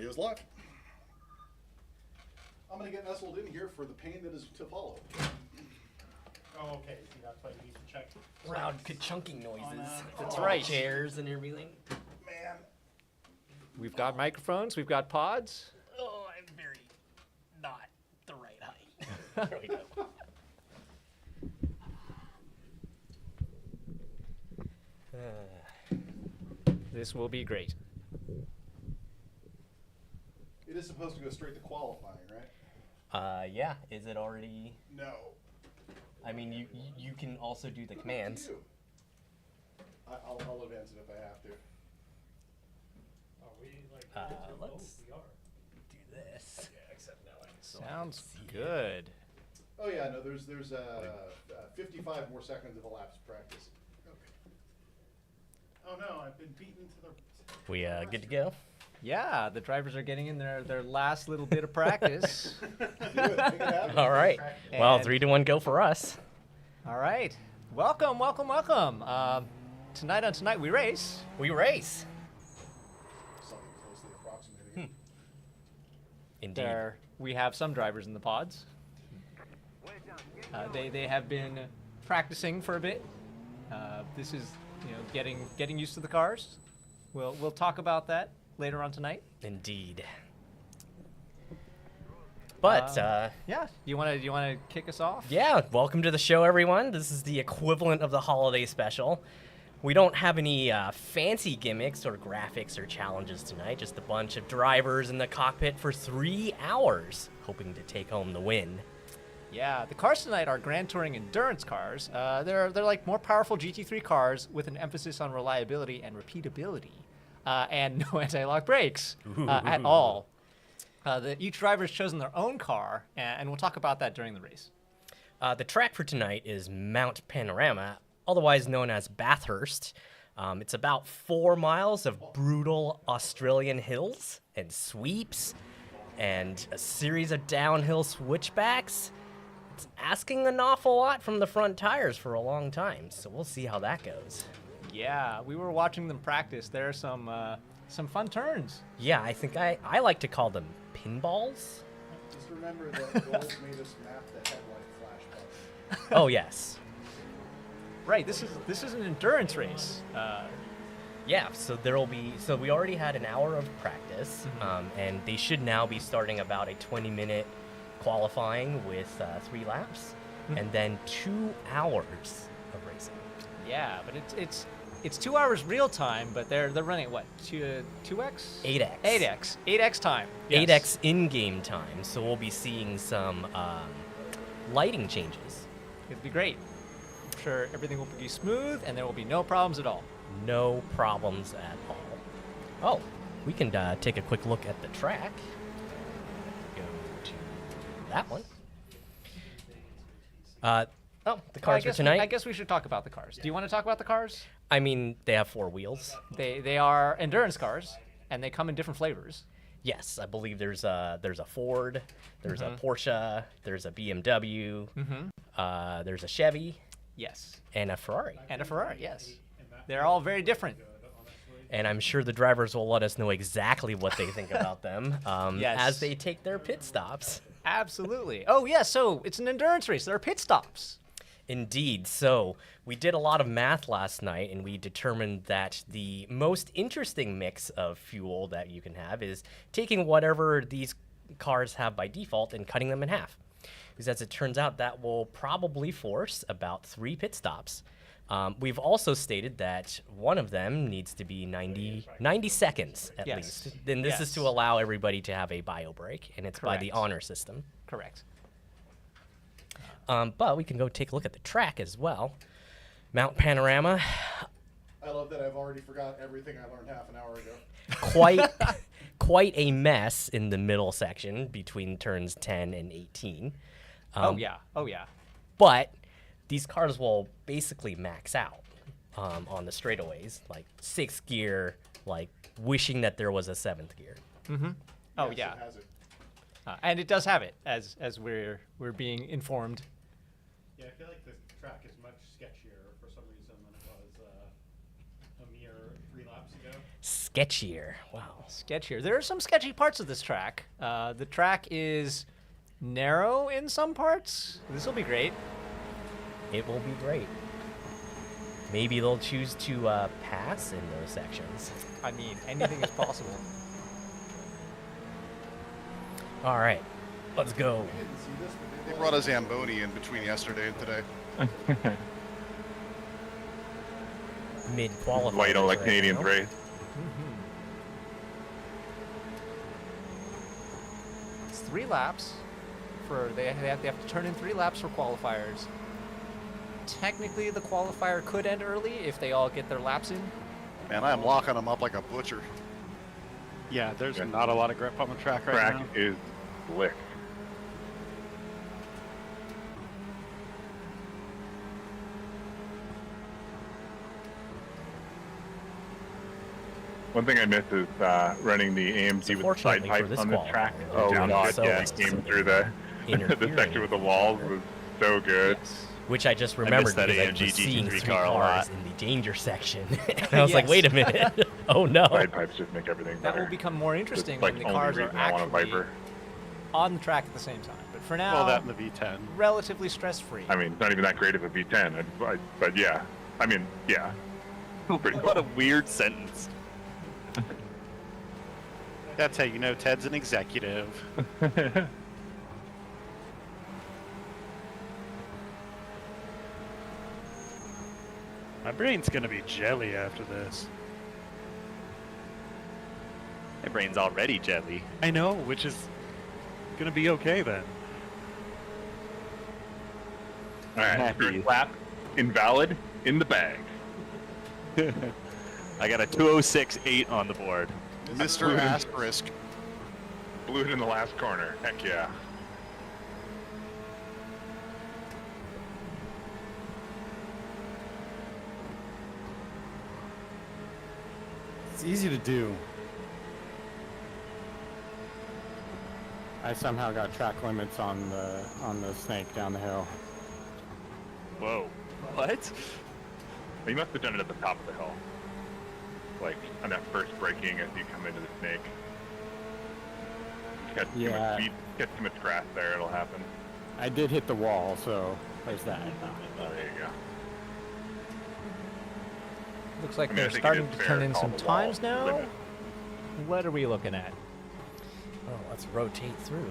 Audio's locked. I'm going to get nestled in here for the pain that is to follow. Oh, okay. See, that's why you need to check. Loud chunking noises. That's right. Chairs and everything. Man. We've got microphones. We've got pods. Oh, I'm very not the right height. There we go. This will be great. It is supposed to go straight to qualifying, right? Yeah. Is it already? No. I mean, you can also do the commands. I'll advance it if I have to. Are we like? Let's We are. do this. Yeah, except now I can Sounds good. Oh yeah, no, there's 55 more seconds of elapsed practice. Okay. Oh no, I've been beaten to the. We good to go? Yeah, the drivers are getting in their last little bit of practice. Do it, make it happen. All right. Well, And- 3-1 go for us. All right. Welcome, welcome, welcome. Tonight on Tonight We Race. We race. Something closely approximating. Indeed. We have some drivers in the pods. They have been practicing for a bit. This is getting used to the cars. We'll talk about that later on tonight. Indeed. But Yeah, you want to kick us off? yeah, welcome to the show, everyone. This is the equivalent of the holiday special. We don't have any fancy gimmicks or graphics or challenges tonight. Just a bunch of drivers in the cockpit for 3 hours, hoping to take home the win. Yeah, the cars tonight are Grand Touring endurance cars. They're like more powerful GT3 cars with an emphasis on reliability and repeatability, and no anti-lock brakes at all. Each driver has chosen their own car, and we'll talk about that during the race. The track for tonight is Mount Panorama, otherwise known as Bathurst. It's about 4 miles of brutal Australian hills and sweeps and a series of downhill switchbacks. It's asking an awful lot from the front tires for a long time, so we'll see how that goes. Yeah, we were watching them practice. There are some fun turns. Yeah, I think I like to call them pinballs. Just remember that goals made us map the headlight flash button. Oh, yes. Right. This is an endurance race. Yeah, so we already had an hour of practice, and they should now be starting about a 20-minute qualifying with 3 laps, and then 2 hours of racing. Yeah, but it's 2 hours real time, but they're running at what 2x 8x time. Yes. 8x in-game time, so we'll be seeing some lighting changes. It'll be great. I'm sure everything will be smooth, and there will be no problems at all. No problems at all. Oh, we can take a quick look at the track. Go to that one. The cars for tonight. I guess we should talk about the cars. Do you want to talk about the cars? I mean, they have 4 wheels. They are endurance cars, and they come in different flavors. Yes, I believe there's a Ford, there's a Porsche, there's a BMW, there's a Chevy, Yes. and a Ferrari. And a Ferrari, yes. They're all very different. And I'm sure the drivers will let us know exactly what they think about them Yes. as they take their pit stops. Absolutely. Oh, yeah, so it's an endurance race. There are pit stops. Indeed. So we did a lot of math last night, and we determined that the most interesting mix of fuel that you can have is taking whatever these cars have by default and cutting them in half. Because as it turns out, that will probably force about 3 pit stops. We've also stated that one of them needs to be 90 seconds at Yes. least. Then this is Yes. to allow everybody to have a bio break, and it's by the Correct. honor system. Correct. But we can go take a look at the track as well. Mount Panorama, I love that I've already forgot everything I learned half an hour ago. quite a mess in the middle section between turns 10 and 18. Oh, yeah. Oh, yeah. But these cars will basically max out on the straightaways, like 6th gear, like wishing that there was a 7th gear. Oh, Yes, yeah. It has it. And it does have it, as we're being informed. Yeah, I feel like this track is much sketchier for some reason than it was a mere 3 laps ago. sketchier. Wow. Sketchier. There are some sketchy parts of this track. The track is narrow in some parts. This will be great. It will be great. Maybe they'll choose to pass in those sections. I mean, anything is possible. All right, let's go. They brought a Zamboni in between yesterday and today. Mid-qualifier. Why you don't like Canadians race? It's 3 laps. They have to turn in 3 laps for qualifiers. Technically, the qualifier could end early if they all get their laps in. Man, I am locking them up like a butcher. Yeah, there's not a lot of grip on the track right Track now. is slick. One thing I miss is running the AMG with the side Fortunately for pipes this on this qualifier, track. the Oh down god, so yeah, is came through the interfering. section with the walls was so good. Yes. Which I just remembered that because I AMG was seeing GT3 3 car a cars lot. in the danger section. And I was like, Yes. wait a minute. Oh no. Side pipes just make everything That better. will become more That's interesting like when the the only cars are reason I want a actually Viper. on the track at the same time. But for now, Well, that and the V10. relatively stress-free. I mean, it's not even that great of a V10, but yeah. I mean, yeah. Still pretty What a cool. weird sentence. That's how you know Ted's an executive. My brain's gonna be jelly after this. My brain's already jelly. I know, which is gonna be okay then. Alright, Happy. first lap, invalid, in the bag. I got a 206.8 on the board. Mr. Asterisk. Blew it in the last corner. Heck yeah. It's easy to do. I somehow got track limits on the snake down the hill. Whoa. What? You must have done it at the top of the hill. Like, on that first braking as you come into the snake. Catch too Yeah. much speed, catch too much grass there, it'll happen. I did hit the wall, so there's that. Oh, there you go. Looks like I mean, I they're think it starting is to fair turn to in call some the wall times the now. limit. What are we looking at? Well, let's rotate through.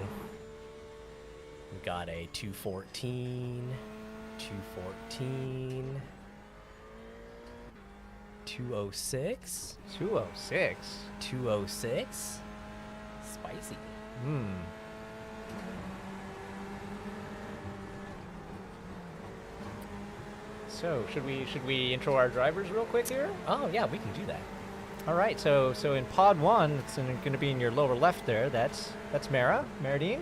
We got a 214, 214, 206, 206. 206. Spicy. Hmm. So should we intro our drivers real quick here? Oh yeah, we can do that. All right. So in pod 1, it's going to be in your lower left there. That's Maradine.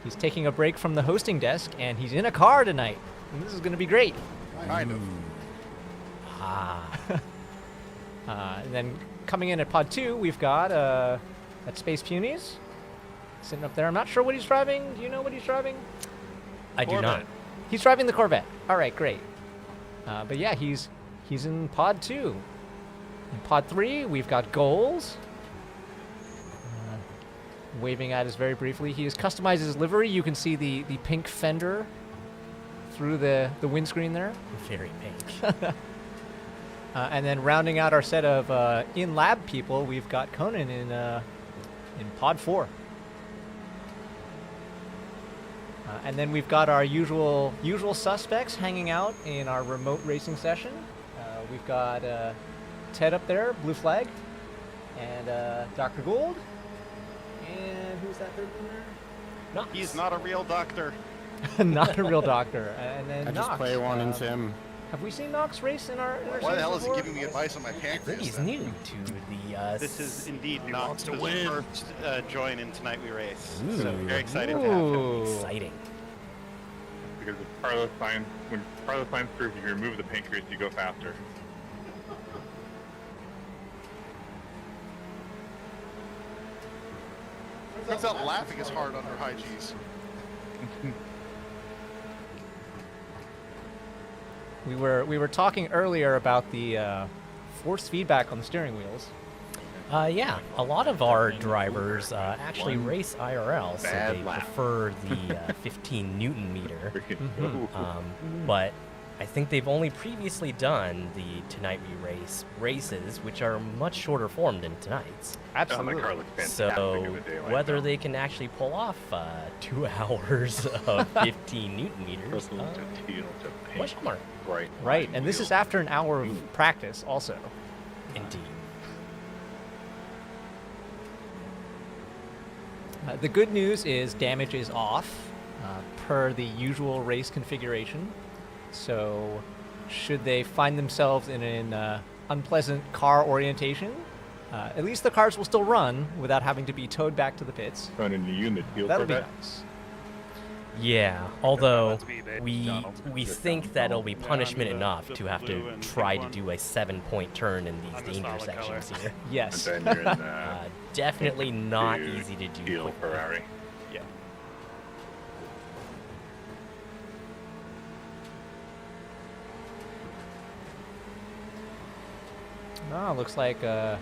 He's taking a break from the hosting desk, and he's in a car tonight. And this is going to be great. Kind of. Ah. And then coming in at pod 2, we've got at Space Punies sitting up there. I'm not sure what he's driving. Do you know what he's driving? I do not. He's driving the Corvette. All right, great. But yeah, he's in pod 2. In pod 3, we've got Goals. Waving at us very briefly. He has customized his livery. You can see the pink fender through the windscreen there. Very pink. And then rounding out our set of in-lab people, we've got Conan in pod 4. And then we've got our usual suspects hanging out in our remote racing session. We've got Ted up there, blue flag, and Dr. Gould. And who's that third one there? Knox. He's not a real doctor. Not a real doctor. And then I just Knox. play one in sim. Have we seen Knox race in our Why the hell is series he before? giving me advice on my I think pancreas? he's then? new to the. This is indeed He not wants to his win. first join in Tonight We Race. So Ooh. very excited to have him. Ooh. Exciting. Because if Carlos signs, when Carlos signs through, if you remove the pancreas, you go faster. Turns out laughing is hard under high G's. We were talking earlier about the force feedback on the steering wheels, Yeah, a lot of our drivers actually race IRL, so bad they lap. prefer the 15 Newton meter. Freaking- But I think they've only previously done the Tonight We Race races, which are much shorter form than tonight's. Oh, Absolutely. my car looks fantastic So in the daylight, whether though. they can actually pull off 2 hours of 15 Newton meters, Purple to teal to pink. question mark. Bright Right, line and this wheel. is after an hour of practice also. Indeed. The good news is damage is off per the usual race configuration. So, should they find themselves in an unpleasant car orientation, at least the cars will still run without having to be towed back to the pits. Running you in the teal That'll be Corvette. nice. Yeah, although That's me, babe. we Donald. think that it'll be Yeah, I'm punishment the- enough the to have blue to and try pink to one. do a 7-point turn in these I'm the danger solid color. sections here. Yes. And then you're in the Definitely not dude, easy to do. teal quickly. Ferrari. Yeah. Oh, looks like No,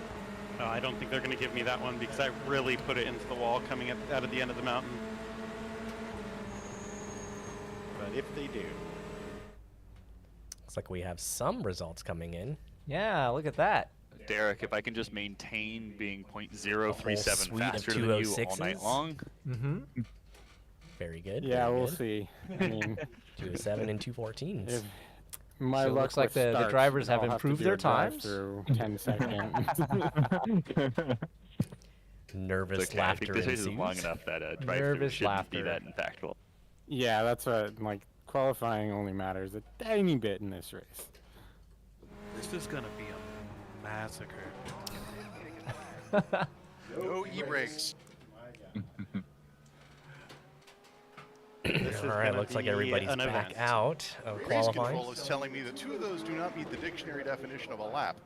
I don't think they're going to give me that one because I really put it into the wall coming out of the end of the mountain. But if they do, Looks like we have some results coming in. yeah, look at that. Derek, if I can just maintain being suite .037 of faster than you all 206s? night long, Mm-hmm. Very good. Yeah, very we'll good. see. I mean, 207 and 214s. if my So it luck looks like with the starts, drivers have I'll to improved do their a drive times. through 10 seconds. Nervous okay, I think laughter this ensues. is long enough that drive-through Nervous shouldn't be laughter. that impactful. Yeah, that's what, like, qualifying only matters a tiny bit in this race. this is going to be a massacre. No e-brakes. This is All right, gonna looks like be everybody's an back event. out of Race qualifying. control is telling me that 2 of those do not meet the dictionary definition of a lap.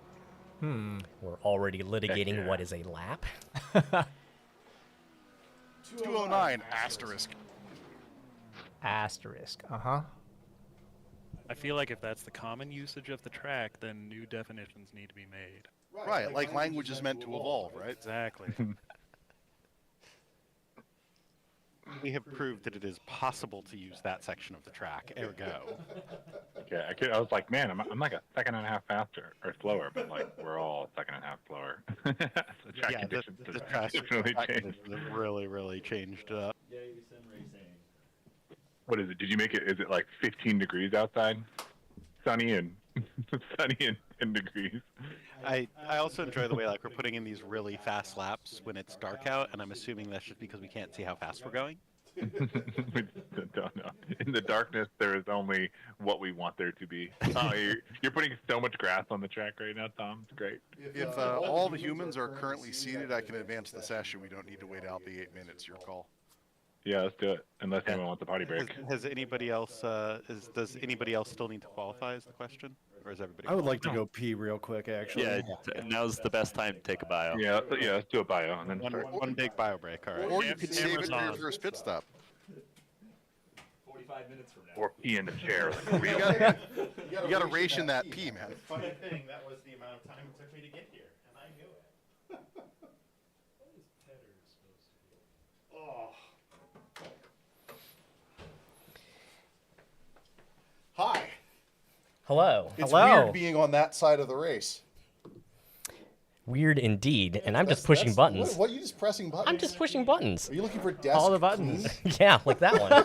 Hmm. We're already litigating yeah. what is a lap. 209 asterisk. Asterisk. Uh-huh. I feel like if that's the common usage of the track, then new definitions need to be made. Right, like language is meant to evolve, right? Exactly. We have proved that it is possible to use that section of the track. Ergo. Yeah, I was like, man, I'm like a second and a half faster or slower, but like we're all a second and a half slower. So track Yeah, conditions the have track definitely changed. have really changed it up. What is it? Did you make it? Is it like 15 degrees outside? Sunny and 10 degrees. I also enjoy the way like we're putting in these really fast laps when it's dark out, and I'm assuming that's just because we can't see how fast we're going. We don't know. In the darkness, there is only what we want there to be. Oh, you're putting so much grass on the track right now, Tom. It's great. If all the humans are currently seated, I can advance the session. We don't need to wait out the 8 minutes. Your call. Yeah, let's do it. Unless anyone wants a potty break. Has anybody else? Does anybody else still need to qualify? Is the question, or is everybody? I would like to go pee real quick, actually. Yeah, now's the best time to take a bio. Yeah, let's do a bio and then One, start. one big bio break. All right. Or you could save it Cameras for your on. first pit stop. Or pee in the chair. Like, You gotta ration that pee, man. Funny thing, that was the amount of time it took me to get here, and I knew it. Hi. Hello. It's Hello. weird being on that side of the race. Weird indeed. And I'm just That's- pushing buttons. What are you just pressing buttons? I'm just pushing buttons. Are you looking for desk All the buttons. clean? Yeah, like that one.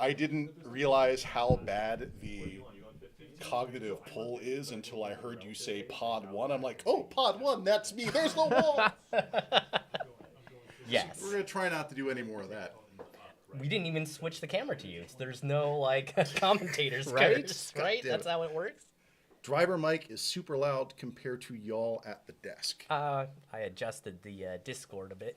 I didn't realize how bad the cognitive pull is until I heard you say pod 1. I'm like, oh, pod 1, that's me. There's the wall. Yes. We're gonna try not to do any more of that. We didn't even switch the camera to you. There's no like commentators, Right? right? God Right? damn That's it. how it works. Driver mic is super loud compared to y'all at the desk. I adjusted the Discord a bit.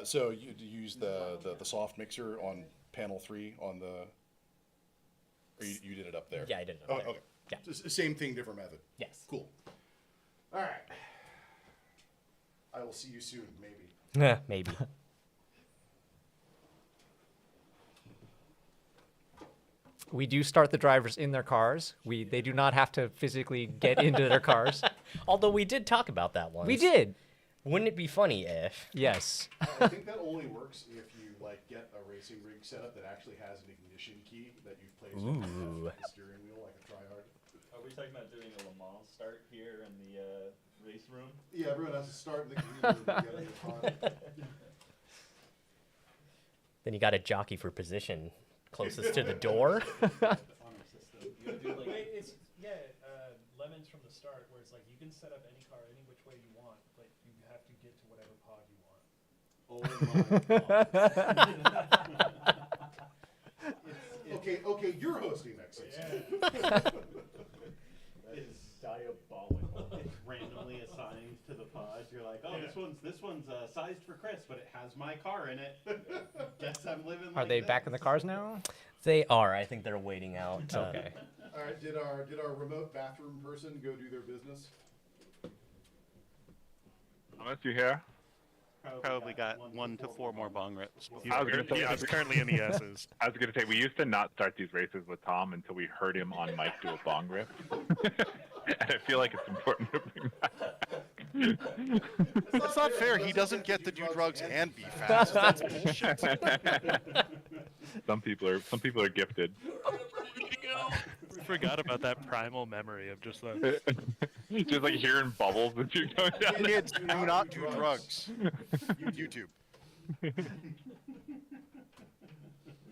So you use the soft mixer on panel 3 on the. Or you did it up there. Yeah, I did it up Oh, there. okay. Yeah. Same thing, different method. Yes. Cool. All right. I will see you soon, maybe. We do start the drivers in their cars. They do not have to physically get into their cars. Although we did talk about that once. We did. Wouldn't it be funny if? Yes. I think that only works if you like get a racing rig setup that actually has an ignition key that you place on the steering wheel like a tryhard. Are we talking about doing a Le Mans start here in the race room? Yeah, everyone has to start in the green room to get in the pod. Then you got to jockey for position closest to the door. Wait, it's lemons from the start, where it's like you can set up any car any which way you want, but you have to get to whatever pod you want. Oh my god. Okay, you're hosting next season. That is diabolical. It's randomly assigned to the pods. You're like, oh, this one's sized for Chris, but it has my car in it. Guess I'm living. Are they back in the cars now? They are. I think they're waiting out. Okay. All right, did our remote bathroom person go do their business? Unless you hear. Probably got 1 to 4 more bong rips. He's currently in the S's. I was going to say, we used to not start these races with Tom until we heard him on mic do a bong rip. And I feel like it's important to bring that back. That's not fair. He doesn't get to do drugs and be fast. That's bullshit. Some people are gifted. Forgot about that primal memory of just the. Just like hearing bubbles as you're going down. Kids, do not do drugs. YouTube.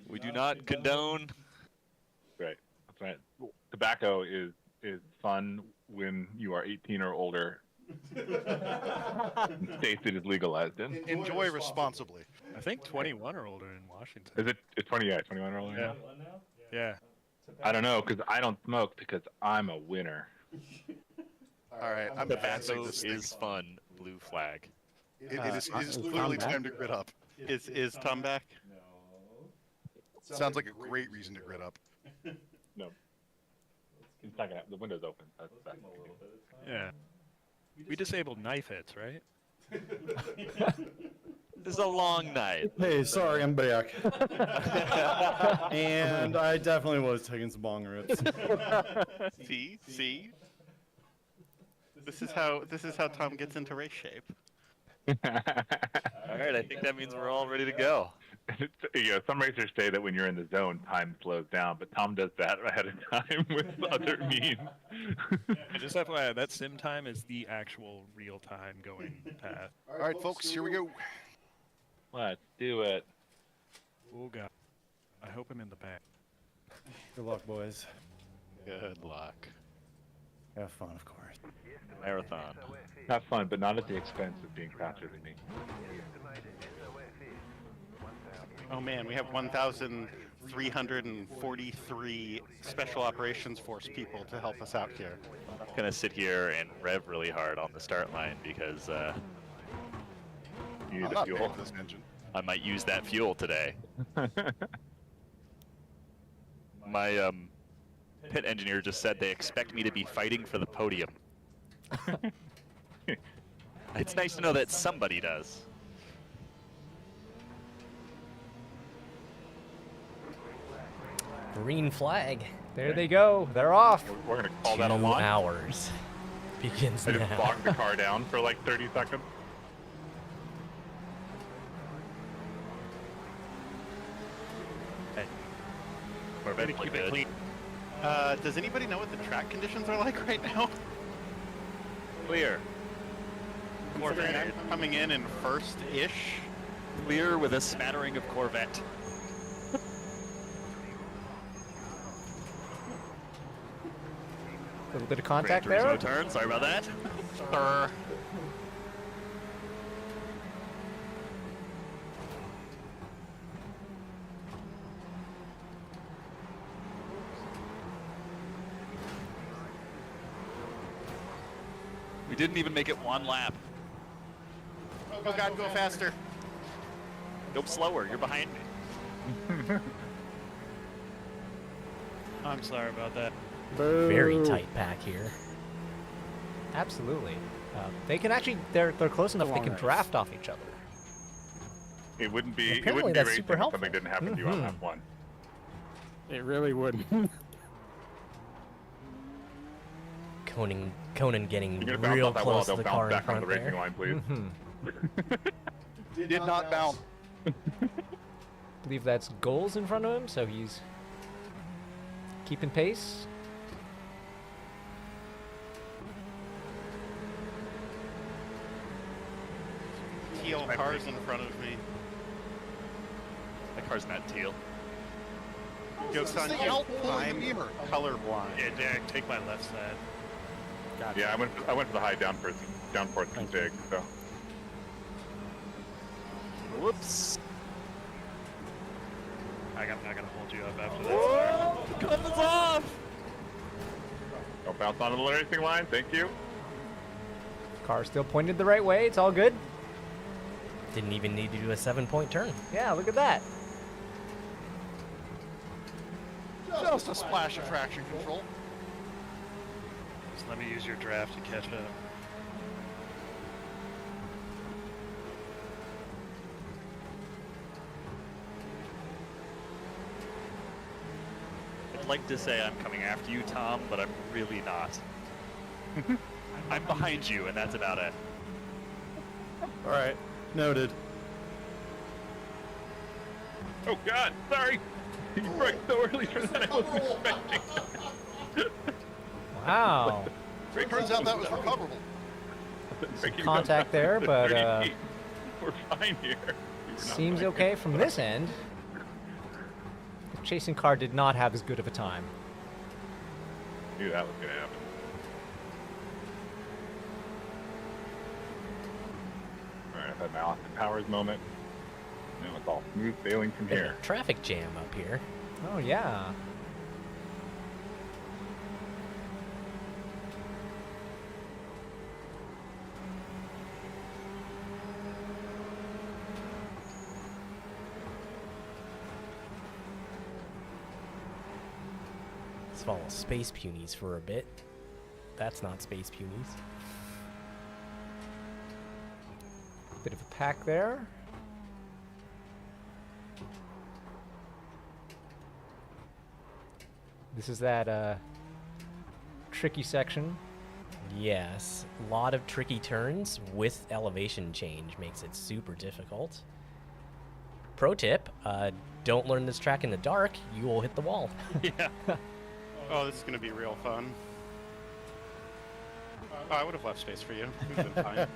We do not condone. Right. That's right. Tobacco is fun when you are 18 or older. In states it is legalized in. Enjoy responsibly. I think 21 or older in Washington. Is it? It's 20. Yeah, 21 or older. Yeah. Yeah. I don't know because I don't smoke because I'm a winner. All right, I'm advancing Tobacco this thing. is fun. Blue flag. It is clearly time to grid up. Is Tom back? Sounds like a great reason to grid up. No. It's not gonna. The window's open. That's Yeah. We disabled knife hits, right? This is a long night. Hey, sorry, I'm back. And I definitely was taking some bong rips. See. This is how Tom gets into race shape. All right, I think that means we're all ready to go. Some racers say that when you're in the zone, time slows down, but Tom does that ahead of time with other means. I just FYI, that sim time is the actual real time going path. All right, folks, here we go. Let's do it. Oh god. I hope I'm in the back. Good luck, boys. Good luck. Have fun, of course. Marathon. Have fun, but not at the expense of being faster than me. Oh man, we have 1,343 Special Operations Force people to help us out here. I'm gonna sit here and rev really hard on the start line because You need I'm the not fuel. paying for this engine. I might use that fuel today. My pit engineer just said they expect me to be fighting for the podium. It's nice to know that somebody does. Green flag. There they go. They're off. We're gonna call that a 2 launch. hours begins I just now. bogged the car down for like 30 seconds. Better keep it clean. Does anybody know what the track conditions are like right now? Clear. Corvette coming in first-ish. Clear with a smattering of Corvette. A little bit of contact Gran there. Turismo turn. Sorry about that. We didn't even make it one lap. Oh god, go faster. Go slower. You're behind me. I'm sorry about that. Very tight pack here. Absolutely. They can actually. They're close enough. They can draft off each other. It wouldn't be. Apparently It wouldn't that's be super racing if helpful. something didn't happen to you on lap one. It really wouldn't. Conan getting You're gonna bounce real off that wall. close to Don't the bounce car in back onto front the racing there. line, please. Did not bounce. Believe that's goals in front of him, so he's keeping pace. Teal cars in front of me. That car's not teal. Yo, This son, thing I'm outpulling the beamer. colorblind. Yeah, Derek, take my left side. Gotcha. Yeah, I went for the high downforce config. So Whoops. I'm not gonna hold you up after that. Cut us off! don't bounce onto the racing line. Thank you. Car still pointed the right way. It's all good. Didn't even need to do a 7-point turn. Yeah, look at that. Just a splash of traction control. Just let me use your draft to catch up. I'd like to say I'm coming after you, Tom, but I'm really not. I'm behind you, and that's about it. All right, noted. Oh God, sorry. You broke so early for that. I wasn't expecting. Wow. Turns out that was recoverable. Breaking Contact down there, to but 30 feet. We're fine here. seems okay from this end. The chasing car did not have as good of a time. Knew that was gonna happen. All right, I've had my Austin Powers moment. Now it's all smooth sailing from Bit of here. a traffic jam up here. Oh, yeah. Let's follow Space Punies for a bit. That's not Space Punies. Bit of a pack there. This is that tricky section. Yes, a lot of tricky turns with elevation change makes it super difficult. Pro tip, don't learn this track in the dark, you will hit the wall. Yeah. Oh, this is gonna be real fun. Oh, I would have left space for you. You've been fine.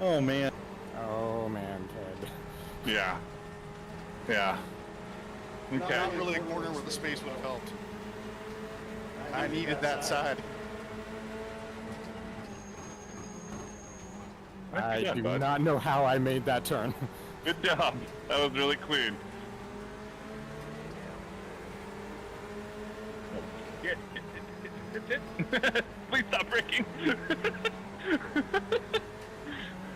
Oh man. Oh man, Ted. Yeah. Yeah. Okay. Not really a corner where the space would have helped. I needed that side. I Yeah, do bud. not know how I made that turn. Good job. That was really clean. Please stop braking.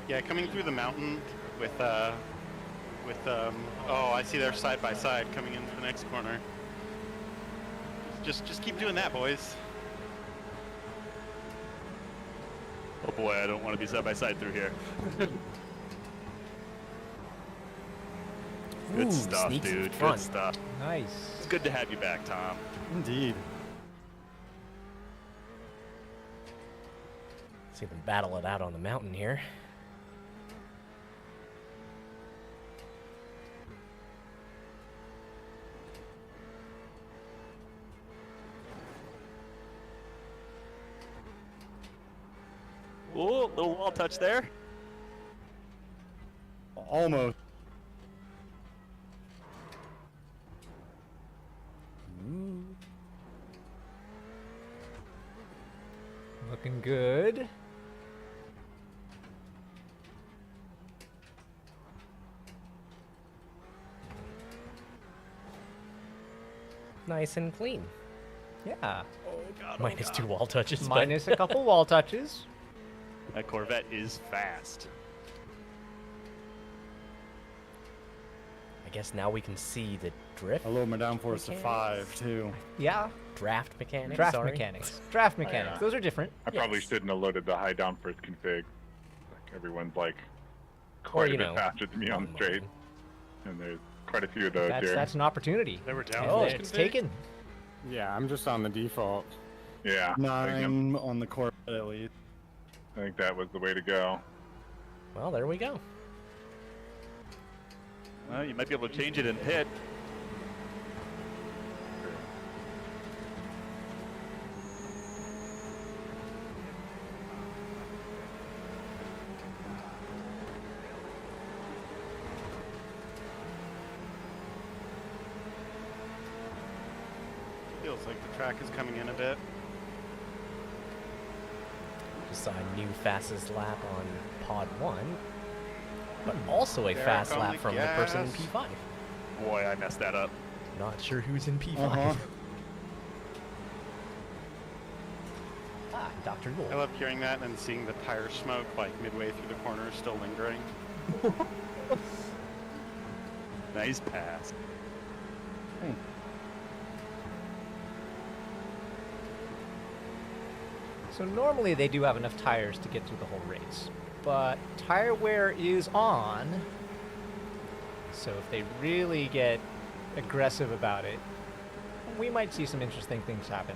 Yeah, coming through the mountain with oh, I see they're side by side coming into the next corner. Just keep doing that, boys. Oh boy, I don't want to be side by side through here. Good Ooh, stuff, sneaks in dude. front. Good stuff. Nice. It's good to have you back, Tom. Indeed. See them battle it out on the mountain here. Ooh, little wall touch there. Almost. Looking good. Nice and clean. Yeah. Minus 2 wall touches. but- Minus a couple wall touches. That Corvette is fast. I guess now we can see the drift. I lowered my downforce to 5 too. Yeah. Draft mechanics. Draft sorry. mechanics. Draft mechanics. yeah. Those are different. I probably shouldn't have loaded the high downforce config. Like everyone's like Or, quite you a bit know, faster than me on the not straight. loading. And there's quite a few of those here. That's an opportunity. They were down. Oh, it's taken. Yeah, I'm just on the default. Yeah. 9 on the Corvette at least. I think that was the way to go. Well, there we go. Well, you might be able to change it in pit. Feels like the track is coming in a bit. Just saw a new fastest lap on Pod 1, but also a Derek fast on lap the from the person in gas. P5. Boy, I messed that up. Not sure who's in P5. Uh-huh. Ah, Dr. I Gould. love hearing that and seeing the tire smoke like midway through the corner still lingering. Nice pass. So normally they do have enough tires to get through the whole race, but tire wear is on. So if they really get aggressive about it, we might see some interesting things happen.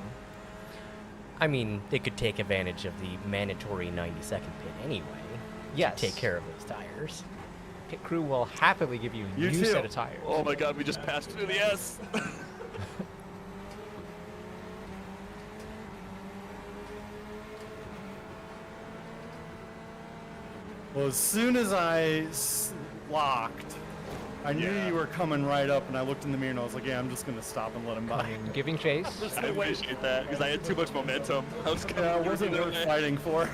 I mean, they could take advantage of the mandatory 90-second pit anyway. Yes. To take care of those tires. Pit crew will happily give you a You new too. set of tires. Oh my god, we just passed through the S. Well, as soon as I locked, I knew Yeah. you were coming right up, and I looked in the mirror and I was like, yeah, I'm just going to stop and let him by. Giving chase. I appreciate that because I had too much momentum. I was coming. Yeah, it you were wasn't doing worth it. fighting for.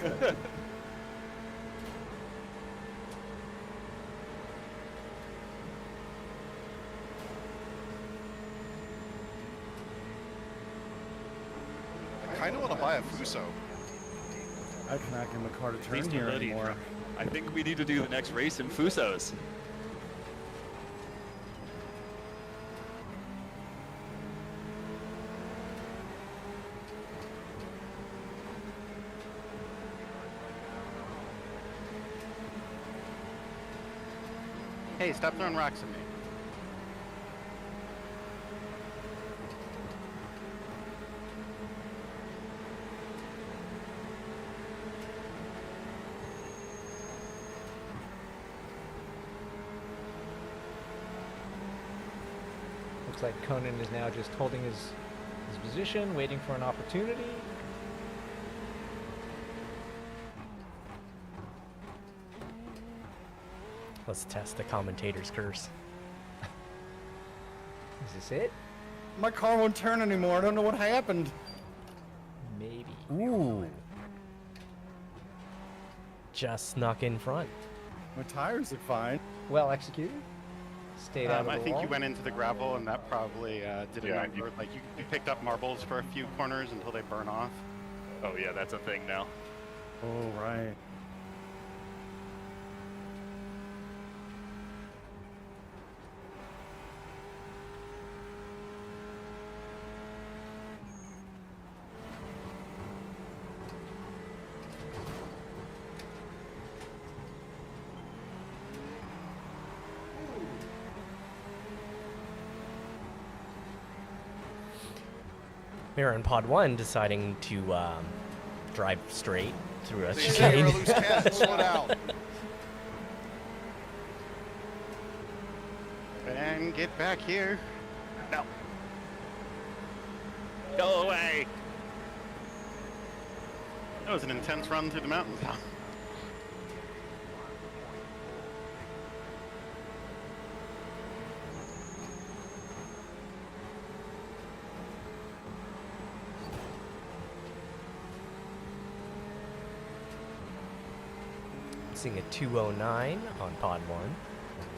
I kind of want to buy a Fuso. I cannot get my car to turn Least here ability anymore. drop. I think we need to do the next race in Fusos. Hey, stop throwing rocks at me. Looks like Conan is now just holding his position, waiting for an opportunity. Let's test the commentator's curse. Is this it? My car won't turn anymore. I don't know what happened. Maybe. Ooh. Just snuck in front. My tires look fine. Well executed. Stayed out of the I think wall. you went into the gravel and that probably did a Yeah, number. Like you picked up marbles for a few corners until they burn off. Oh yeah, that's a thing now. Oh, right. We're in Pod 1 deciding to drive straight through a They say chicane. you're a loose cannon. Slow down. And get back here. No. Go away. That was an intense run through the mountains. Seeing a 209 on Pod 1.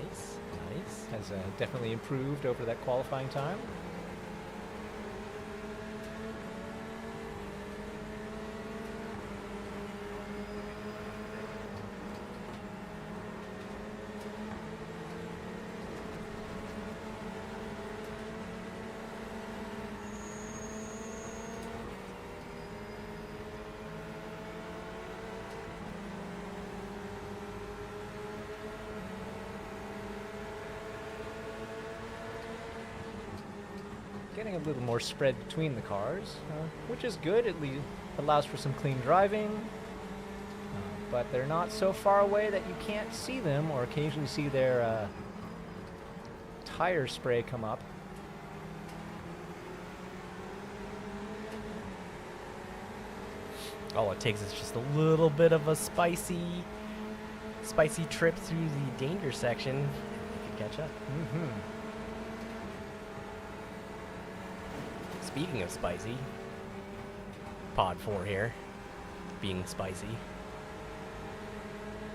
Nice, nice. Has definitely improved over that qualifying time. getting a little more spread between the cars, which is good. It allows for some clean driving. But they're not so far away that you can't see them or occasionally see their tire spray come up. All it takes is just a little bit of a spicy trip through the danger section, and they can catch up. Speaking of spicy, Pod 4 here, being spicy.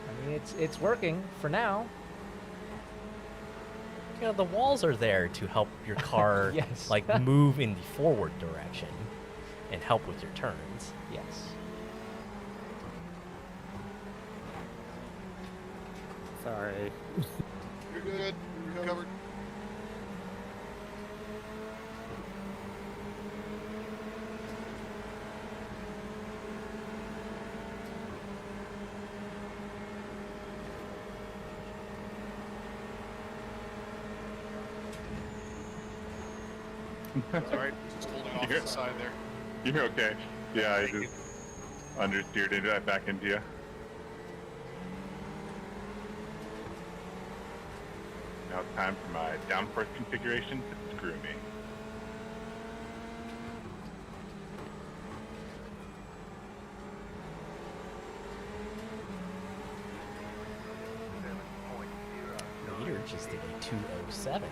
I mean, it's working for now. You know, the walls are there to help your car Yes. like move in the forward direction and help with your turns. Yes. Sorry. You're good. You're covered. It's alright. Just holding off to the side there. You're okay. Yeah, I just understeered it back into you. Now it's time for my downforce configuration to screw me. Leader just did a 207.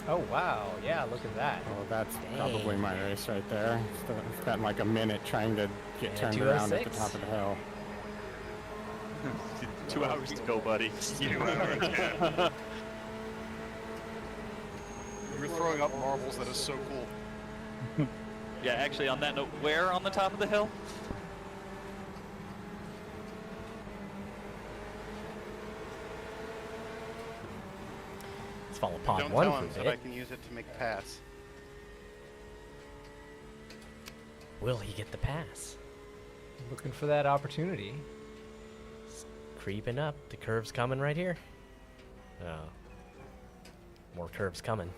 Oh wow, yeah, look at that. Oh, that's Dang. probably my race right there. Spent like a minute trying to get Yeah, turned around at the 206. top of the hill. 2 hours to go, buddy. You're throwing up marbles. That is so cool. Yeah, actually, on that note, where on the top of the hill? Let's follow Pod Don't 1 tell for him a that bit. I can use it to make a pass. Will he get the pass? Looking for that opportunity. Creeping up. The curve's coming right here. Oh. More curves coming.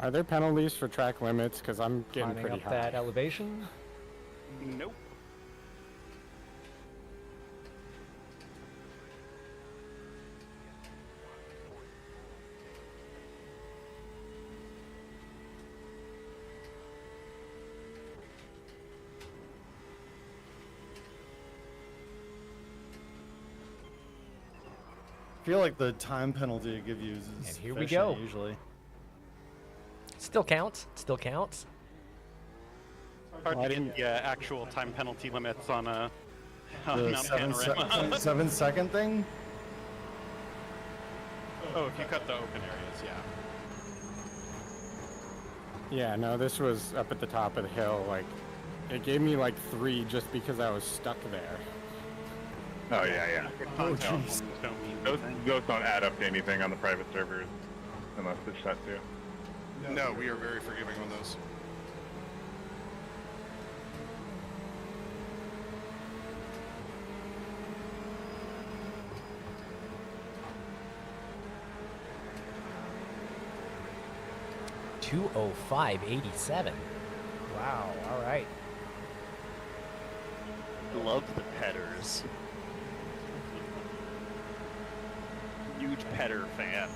Are there penalties for track limits? Because I'm getting Climbing pretty up high. that elevation. Nope. I feel like the time penalty it gives you is And here we efficient go. usually. Still counts. Still counts. Hard Why to didn't- get the actual time penalty limits on a The Mount 7 second thing? Oh, if you cut the open areas, yeah. Yeah, no, this was up at the top of the hill. Like, it gave me like 3 just because I was stuck there. Oh yeah, yeah. Oh, No, jeez. those don't add up to anything on the private servers unless it's shut too. No, we are very forgiving on those. .205.87. Wow, all right. Love the petters. Huge petter fan.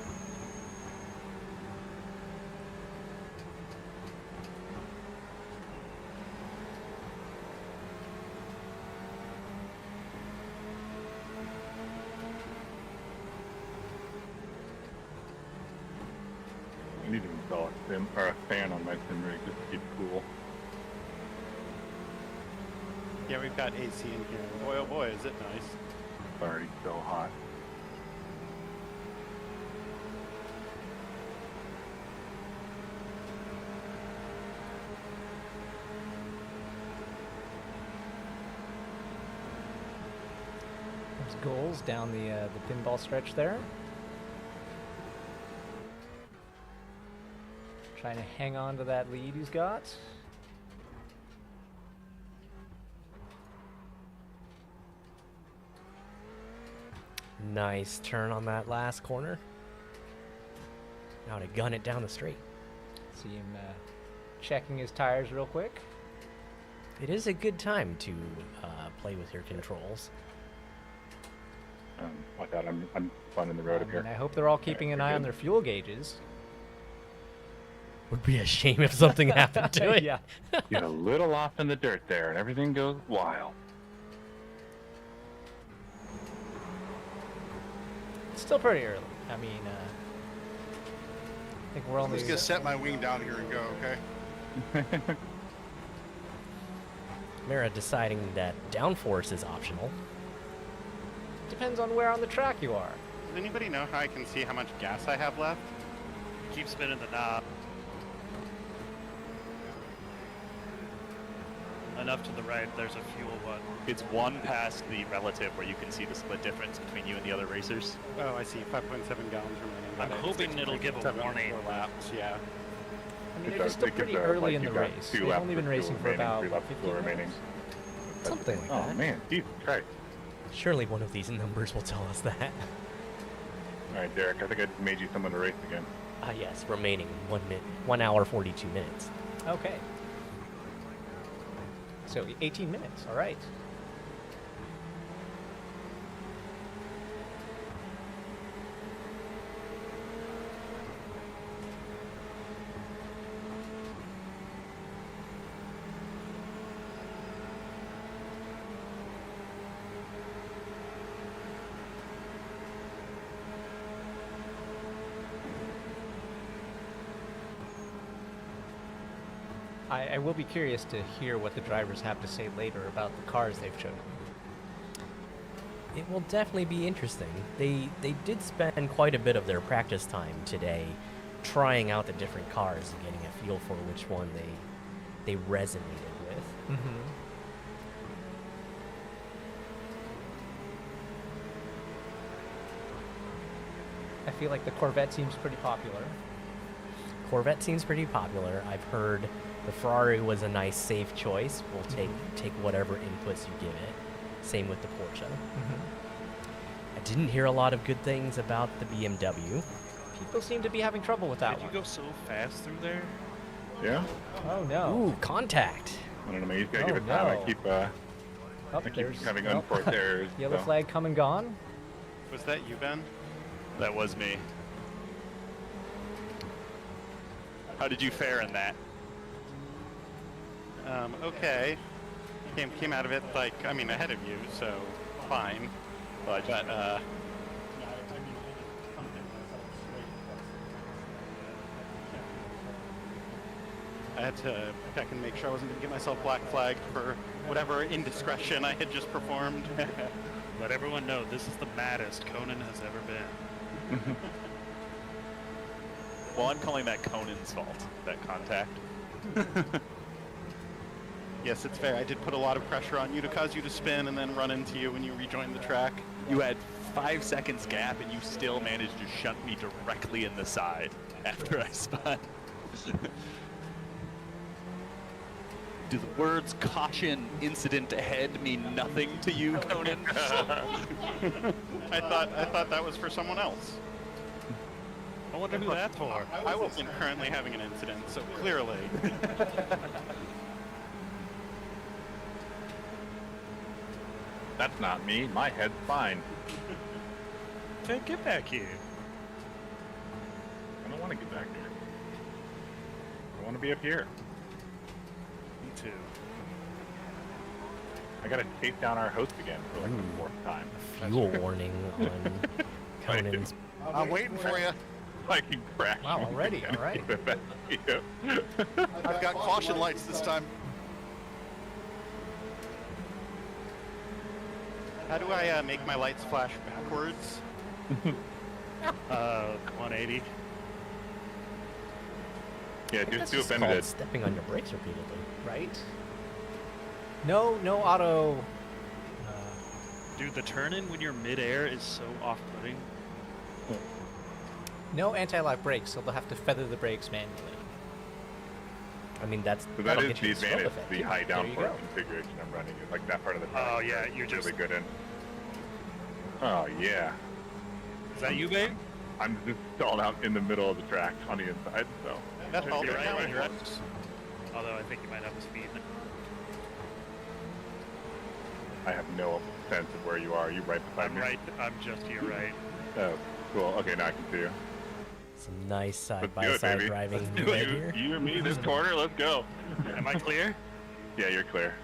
I need to install a sim or a fan on my sim rig just to keep it cool. Yeah, we've got AC in here. Boy, oh boy, is it nice. It's already so hot. There's goals down the pinball stretch there. Trying to hang on to that lead he's got. Nice turn on that last corner. Now to gun it down the straight. See him checking his tires real quick. It is a good time to play with your controls. Like that, I'm finding the road up here. And I hope they're all keeping an eye on their fuel gauges. Would be a shame if something happened to it. Yeah. Get a little off in the dirt there, and everything goes wild. It's still pretty early. I mean, I think we're I'm only. just gonna set my wing down here and go, okay? Mara deciding that downforce is optional. Depends on where on the track you are. Does anybody know how I can see how much gas I have left? Keep spinning the knob. Enough to the right, there's a fuel one. It's one past the relative where you can see the split difference between you and the other racers. Oh, I see. 5.7 gallons remaining. I'm hoping it'll give a 7 warning. laps. Yeah. I mean, it's still pretty early in the race. They've only been racing for about 50 remaining. Something like Oh that. man, Jesus Christ! Surely one of these numbers will tell us that. All right, Derek, I think I just made you someone to race again. Yes, remaining 1 hour 42 minutes. Okay. So 18 minutes. All right. I will be curious to hear what the drivers have to say later about the cars they've chosen. It will definitely be interesting. They did spend quite a bit of their practice time today trying out the different cars and getting a feel for which one they resonated with. Mm-hmm. I feel like the Corvette seems pretty popular. Corvette seems pretty popular. I've heard the Ferrari was a nice, safe choice. We'll take whatever inputs you give it. Same with the Porsche. I didn't hear a lot of good things about the BMW. People seem to be having trouble with that Did one. you go so fast through there? Yeah. Oh no. Ooh, contact. I don't know, man. You just gotta Oh, give it time. no. I keep There's having well, unforced errors. Yellow so. flag come and gone. Was that you, Ben? That was me. How did you fare in that? Okay. Came out of it ahead of you, so fine. But I had to check and make sure I wasn't going to get myself black flagged for whatever indiscretion I had just performed. Let everyone know this is the maddest Conan has ever been. Well, I'm calling that Conan's fault, that contact. Yes, it's fair. I did put a lot of pressure on you to cause you to spin and then run into you when you rejoined the track. You had 5 seconds gap and you still managed to shunt me directly in the side after I spun. Do the words caution incident ahead mean nothing to you, Conan? I thought that was for someone else. I wonder who that's for. I wasn't currently having an incident, so clearly. That's not me. My head's fine. Ted, get back here. I don't want to get back here. I want to be up here. Me too. I gotta chase down our host again for like the 4th time. Fuel warning on Conan's. I'm waiting for you. I can crash. Wow, already, all right. I've got caution lights this time. How do I make my lights flash backwards? 180. Yeah, That's just do just a called Benedict. stepping on your brakes repeatedly. Right? No auto. Dude, the turn-in when you're mid-air is so off-putting. No anti-lock brakes, so they'll have to feather the brakes manually. I mean, that's So that that'll is get the you the stroke advantage, effect, the too. high There you downforce go. configuration I'm running. Like that part of the Oh, track yeah, is you're really just- good in. Oh yeah. Is that you, babe? I'm just stalled out in the middle of the track on the inside, so. That's all You're the right, challenge, you're right? right. Although I think you might have the speed. I have no sense of where you are. You right beside I'm me? right. I'm just to your right. Oh, cool. Okay, now I can see you. Some nice Let's do it, side-by-side baby. driving Let's do right it. here. You and me, this corner, let's go. Am I clear? Yeah, you're clear.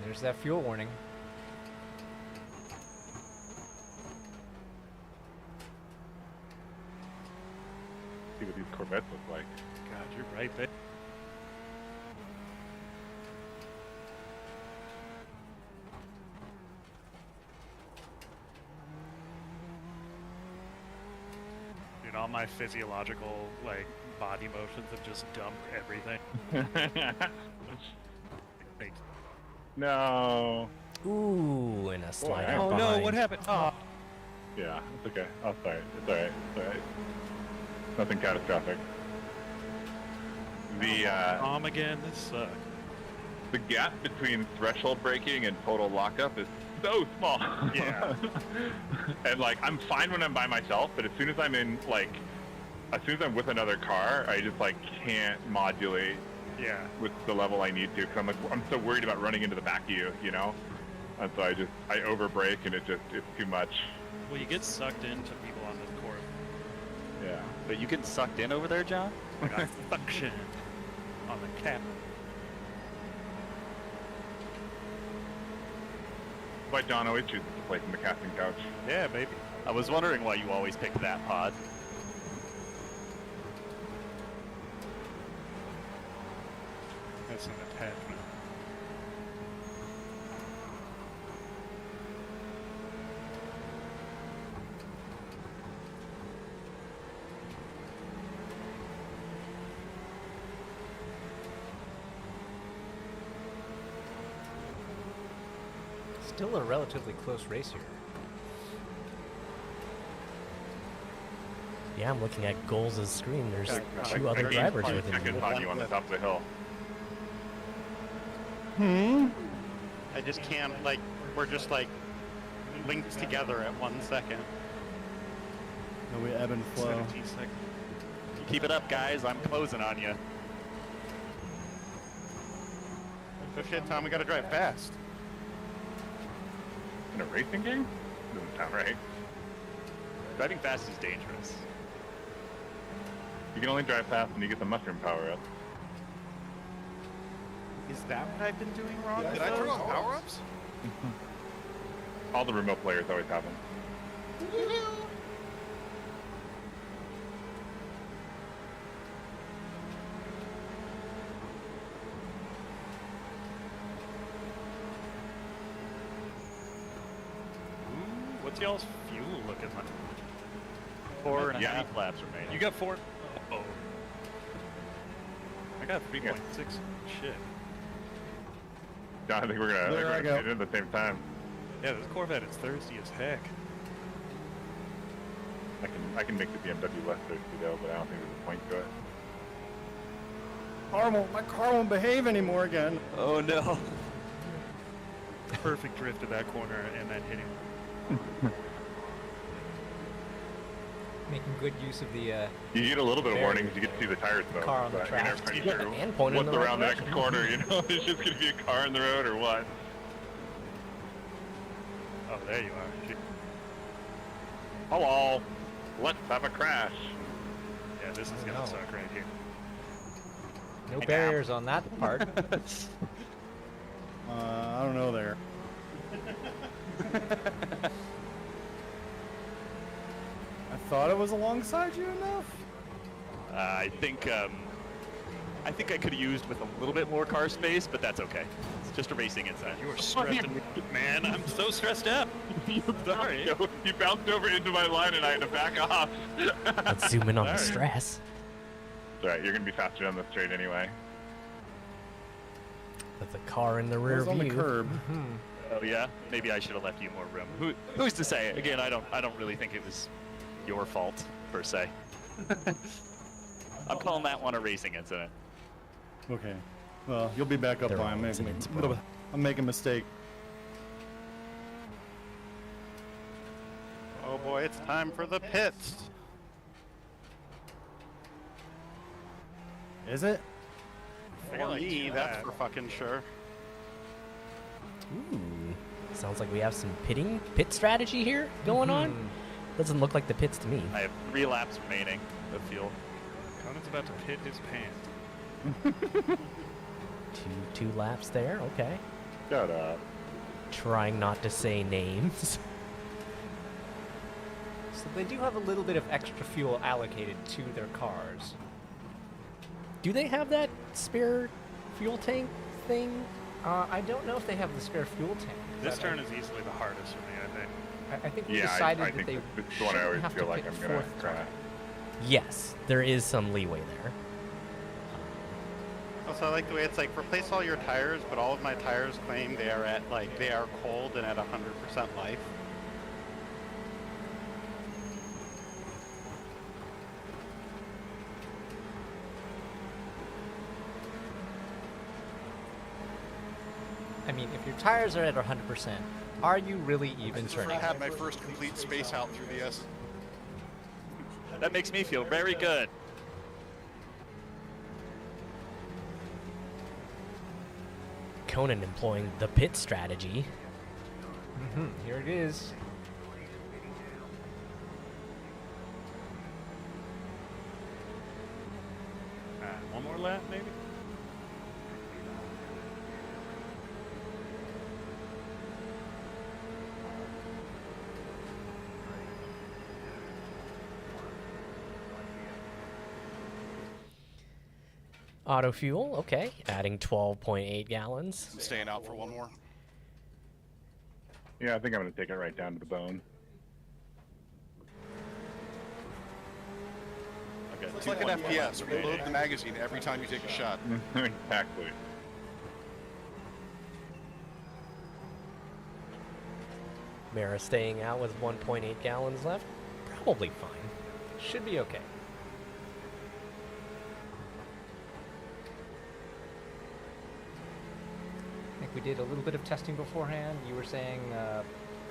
There's that fuel warning. See what these Corvettes look like. God, you're right, babe. Dude, all my physiological, like, body motions have just dumped everything. No. Ooh, and a slide Boy, out Oh no, behind. what happened? Oh. Yeah, it's okay. Oh, sorry. It's alright. It's alright. Nothing catastrophic. Tom again, this sucks. The gap between threshold braking and total lockup is so small. Yeah. And like, I'm fine when I'm by myself, but as soon as I'm in like, as soon as I'm with another car, I just like can't modulate Yeah. with the level I need to, because I'm so worried about running into the back of you, you know? And so I over brake and it's too much. Well, you get sucked into people on this course. Yeah. But you getting sucked in over there, John? I got suction on the cap. Why John always chooses to play from the casting couch. Yeah, maybe. I was wondering why you always picked that pod. That's an attachment. Still a relatively close race here. Yeah, I'm looking at Goals' screen. There's two Like, other gained drivers 20 with him. seconds on you on the top of the hill. I just can't, like, we're just, like, linked together at 1 second. No, we ebb and flow. 17 seconds. Keep it up, guys. I'm closing on you. So shit, Tom, we gotta drive fast. In a racing game? Doesn't sound right. Driving fast is dangerous. You can only drive fast when you get the mushroom power up. Is that what I've been doing wrong? Did I turn on power-ups? All the remote players always have them. Ooh, what's y'all's fuel looking like? 4.5 laps remaining. You got 4. Oh. I got 3.6. Shit. John, I think we're gonna There I get go. in at the same time. Yeah, this Corvette is thirsty as heck. I can make the BMW less thirsty though, but I don't think there's a point to it. My car won't behave anymore again. Oh no. Perfect drift of that corner and then hitting. Making good use of the You get a little bit of Very warning because you get to see the tires smoke. car on the but track. You're never quite Yeah, sure and pointing in what's the right around the next direction. corner, you know? It's just gonna be a car in the road or what? Oh, there you are. Shit. Hello, let's have a crash. Yeah, this is gonna no. suck right here. no barriers on that part. I don't know there. I thought it was alongside you enough. I think I could have used with a little bit more car space, but that's okay. It's just a racing inside. You were stressed, man. I'm so stressed out. Sorry. You bounced over into my line and I had to back off. Let's zoom in on the Sorry. stress. It's alright, you're gonna be faster down the straight anyway. With the car in the It rear was on the view. curb. Oh yeah, maybe I should have left you more room. Who's to say? Again, I don't really think it was your fault per se. I'm calling that one a racing incident. Okay. Well, you'll be back up They're by. all I'm incidents, bro. making a mistake. Oh boy, it's time for the pits. Is it? For me, that's for fucking sure. Ooh, sounds like we have some pit strategy here going on. Doesn't look like the pits to me. I have 3 laps remaining of fuel. Conan's about to pit his pants. Two laps there. Okay. Shut up. Trying not to say names. So they do have a little bit of extra fuel allocated to their cars. Do they have that spare fuel tank thing? I don't know if they have the spare fuel tank. This but turn is easily the hardest for me, I think. I think we Yeah, decided I that think they it's the one I shouldn't always have feel to like pit I'm gonna fourth try. car. Yes, there is some leeway there. Also, I like the way it's like replace all your tires, but all of my tires claim they are at they are cold and at 100% life. I mean, if your tires are at 100%, are you really even I turning? had my first complete space out through the S. That makes me feel very good. Conan employing the pit strategy. Here it is. One more lap, maybe? Auto fuel, okay. Adding 12.8 gallons. I'm staying out for one more. Yeah, I think I'm gonna take it right down to the bone. Okay, It's like an FPS. Reload the magazine every time you take a shot. Exactly. Mara staying out with 1.8 gallons left. Probably fine. Should be okay. I think we did a little bit of testing beforehand. You were saying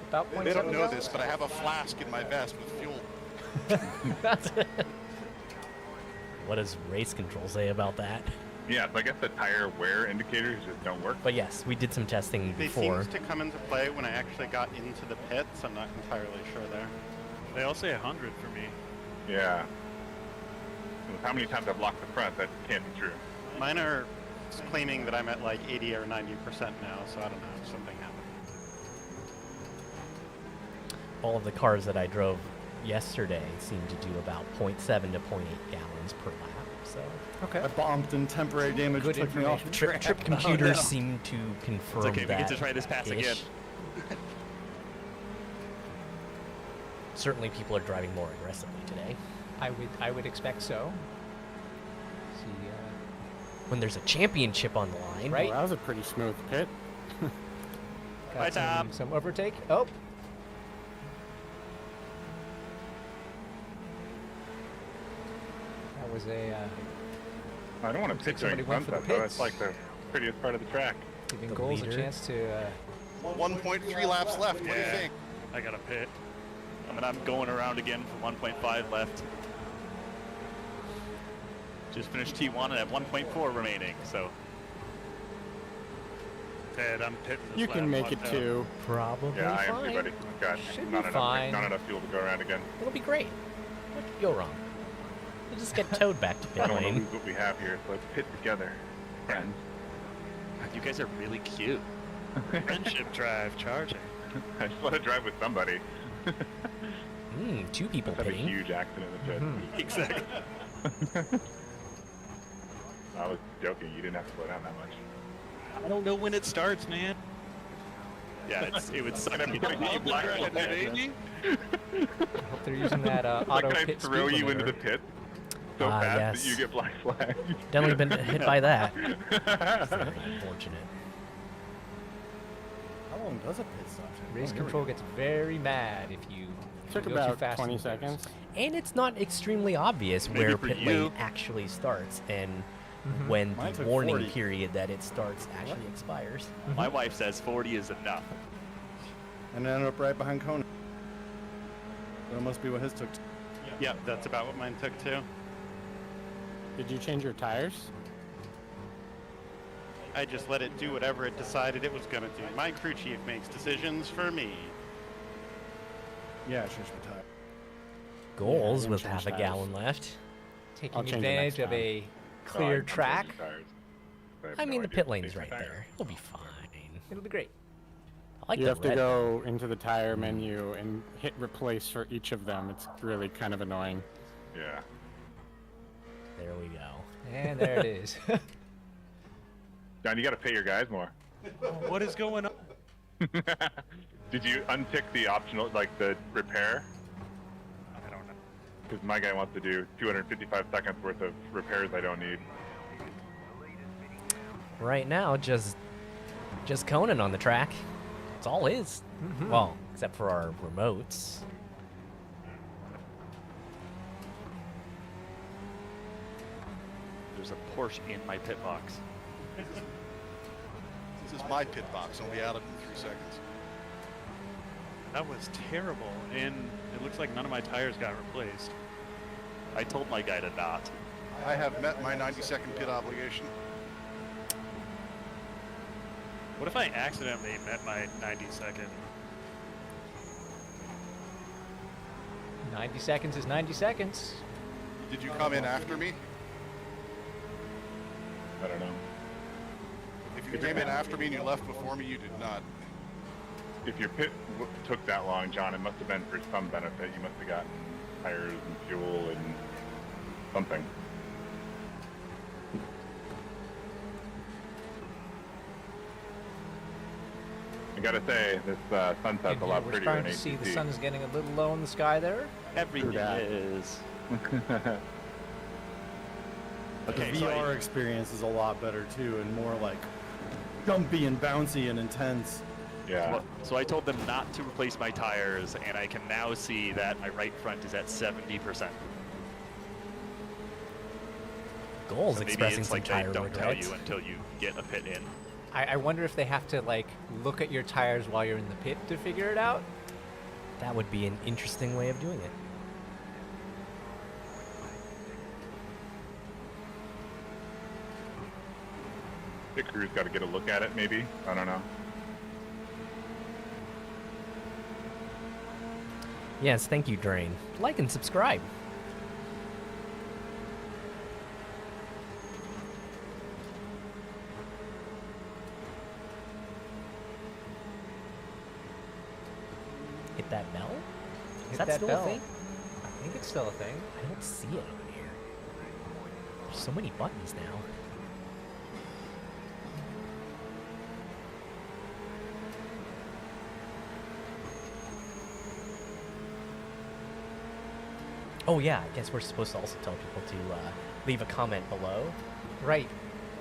about 0.7 They don't know gallons? this, but I have a flask in my vest with fuel. What does race control say about that? Yeah, so I guess the tire wear indicators just don't work. But yes, we did some testing They before. seems to come into play when I actually got into the pits. I'm not entirely sure there. They all say 100 for me. Yeah. With how many times I've locked the front, that can't be true. Mine are claiming that I'm at like 80 or 90% now, so I don't know if something happened. All of the cars that I drove yesterday seemed to do about 0.7 to 0.8 gallons per lap. So Okay. I bombed and temporary damage Good took me off. information. trip computers seem to confirm It's okay, we that. get to try this pass again. Certainly, people are driving more aggressively today. I would expect so. See, When there's a championship on the line, Right. Well, that was a pretty smooth pit. Bye, got Tom. some overtake. Oh. That was a I don't want to Looks like pit somebody during went for the sunset, though. pits. That's like the prettiest part of the track. giving The goals leader. a chance to. 1.3 laps left. What do you Yeah. think? I got a pit. I mean, I'm going around again for 1.5 left. Just finished T1 and have 1.4 remaining, so. Ted, I'm pitting this You lap. can make Watch it out. too. probably Yeah, I am fine. too, buddy. God, Should not be enough, fine. not enough fuel to go around again. It'll be great. What could go wrong? We'll just get towed back to I pit don't want to lane. lose what we have here, so let's pit together, friends. You guys are really cute. Friendship drive, charging. I just want to drive with somebody. Two people Let's have a pitting. huge accident in the pit. Exactly. I was joking. You didn't have to slow down that much. I don't know when it starts, man. Yeah, it would suck. Can I put you black flag? baby? I hope they're using that auto Can I pit throw speed you into limiter. the pit so Ah, fast yes. that you get black flag? Definitely been hit by that. Very unfortunate. How long does a pit stop? Race control gets very mad if you Took go too about fast 20 in the pits. seconds. And it's not extremely obvious Maybe where for pit you. lane actually starts and when Mine the took warning 40. period that it starts actually expires. My wife says 40 is enough. And ended up right behind Conan. That must be what his took. Yeah, that's about what mine took too. Did you change your tires? I just let it do whatever it decided it was gonna do. My crew chief makes decisions for me. Yeah, I changed my tire. Goals didn't with change half a tires. gallon left. Taking I'll change it advantage next of time. a Oh, clear I'm track. changing tires. I have I no mean, the idea pit what lane's state my right tire there. We'll be fine. It'll be great. I like You the have to red. go into the tire menu and hit replace for each of them. It's really kind of annoying. is. Yeah. There we go. And there it is. John, you got to pay your guys more. What is going on? Did you untick the optional, like the repair? I don't know. Because my guy wants to do 255 seconds worth of repairs I don't need. Right now, just Conan on the track. It's all his. Well, except for our remotes. There's a Porsche in my pit box. This is my pit box. I'll be out of it in 3 seconds. That was terrible, and it looks like none of my tires got replaced. I told my guy to not. I have met my 90-second pit obligation. What if I accidentally met my 90-second? 90 seconds is 90 seconds. Did you come in after me? I don't know. If you came in after me and you left before me, you did not. If your pit took that long, John, it must have been for some benefit. You must have gotten tires and fuel and something. I gotta say, this sunset's And a lot we're prettier starting than to see the ATC. sun is getting a little low in the sky there. Everything that. is. The Okay, so VR experience is a lot better too, and more like jumpy and bouncy and intense. Yeah. So I told them not to replace my tires, and I can now see that my right front is at 70%. Goals So maybe expressing it's some like they tire don't tell regrets. you until you get a pit in. I wonder if they have to like look at your tires while you're in the pit to figure it out. That would be an interesting way of doing it. Pit crew's got to get a look at it, maybe. I don't know. Yes, thank you, Drain. Like and subscribe. Hit that bell? Is Hit that that still bell. a thing? I think it's still a thing. I don't see it on here. There's so many buttons now. Oh yeah, I guess we're supposed to also tell people to leave a comment below. Right.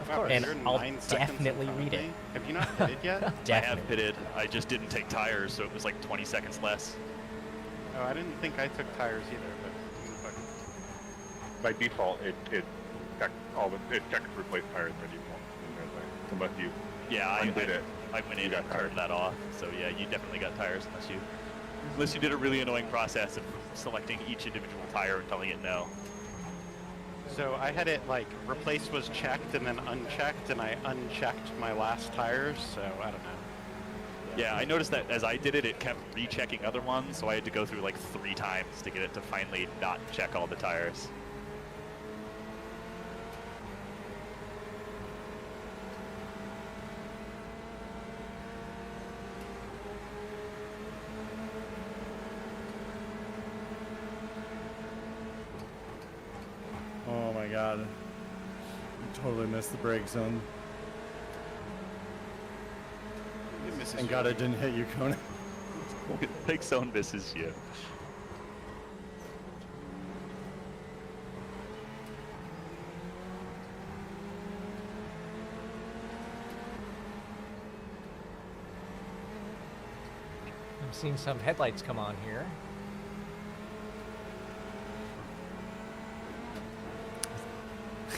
Of Wow, course. And you're I'll 9 seconds in definitely front of read it. me. Have you not pitted yet? I have Definitely. pitted. I just didn't take tires, so it was like 20 seconds less. Oh, I didn't think I took tires either, but By default, it checks it checks replace tires by default. Unless you Yeah, I undid it. I went You in got and turned tires. that off. So yeah, you definitely got tires unless you did a really annoying process of selecting each individual tire and telling it no. So I had it like replace was checked and then unchecked, and I unchecked my last tires, so I don't know. Yeah, I noticed that as I did it, it kept rechecking other ones, so I had to go through like 3 times to get it to finally not check all the tires. Oh my god. I totally missed the brake zone. It misses Thank you. god it didn't hit you, Conan. Big zone misses you. I'm seeing some headlights come on here.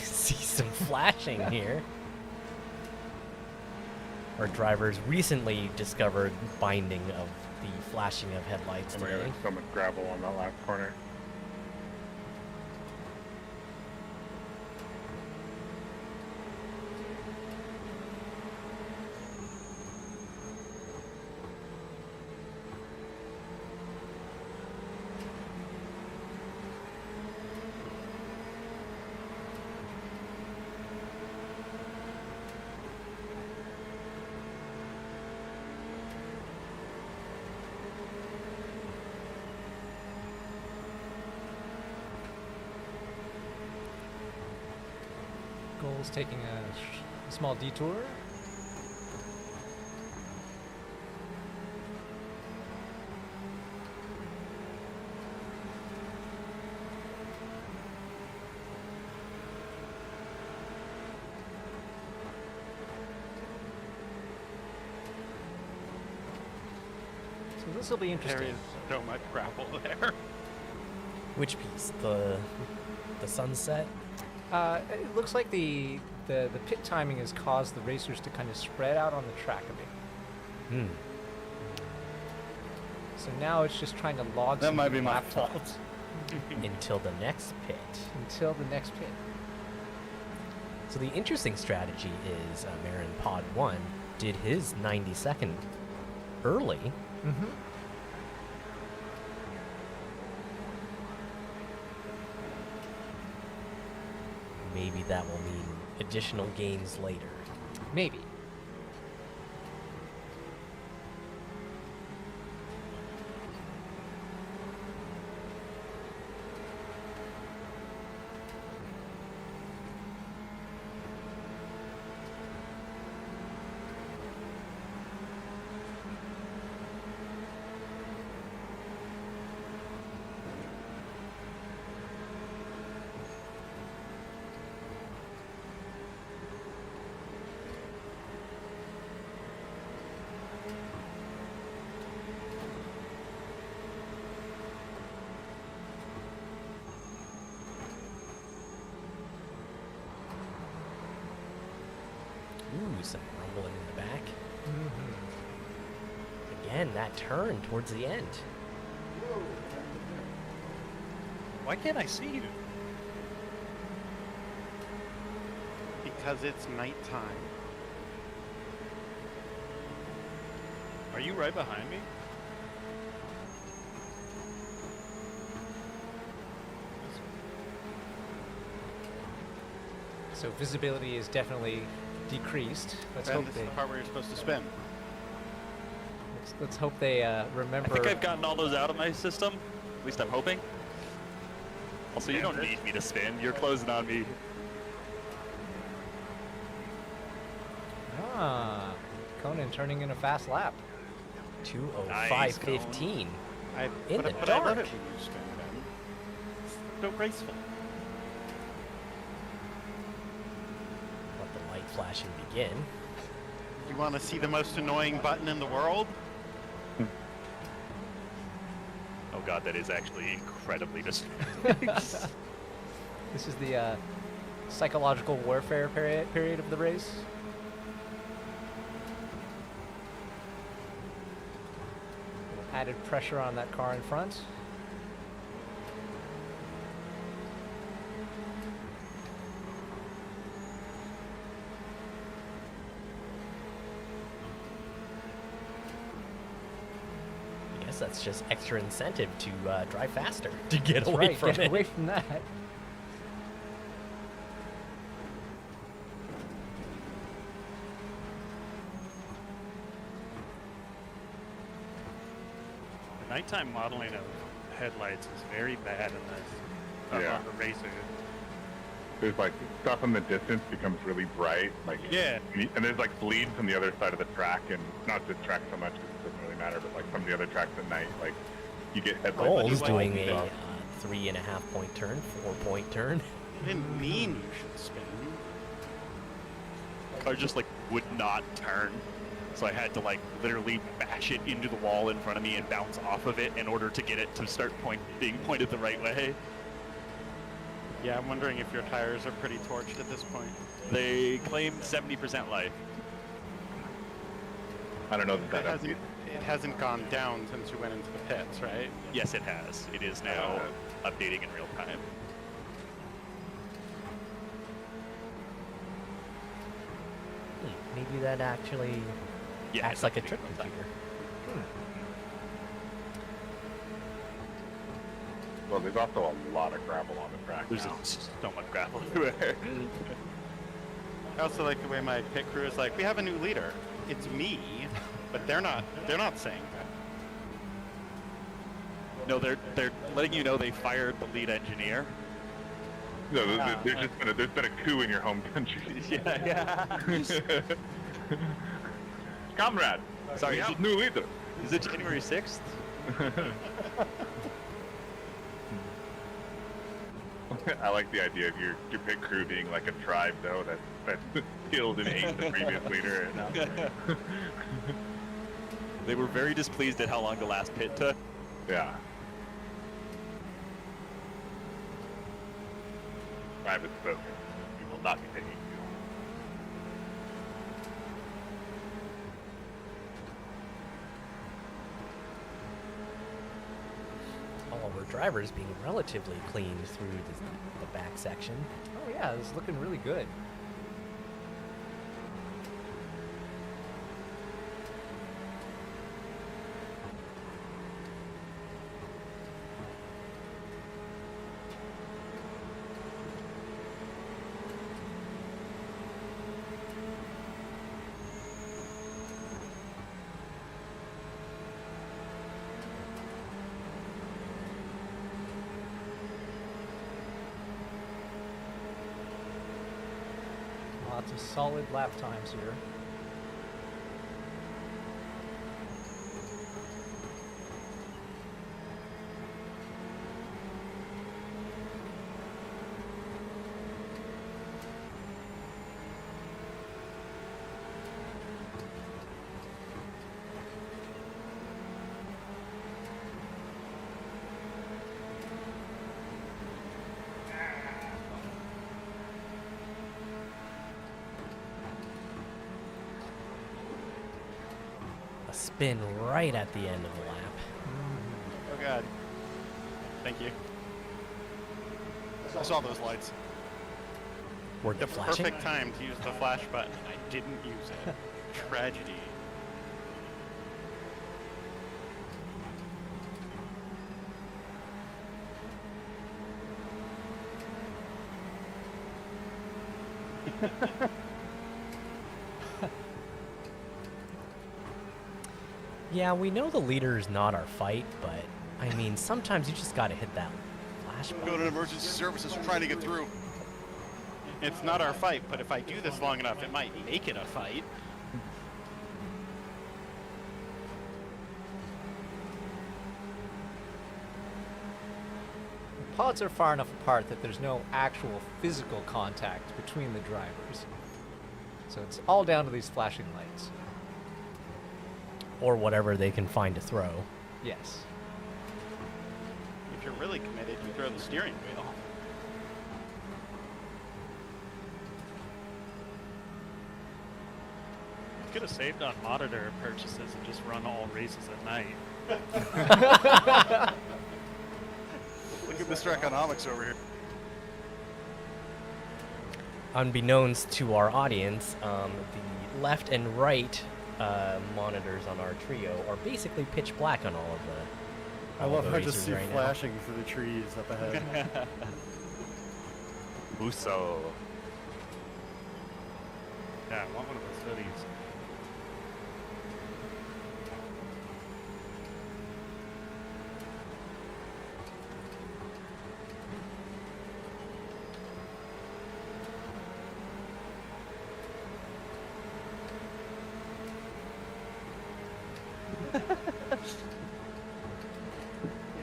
See some flashing here. Our drivers recently discovered binding of the flashing of headlights Oh my god, today. there's so much gravel on that last corner. Goal's taking a small detour. So this will be There interesting. is so much gravel there. Which piece? The sunset? It looks like the pit timing has caused the racers to kind of spread out on the track a bit. Hmm. So now it's just trying to log That some might be my lap fault. times Until the next pit. until the next pit. So the interesting strategy is Marin Pod 1 did his 92nd early. Mm-hmm. Maybe that will mean additional gains later. Maybe. Ooh, some rumbling in the back. Again, that turn towards the end. Why can't I see you? Because it's nighttime. Are you right behind me? So visibility is definitely decreased. Let's Ben, hope this they. is the part where you're supposed to spin. Let's hope they I remember. think I've gotten all those out of my system. At least I'm hoping. Also, you don't need me to spin. You're closing on me. Ah, Conan turning in a fast lap. 2:05:15 in the But I love dark. it when you spin, Ben. It's so graceful. Let the light flashing begin. You want to see the most annoying button in the world? Oh god, that is actually incredibly distracting. This is the psychological warfare period of the race. Added pressure on that car in front. I guess that's just extra incentive to drive faster to get That's away right, from get it. away from that. The nighttime modeling of headlights is very bad in this. Yeah. On the racer. There's like stuff in the distance becomes really bright, like Yeah. and there's like bleed from the other side of the track, and not this track so much because it doesn't really matter, but like from the other tracks at night, like you get headlights. Goal's that doing light a up. 3.5 point turn, 4-point turn. I didn't mean you should spin. Car just like would not turn. So I had to like literally bash it into the wall in front of me and bounce off of it in order to get it to start being pointed the right way. Yeah, I'm wondering if your tires are pretty torched at this point. They claim 70% life. I don't know that It hasn't, it hasn't gone down since we went into the pits, right? Yes, it has. It is now updating in real time. Maybe that actually Yeah, acts it's like a updating trick in real time. computer. Well, there's also a lot of gravel on the track There's now. so much gravel everywhere. I also like the way my pit crew is like, we have a new leader. It's me, but they're not saying that. No, they're letting you know they fired the lead engineer. No, there's been a coup in your home country. Yeah. Comrade, Sorry, we is have it- new leader. Is it January 6th? I like the idea of your pit crew being like a tribe, though, that killed and ate the previous leader. They were very displeased at how long the last pit took. Yeah. Private spoken. We will not be taking you. All of our drivers being relatively clean through the back section. Oh yeah, this is looking really good. Lots of solid lap times here. A spin right at the end of the lap. Oh god. Thank you. I saw those lights. Were The they flashing? perfect time to use the flash button. I didn't use it. Tragedy. Yeah, we know the leader is not our fight, but I mean, sometimes you just gotta hit that flash Go button. to emergency services trying to get through. It's not our fight, but if I do this long enough, it might make it a fight. The pods are far enough apart that there's no actual physical contact between the drivers. So it's all down to these flashing lights. Or whatever they can find to throw. Yes. If you're really committed, you throw the steering wheel. Could have saved on monitor purchases and just run all races at night. Look at Mr. Economics over here. Unbeknownst to our audience, the left and right monitors on our trio are basically pitch black on all of the. I all love the how I just races see right now. flashing through the trees up ahead. Uso. Yeah, I want one of those hoodies.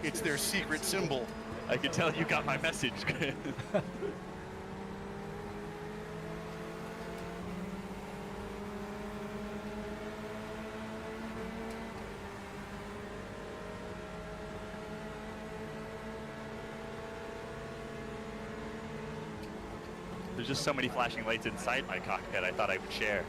It's their secret symbol. I can tell you got my message. There's just so many flashing lights inside my cockpit I thought I would share.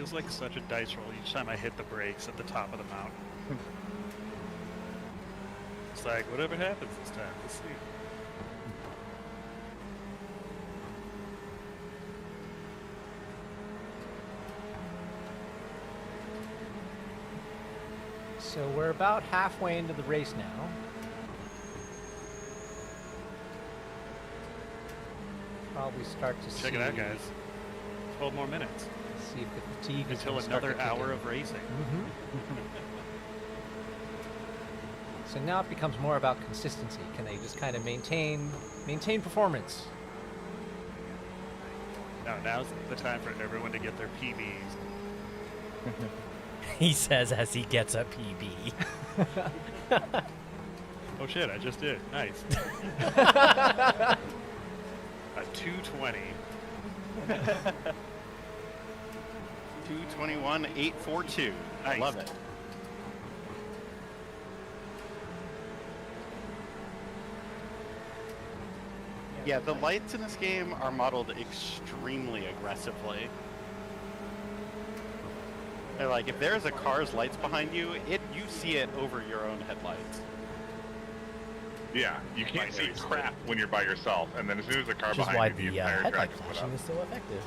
feels like such a dice roll each time I hit the brakes at the top of the mountain. It's like, whatever happens this time, let's see. So we're about halfway into the race now. Probably start to see. Check it out, guys. 12 more minutes. See if the fatigue is Until gonna start another to kick hour in. of racing. So now it becomes more about consistency. Can they just kind of maintain performance? Now's the time for everyone to get their PBs. He says as he gets a PB. Oh shit, I just did. Nice. A 220. 221.842. I Nice. love it. Yeah, the lights in this game are modeled extremely aggressively. They're like, if there's a car's lights behind you, you see it over your own headlights. Yeah, you can't see crap when you're by yourself, and then as soon as a car Which is why behind you, the the entire headlight track is lit up. flashing is so effective.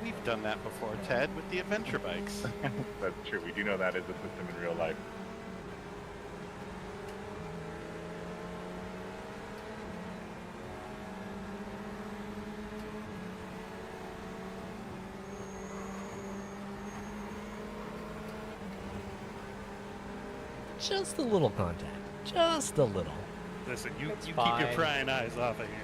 We've done that before, Ted, with the adventure bikes. That's true. We do know that is a system in real life. Just a little contact. Just a little. Listen, you keep fine. your prying eyes off of here.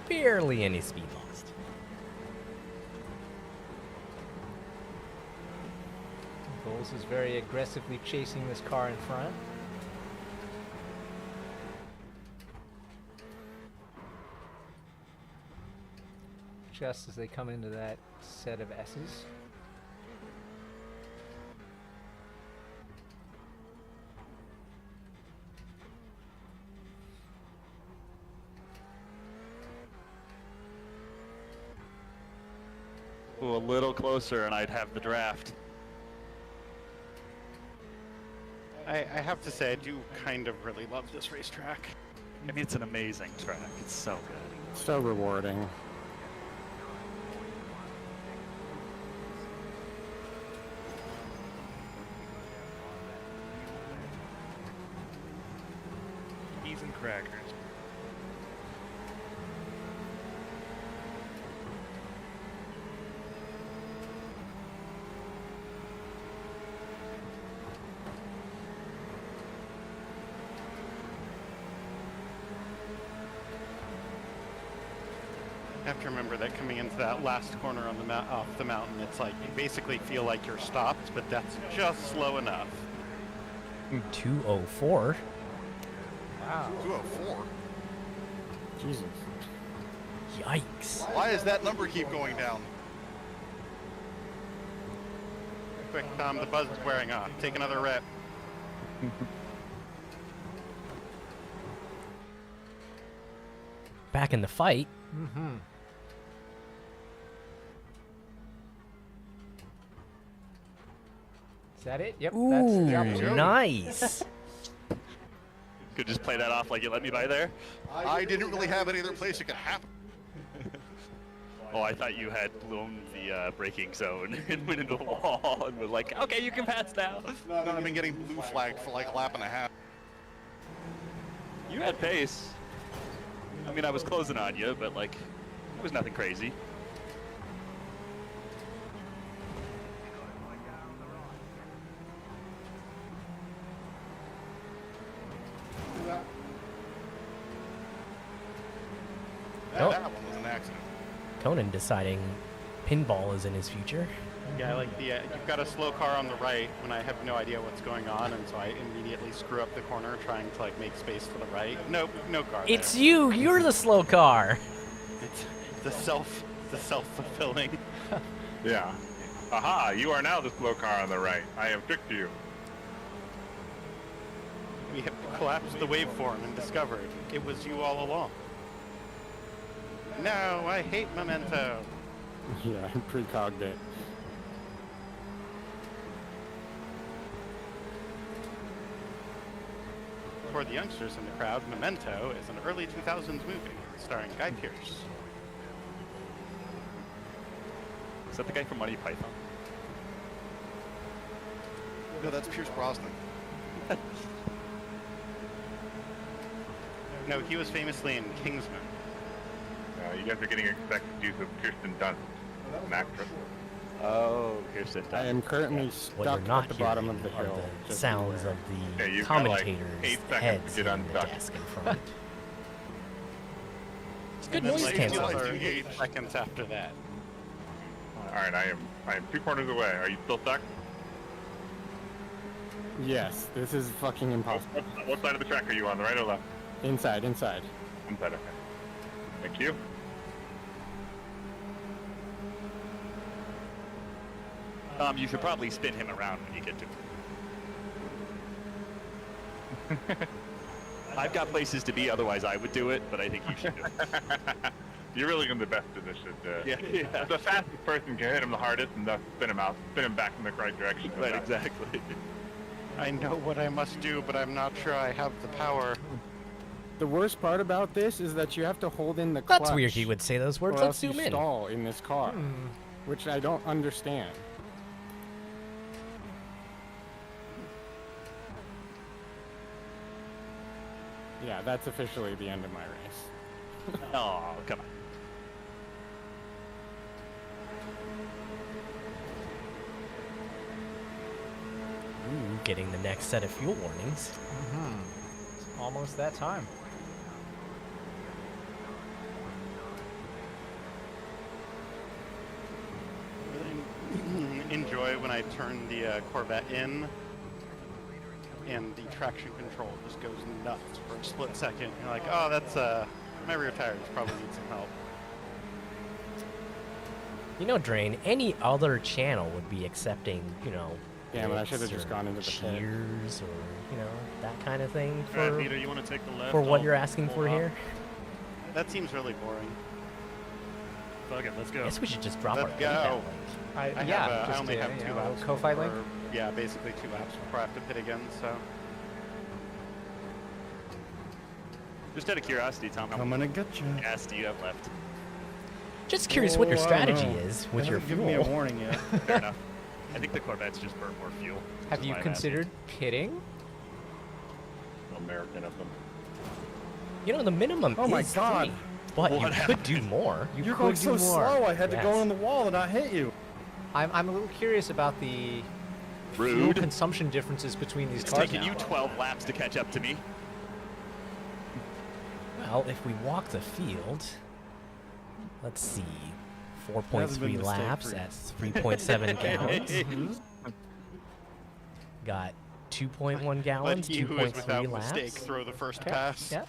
Barely any speed lost. Bowles is very aggressively chasing this car in front. Just as they come into that set of S's. Ooh, a little closer and I'd have the draft. I have to say, I do kind of really love this racetrack. I mean, it's an amazing track. It's so good. So rewarding. Peas and crackers. You have to remember that coming into that last corner on the off the mountain, it's like you basically feel like you're stopped, but that's just slow enough. 204. Wow. 204. Jesus. Yikes. Why does that number keep going down? Quick, Tom, the buzz is wearing off. Take another rep. Back in the fight. Mm-hmm. Is that it? Yep. That's Ooh, the opportunity. nice. Could just play that off like you let me by there. I didn't really have any other place it could happen. Oh, I thought you had blown the braking zone and went into the wall and was like, okay, you can pass now. No, I've been getting blue flagged for like a lap and a half. You had pace. I mean, I was closing on you, but like, it was nothing crazy. Oh. That one was an accident. Conan deciding pinball is in his future. Yeah, like the you've got a slow car on the right when I have no idea what's going on, and so I immediately screw up the corner trying to like make space to the right. Nope, no car. It's there. you. You're the slow car. It's the self-fulfilling. Yeah. Aha, you are now the slow car on the right. I have tricked you. We have collapsed the waveform and discovered it was you all along. No, I hate Memento. Yeah, I precogged it. For the youngsters in the crowd, Memento is an early 2000s movie starring Guy Pearce. Is that the guy from Monty Python? No, that's Pierce Brosnan. No, he was famously in Kingsman. You guys are getting exact views of Kirsten Dunst, an actress. Oh, Kirsten Dunst. I am currently What you're stuck not at the bottom hearing of the are hill. the just sounds beware. of Yeah, the you've got, like, commentators' 8 seconds to heads get in the unstuck. desk in front. It's good And then, noise like, canceling. another 8 seconds after that. All right, I am 2 corners away. Are you still stuck? Yes, this is fucking impossible. What side of the track are you on, the right or left? Inside, inside. Inside, okay. Thank you. You should probably spin him around when you get to it. I've got places to be, otherwise I would do it, but I think you should do it. You're really in the best position to... Yeah. The fastest person can hit him the hardest and thus spin him out, spin him back in the right direction. Right, exactly. I know what I must do, but I'm not sure I have the power. The worst part about this is that you have to hold in the clutch. That's weird he would say those words. Or Let's else you zoom in. stall in this car, which I don't understand. Yeah, that's officially the end of my race. Oh, come on. Ooh, getting the next set of fuel warnings. It's almost that time. Enjoy when I turn the Corvette in and the traction control just goes nuts for a split second. You're like, oh, that's my rear tires probably need some help. You know, Drain, any other channel would be accepting, you know, Damn it, I should have bits just or gone into the pit. cheers or, you know, that kind of thing All right, for, Peter, you want to take the left? for what I'll you're asking pull for up. here. That seems really boring. Fuck it, let's I go. guess we should just drop Let's our go. PayPal link. I only have 2 laps. Ko-Fi link? or- Yeah, basically 2 laps before I have to pit again, so. Just out of curiosity, Tom, how I'm much gonna get you. gas do you have left? Just curious what your I don't strategy know. is They with your haven't given me a fuel. warning yet. Fair enough. I think the Corvettes just burn more fuel. Have is you why I'm considered pitting? American of them. You know, the minimum Oh my is God. 3, but you What could do more. You're going so slow, I had to Yes. go on the wall and not hit you. I'm a little curious about the fuel Rude. consumption differences between these It's cars taken now. you 12 laps to catch up to me. Well, if we walk the field, let's see, Hasn't 4.3 been laps mistake-free. at 3.7 gallons. Got 2.1 Let gallons, he who is 2.3 without laps. mistake throw the first pass. Yeah.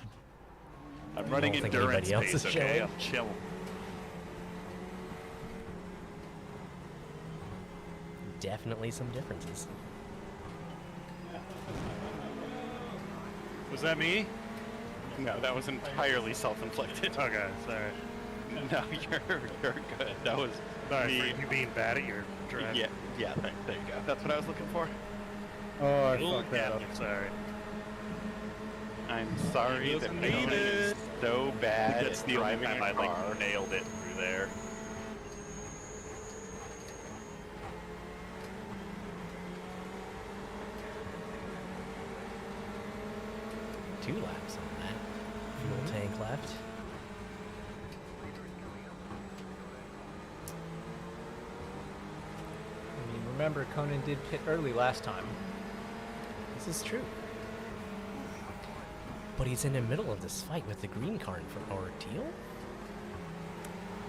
I'm running don't think endurance anybody else pace, is okay? showing. I'm chill. Definitely some differences. Was that me? No, that was entirely self-inflicted. Okay, sorry. No, you're good. That was Sorry me. for you being bad at your drive. Yeah, there you go. That's what I was looking for. Oh, I Little fucked that up. gap, sorry. I'm sorry You that just Conan made is it. so bad That's at the only driving time a I car. like nailed it through there. Two laps on that. Fuel tank left. I mean, remember, Conan did pit early last time. This is true. But he's in the middle of this fight with the green car in front. Ordeal?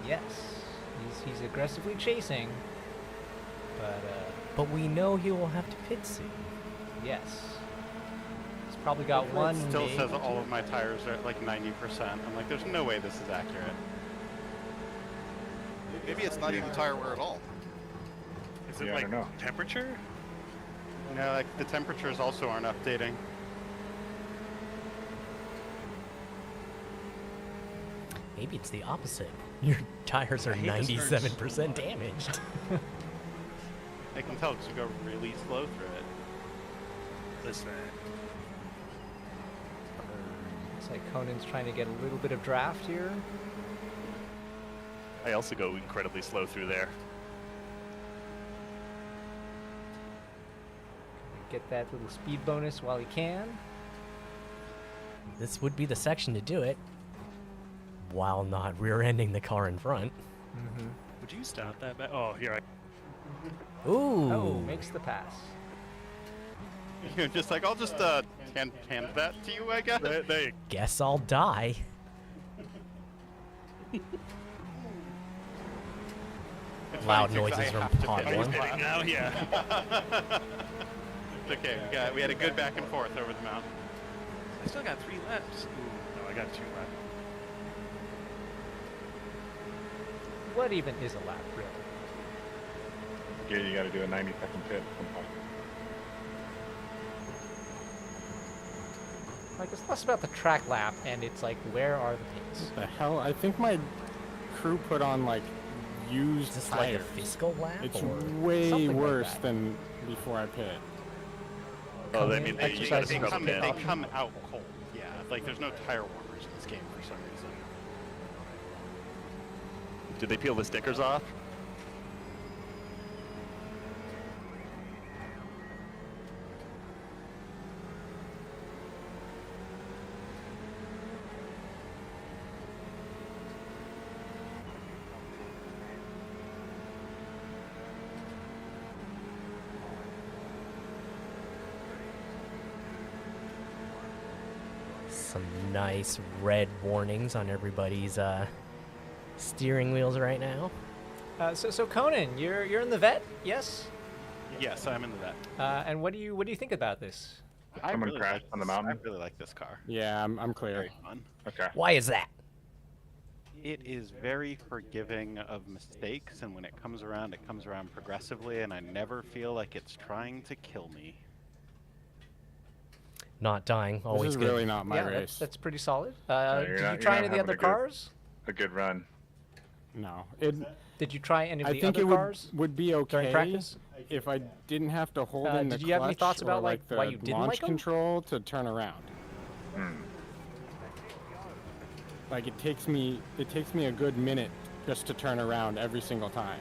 Yes. He's aggressively chasing. But, we know he will have to pit soon. yes. He's probably got one. It still maybe says two. all of my tires are at like 90%. I'm like, there's no way this is accurate. Maybe it's not even tire wear at all. Is it Yeah, I like don't know. temperature? No, like the temperatures also aren't updating. Maybe it's the opposite. Your tires are I hate this 97% damaged. I can tell because you go really slow through it. Listen. Looks like Conan's trying to get a little bit of draft here. I also go incredibly slow through there. Get that little speed bonus while he can. This would be the section to do it, while not rear-ending the car in front. Mm-hmm. Would you stop that back? Oh, here I. Ooh. Oh, makes the pass. You're just like, I'll just hand that to you, I guess. There you Guess I'll die. Loud funny, too, 'cause noises I from have to pod pit. Are you one. kidding now? Yeah. It's okay. We had a good back and forth over the mountain. I still got 3 laps. Ooh, no, I got 2 left. What even is a lap, really? Okay, you got to do a 90-second pit at some point. Like, it's less about the track lap, and it's like, where are the pits? What the hell? I think my crew put on like used Is this tires. like a fiscal lap? It's or? way Something like worse that. than before I pit. Oh, I mean, you gotta exercising scrub Come, them they in. come out cold. Yeah, like there's no tire warmers in this game for some reason. Did they peel the stickers off? Some nice red warnings on everybody's steering wheels right now. So Conan, you're in the vet, yes? Yes, I'm into that. And what do you think about this? Someone crashed on the mountain? I really like this car. Yeah, I'm clear. Very fun. Okay. Why is that? It is very forgiving of mistakes, and when it comes around progressively, and I never feel like it's trying to kill me. Not dying, This always is good. really not my yeah, race. that's pretty solid. you're Did not- you try you're any of not the other having cars? A good run. No, Did you try any of I the think other it cars? would be during okay practice? if I didn't have to hold in the did you have any clutch thoughts about, or, like, the why you didn't launch like 'em? control to turn around. Hmm. Like it takes me a good minute just to turn around every single time.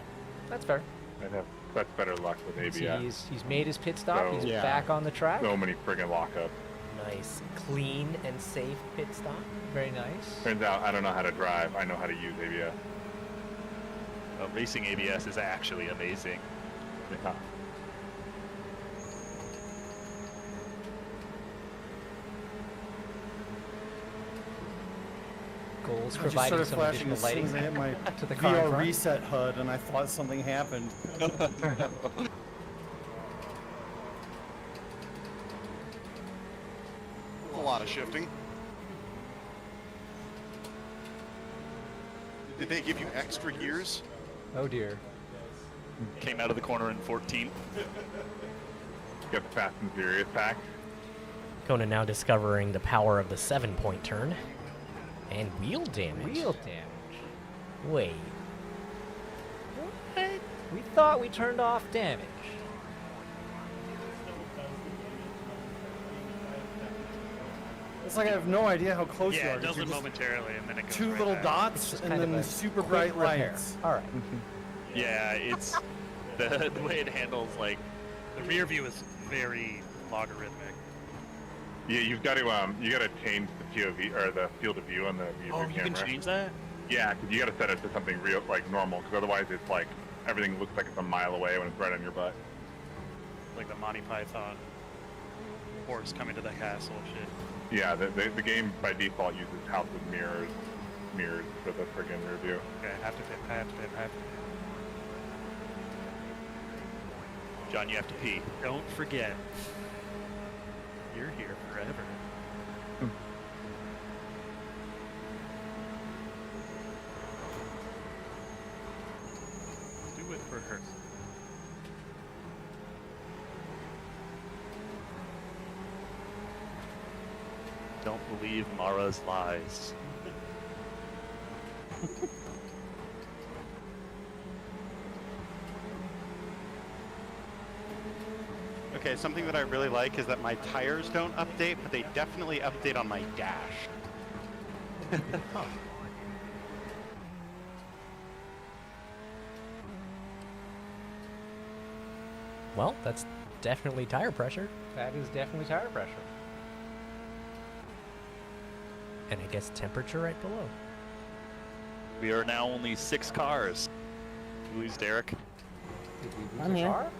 That's fair. I'd have such better luck with ABS. See, he's made his pit stop. So- He's Yeah. back on the track. So many friggin' lockups. Nice, clean and safe pit stop. Very nice. Turns out I don't know how to drive. I know how to use ABS. Racing ABS is actually amazing. Yeah. Goals I just providing started some flashing additional as soon lighting as I hit my to the car in VR front. reset HUD, and I thought something happened. A lot of shifting. Did they give you extra gears? Oh dear. Came out of the corner in 14. Get the Fast and Furious pack. Conan now discovering the power of the 7-point turn. And wheel damage. Wheel damage. Wait. What? We thought we turned off damage. It's like I have no idea how close you Yeah, are. it 'cause does you're it just momentarily, and then it goes 2 right little back. dots Just and kind of then a super quick bright repair. lights. All right. Yeah, it's the way it handles like The rear view is very logarithmic. Yeah, you got to change the POV or the field of view on the view Oh, of you your can camera. change that? Yeah, because you got to set it to something real, like normal, because otherwise it's like everything looks like it's a mile away when it's right on your butt. Like the Monty Python horse coming to the castle shit. Yeah, the game by default uses house with mirrors for the friggin' rear view. Okay, I have to pit, I have to pit, I have to pit. John, you have to pee. Don't forget, you're here forever. Do it for her. Don't believe Mara's lies. Okay, something that I really like is that my tires don't update, but they definitely update on my dash. Well, that's definitely tire pressure. That is definitely tire pressure. And I guess temperature right below. We are now only 6 cars. Did we lose Derek? Did we lose I'm a here. car?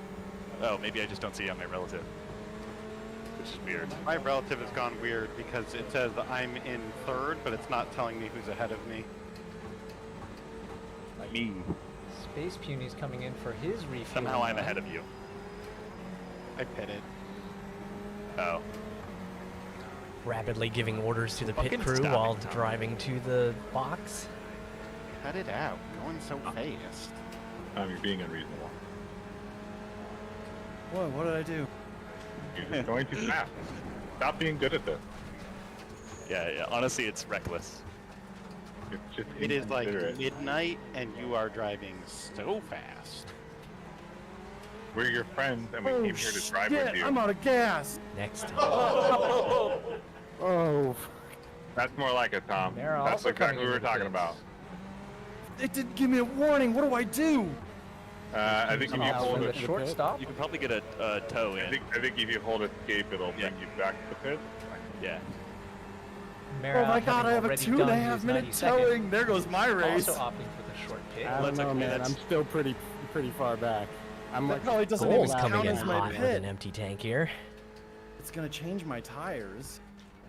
Oh, maybe I just don't see on my relative. Which is weird. My relative has gone weird because it says I'm in third, but it's not telling me who's ahead of me. Me. Space Puny's coming in for his refuel. Somehow I'm ahead of you. I pitted. Oh. Rapidly giving orders to the pit Fucking crew stop while it, Tom. driving to the box. Cut it out. Going so fast. You're being unreasonable. What did I do? You're just going too fast. Stop being good at this. Yeah, honestly, it's reckless. It's just It is like inconsiderate. midnight and you are driving so fast. We're your friends and we Oh, came here to drive shit, with you. I'm out of gas. Next. Oh, That's more like it, Tom. They're That's also exactly coming what we were into the talking pits. about. it didn't give me a warning. What do I do? I think if you hold With it, a short stop. You can probably get a tow in. I think if you hold escape, it'll bring you back to the pit. Yeah. Oh my god, I have a 2.5 minute towing. There goes my race. Also opting for the short pit. I don't know, man. I'm still pretty far back. I'm That like probably doesn't Goal's even coming count in as my hot with pit. an empty tank here. It's gonna change my tires.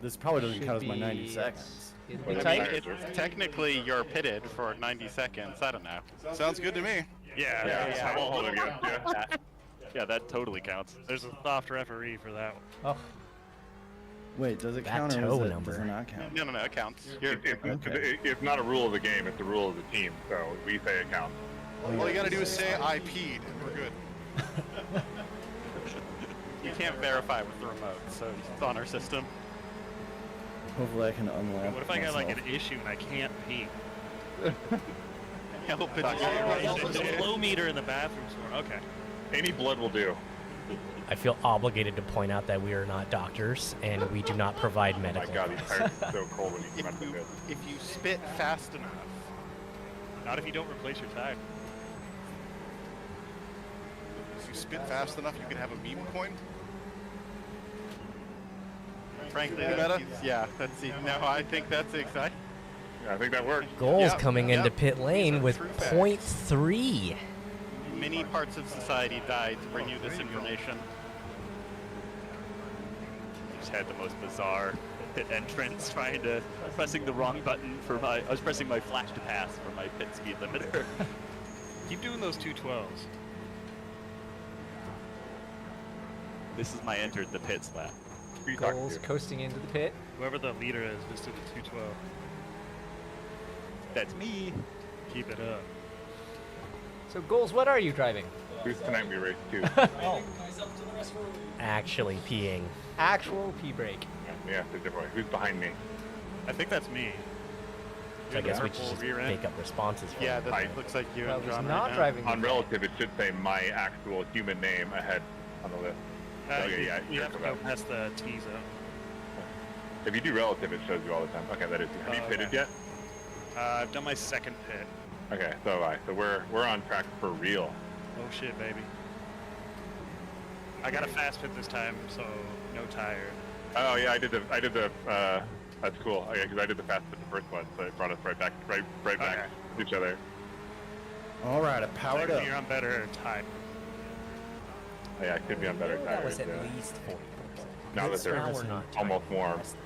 This probably doesn't count as my 90 seconds. It'll Well, be I mean, tight. It's technically you're pitted for 90 seconds. I don't know. Sounds good to me. Yeah, I won't hold it against you. Yeah, that totally counts. There's a soft referee for that one. Oh, Wait, does it That count or tow does it, number. does it not count? No, it counts. You're, It's not a rule of the game, it's a rule of the team. So we say it counts. All you gotta do is say I peed, and we're good. you can't verify with the remote, so it's on our system. Hopefully I can unlock. What if I got like an issue and I can't pee? Help it. There's a flow meter in the bathroom somewhere. Okay. Any blood will do. I feel obligated to point out that we are not doctors and we do not provide Oh my medical god, these advice. tires are so cold when you come out of the pit. If you spit fast enough, Not if you don't replace your tire. If you spit fast enough, you can have a meme coin. frankly, Meta? that's no. I think that's exciting. Yeah, I think that works. Goals Yep, coming into yep. pit lane These are with true facts. 0.3. Many parts of society died to bring you this information. Just had the most bizarre pit entrance, pressing the wrong button for I was pressing my flash to pass for my pit speed limiter. Keep doing those 212s. This is my entered the pits lap. Who are you talking Goals to? coasting into the pit. Whoever the leader is, just do the 212. That's me. Keep it up. So, Goals, what are you driving? Who's tonight we race too? Oh, Actually peeing. actual pee break. Yeah, it's a different way. Who's behind me? I think that's me. So I guess we should Purple just rear end. make up responses for Yeah, it. that looks like you Well, and he's John not right now. driving On the relative, it should say my actual human name ahead on the list. Okay, yeah, You you're have to go correct. past the T zone. If you do relative, it shows you all the time. Okay, that is you. Have you Oh, pitted okay. yet? I've done my second pit. Okay, so have I. So we're on track for real. Oh shit, baby. I got a fast pit this time, so no tire. Oh yeah, I did the. That's cool. Okay, because I did the fast pit the first one, so it brought us right back Okay. to each other. All right, I powered up. You're on better time. Oh, yeah, I could be on better That was tires. at Yeah. least 40%. Now that they're Now we're not almost timing warm, fast.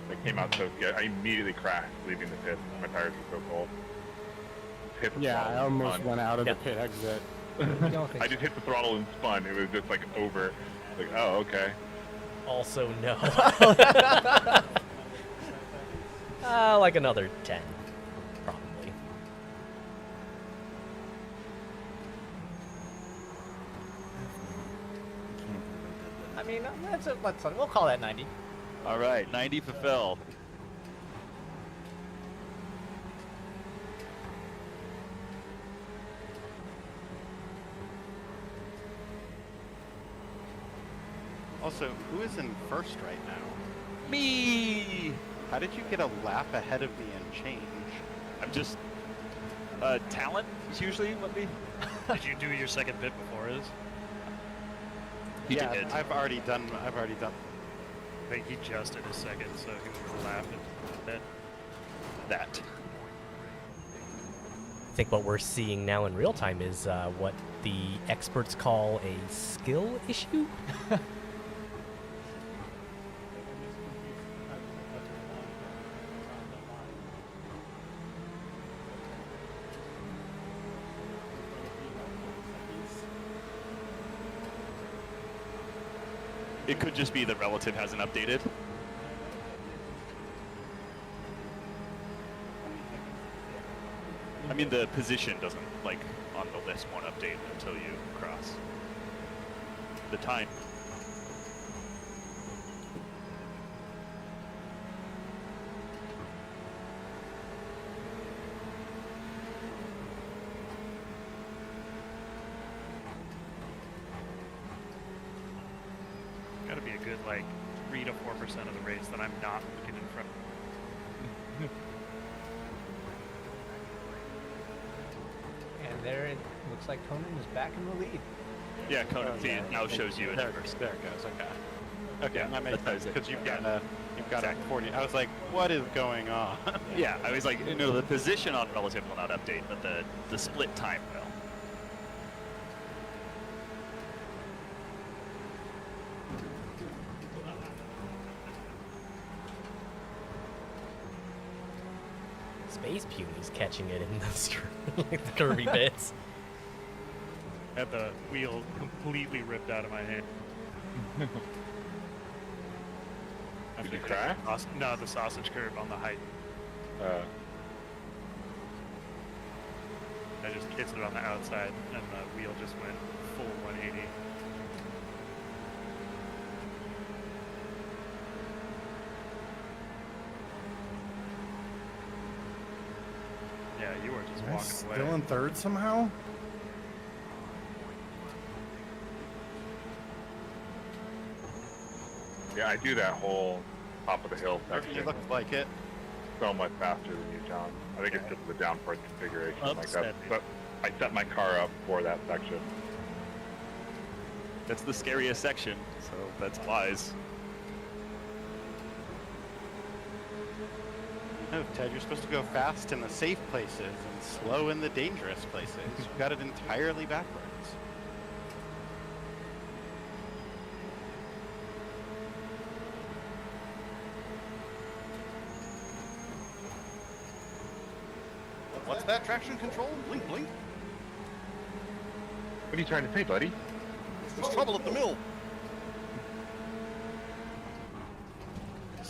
they came out so good. I immediately crashed leaving the pit. My tires were so cold. Hit the Yeah, I throttle and almost spun. went out of Yep. the pit exit. I don't think I just hit the throttle and spun. It was just like over. Like, oh, okay. Also, no. Like another 10, probably. I mean, we'll call that 90. All right, 90 fulfill. Also, who is in first right now? Me! How did you get a lap ahead of me and change? I'm just... talent is usually what we... Did you do your second pit before his? He yeah, did. I've already done. I think he just did his second, so he was laughing a bit. that. I think what we're seeing now in real time is what the experts call a skill issue. It could just be the relative hasn't updated. I mean, the position doesn't, like, on the list won't update until you cross the time. Gotta be a good, like, 3 to 4% of the race that I'm not looking in front. And there it looks like Conan is back in the lead. Yeah, Conan now shows you in There, first. there it goes. Okay. Okay, Yeah, that makes that's sense it. because you've got Exactly. a 40. I was like, what is going on? Yeah, I was like, no, the position on relative will not update, but the split time will. Space Puny's catching it in the Kirby bits. Had the wheel completely ripped out of my hand. Did you cry? No, the sausage curve on the height. I just hit it on the outside, and the wheel just went full 180. Yeah, you were just Am I walking away. still in third somehow? Yeah, I do that whole top of the hill section You look like it. so much faster than you, John. I think it's because of the downforce configuration. Like that, Upsetting. but I set my car up for that section. That's the scariest section, so that's wise. No, Ted, you're supposed to go fast in the safe places and slow in the dangerous places. You got it entirely backwards. What's that traction control? Blink, blink. What are you trying to say, buddy? There's trouble at the mill.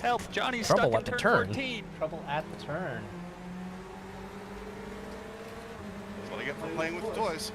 Help! Johnny's Trouble stuck at in the turn turn. 14. Trouble at the turn. That's what I get for playing with toys.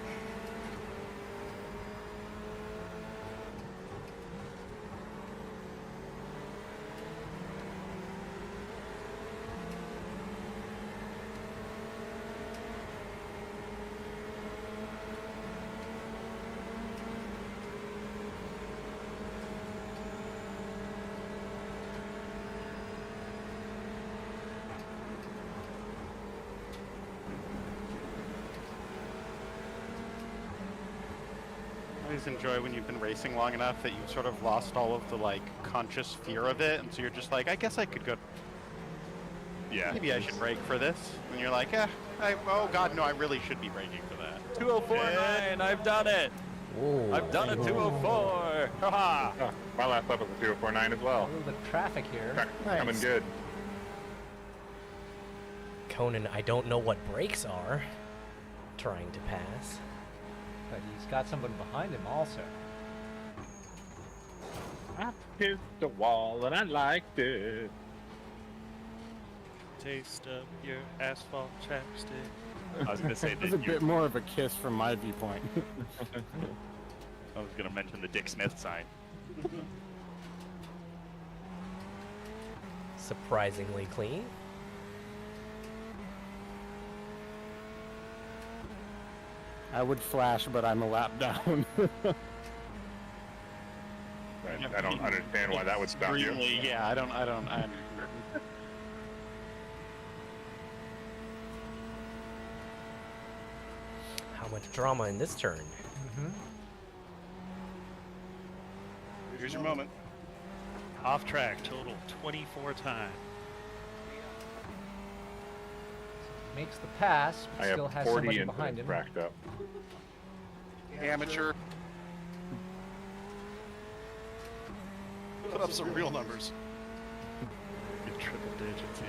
I always enjoy when you've been racing long enough that you've sort of lost all of the like conscious fear of it, and so you're just like, I guess I could go. Yeah. Maybe I should brake for this. And you're like, oh god, no, I really should be braking for that. 204.9, I've done it! Ooh. I've done it, 204! Haha! Oh, my last lap was a 204.9 as A well. little bit of traffic here. Coming good. Conan, I don't know what brakes are. Trying to pass. But he's got someone behind him also. I kissed the wall and I liked it. Taste of your asphalt chapstick. I was gonna say It was that a bit more of a kiss from my viewpoint. I was gonna mention the Dick Smith sign. Surprisingly clean. I would flash, but I'm a lap down. Yeah, I don't understand why that would stop you. Extremely, yeah, I don't. How much drama in this turn? Here's your moment. Off track, total 24 times. Makes the pass, but I still have has 40 somebody behind incidents him. racked up. Amateur. Put up some real numbers. Good triple digits here.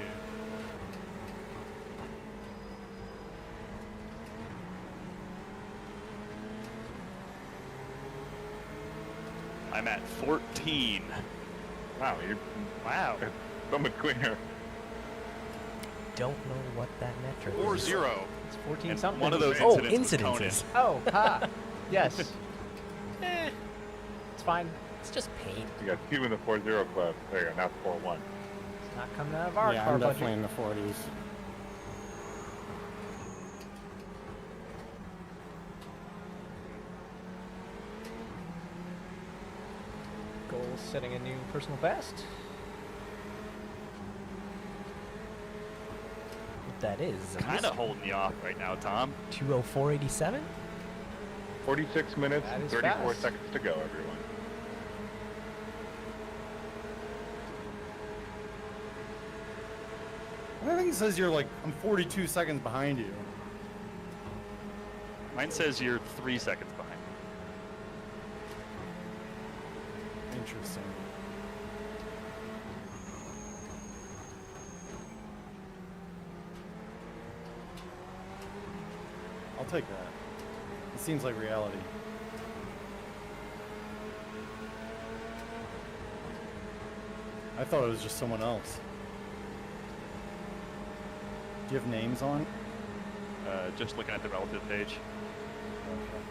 I'm at 14. Wow, you're so much cleaner. Don't know what that metric Or is. 0. It's 14 And something. one of those Oh, incidents was Conan. incidences. Oh, ha. Yes. It's fine. It's just paint. You got 2 in the 4-0 club. There you go. Now it's 4-1. It's not coming out of our Yeah, car I'm budget. definitely in the 40s. Goal setting a new personal best. What that is? Kind of holding you off right now, Tom. 204.87. 46 minutes That and is 34 fast. seconds to go, everyone. I think it says you're like, I'm 42 seconds behind you. Mine says you're 3 seconds behind. Interesting. I'll take that. It seems like reality. I thought it was just someone else. Do you have names on? Just looking at the relative page. Okay.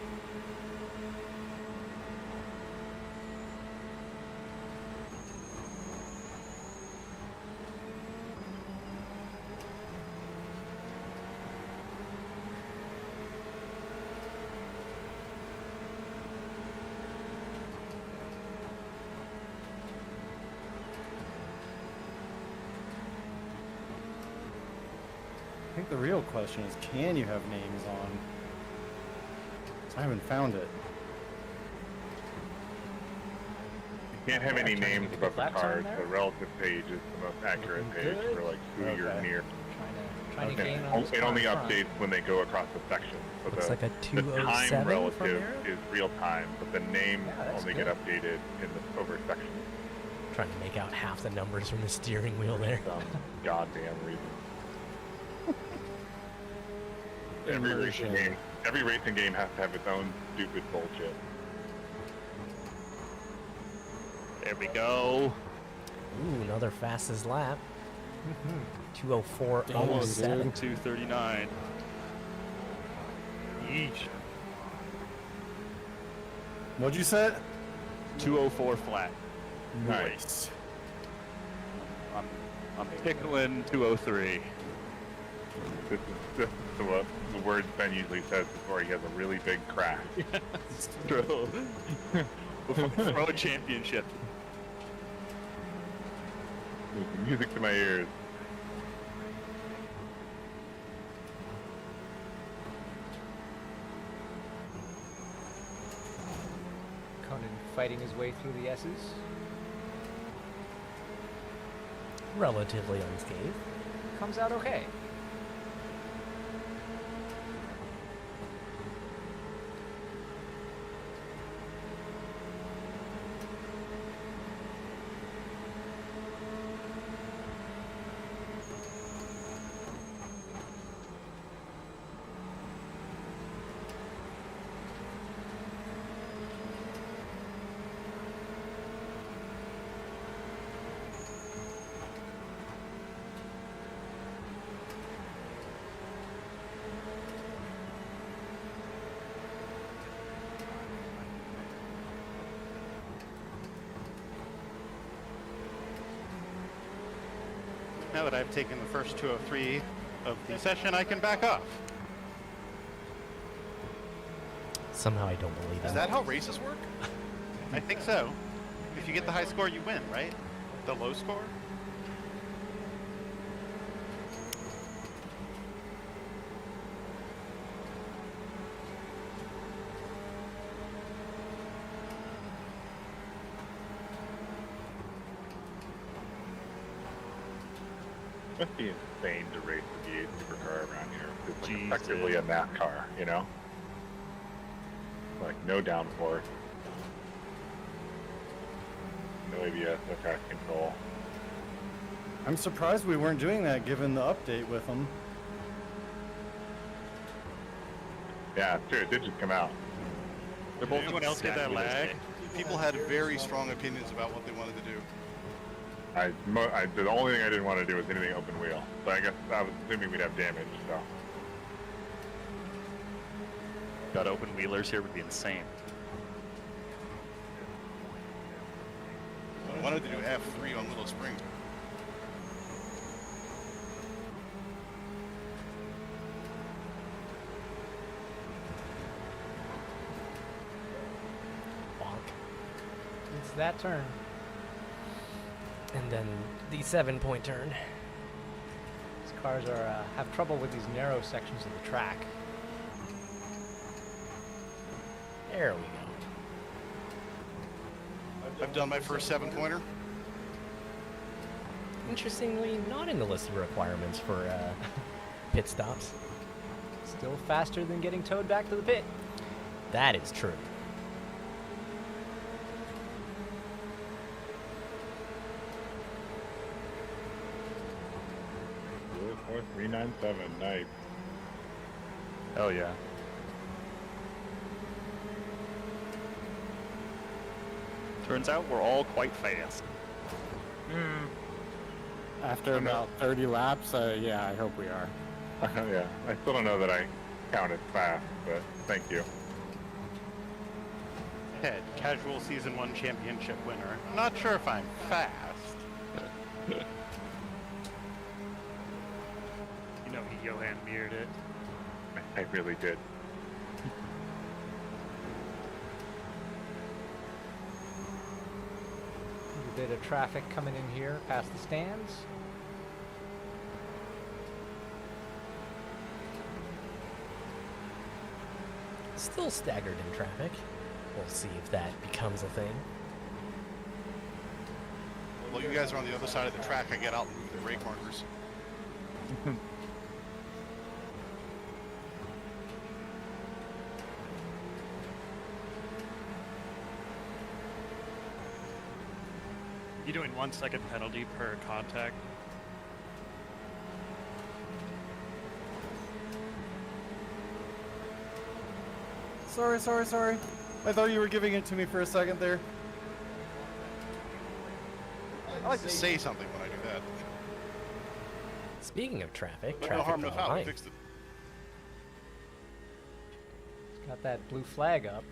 I think the real question is, can you have names on? I haven't found it. You can't have any Trying to names get above the laps on cards. there? The relative page is the most accurate Looking page good. for like who you're Okay. near. Trying to Okay. gain on this It car only in front. updates when they go across the section. So Looks the, like a the 207 time from relative there. is real time, but the names Yeah, that's only good. get updated in the over section. Trying to make out half the numbers from the steering wheel there. Some goddamn reason. Immersion. Every racing game has to have its own stupid bullshit. There we go. Ooh, another fastest lap. 204.07. Almost, dude. 239. Yeesh. What'd you say? 204 flat. Nice. I'm tickling 203. This is what the words Ben usually says before he has a really big crash. It's true. Throw a championship. Music to my ears. Conan fighting his way through the S's. Relatively unscathed. Comes out okay. Now that I've taken the first 203 of the session, I can back off. Somehow I don't believe Is that. that how races work? I think so. If you get the high score, you win, right? The low score? Must be insane to race the V8 supercar around here. It's like effectively a NASCAR, you know? Like no downforce, no ABS, no traction control. I'm surprised we weren't doing that given the update with them. Yeah, it's true. It did just come out. They're both Anyone else get that lag? People had very strong opinions about what they wanted to do. The only thing I didn't want to do was anything open wheel. So I guess I was assuming we'd have damage. So Got open wheelers here would be insane. I wanted to do F3 on Little Springs. Bonk. It's that turn. And then the 7-point turn. These cars are have trouble with these narrow sections of the track. There we go. I've done my first 7-pointer. Interestingly, not in the list of requirements for pit stops. Still faster than getting towed back to the pit. That is true. 397, nice. Hell yeah. Turns out we're all quite fast. After about 30 laps, yeah, I hope we are. Yeah, I still don't know that I counted fast, but thank you. Head, casual Season 1 championship winner. I'm not sure if I'm fast. You know, he Johan mirrored it. I really did. A bit of traffic coming in here past the stands. Still staggered in traffic. We'll see if that becomes a thing. Well, you guys are on the other side of the track. I get out and move the brake markers. You doing 1 second penalty per contact? Sorry. I thought you were giving it to me for a second there. I like to say something when I do that. Speaking of traffic, But no traffic harm, no from foul. We behind. fixed it. It's got that blue flag up.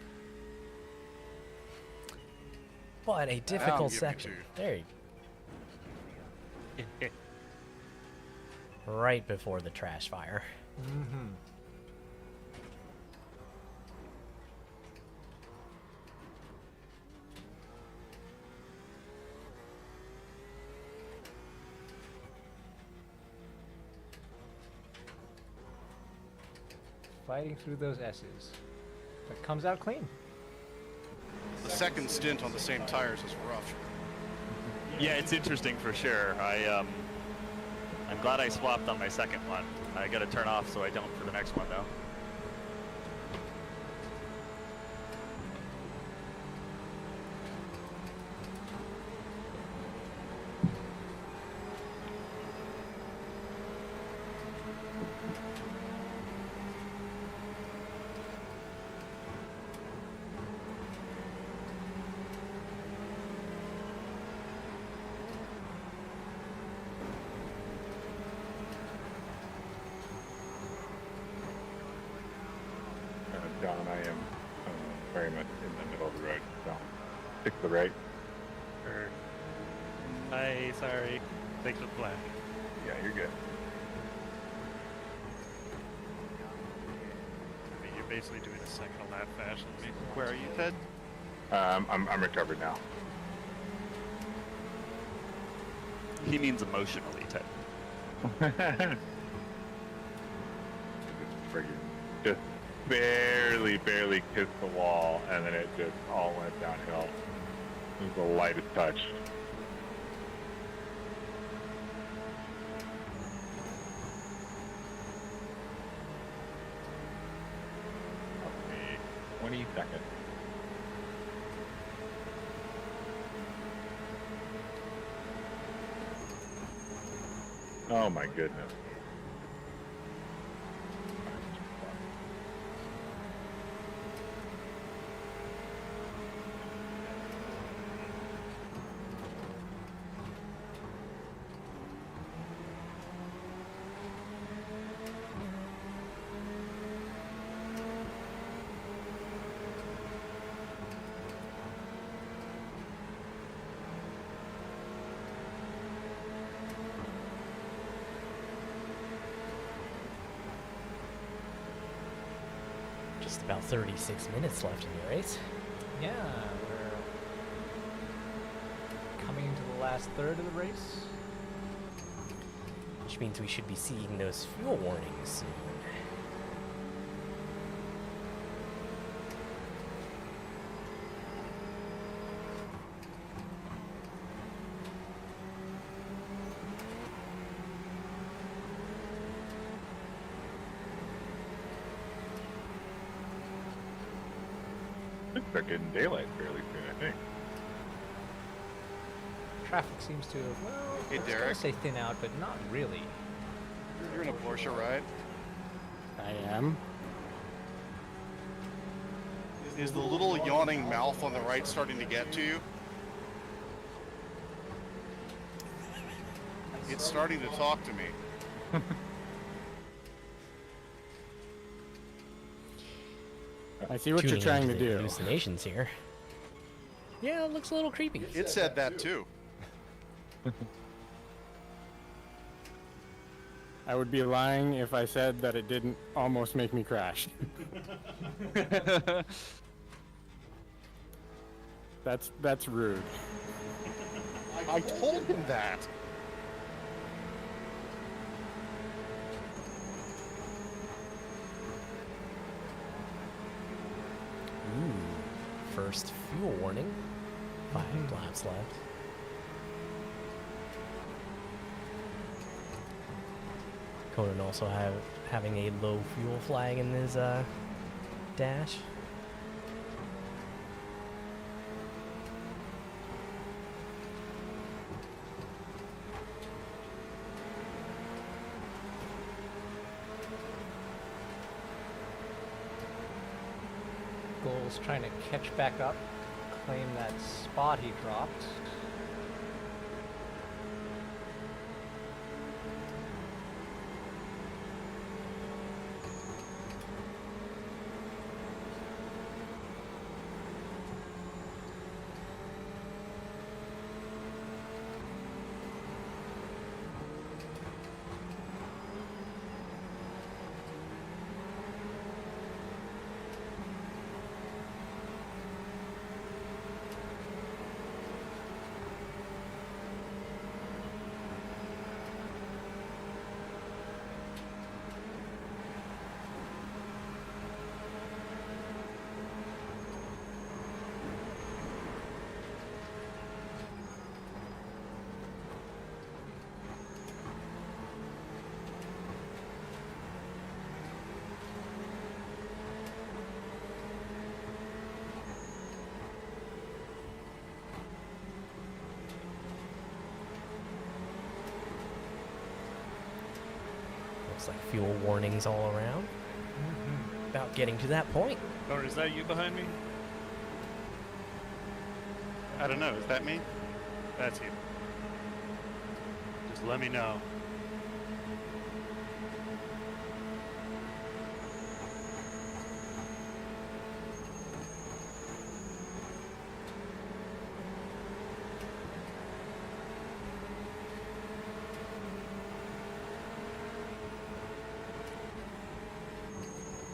But a difficult giving it section. to you. There you Right before the trash fire. Mm-hmm. Fighting through those S's. But comes out clean. The second stint on the same tires is rough. Yeah, it's interesting for sure. I'm glad I swapped on my second one. I gotta turn off so I don't for the next one though. John, I am very much in the middle of the road, so stick to the right. Hi, sorry. Thanks for the flag. Yeah, you're good. I mean, you're basically doing a second lap faster than me. Where are you, Ted? I'm recovered now. He means emotionally, Ted. Just barely kissed the wall, and then it just all went downhill. It was the lightest touch. Okay, 20 seconds. Oh my goodness. Just about 36 minutes left in the race. Yeah, we're coming into the last third of the race. Which means we should be seeing those fuel warnings soon. Start getting daylight fairly soon, I think. Traffic seems to have, well, Hey, I was gonna Derek. say thin out, but not really. You're in a Porsche, right? I am. Is the little yawning mouth on the right starting to get to you? It's starting to talk to me. I see what you're Tuning trying into to the do. hallucinations here. Yeah, it looks a little creepy. It said that too. I would be lying if I said that it didn't almost make me crash. That's rude. I told him that. Ooh, first fuel warning. 5 laps left. Conan also having a low fuel flag in his dash. Goal's trying to catch back up, claim that spot he dropped. Looks like fuel warnings all around. About getting to that point. Or is that you behind me? I don't know. Is that me? That's you. Just let me know.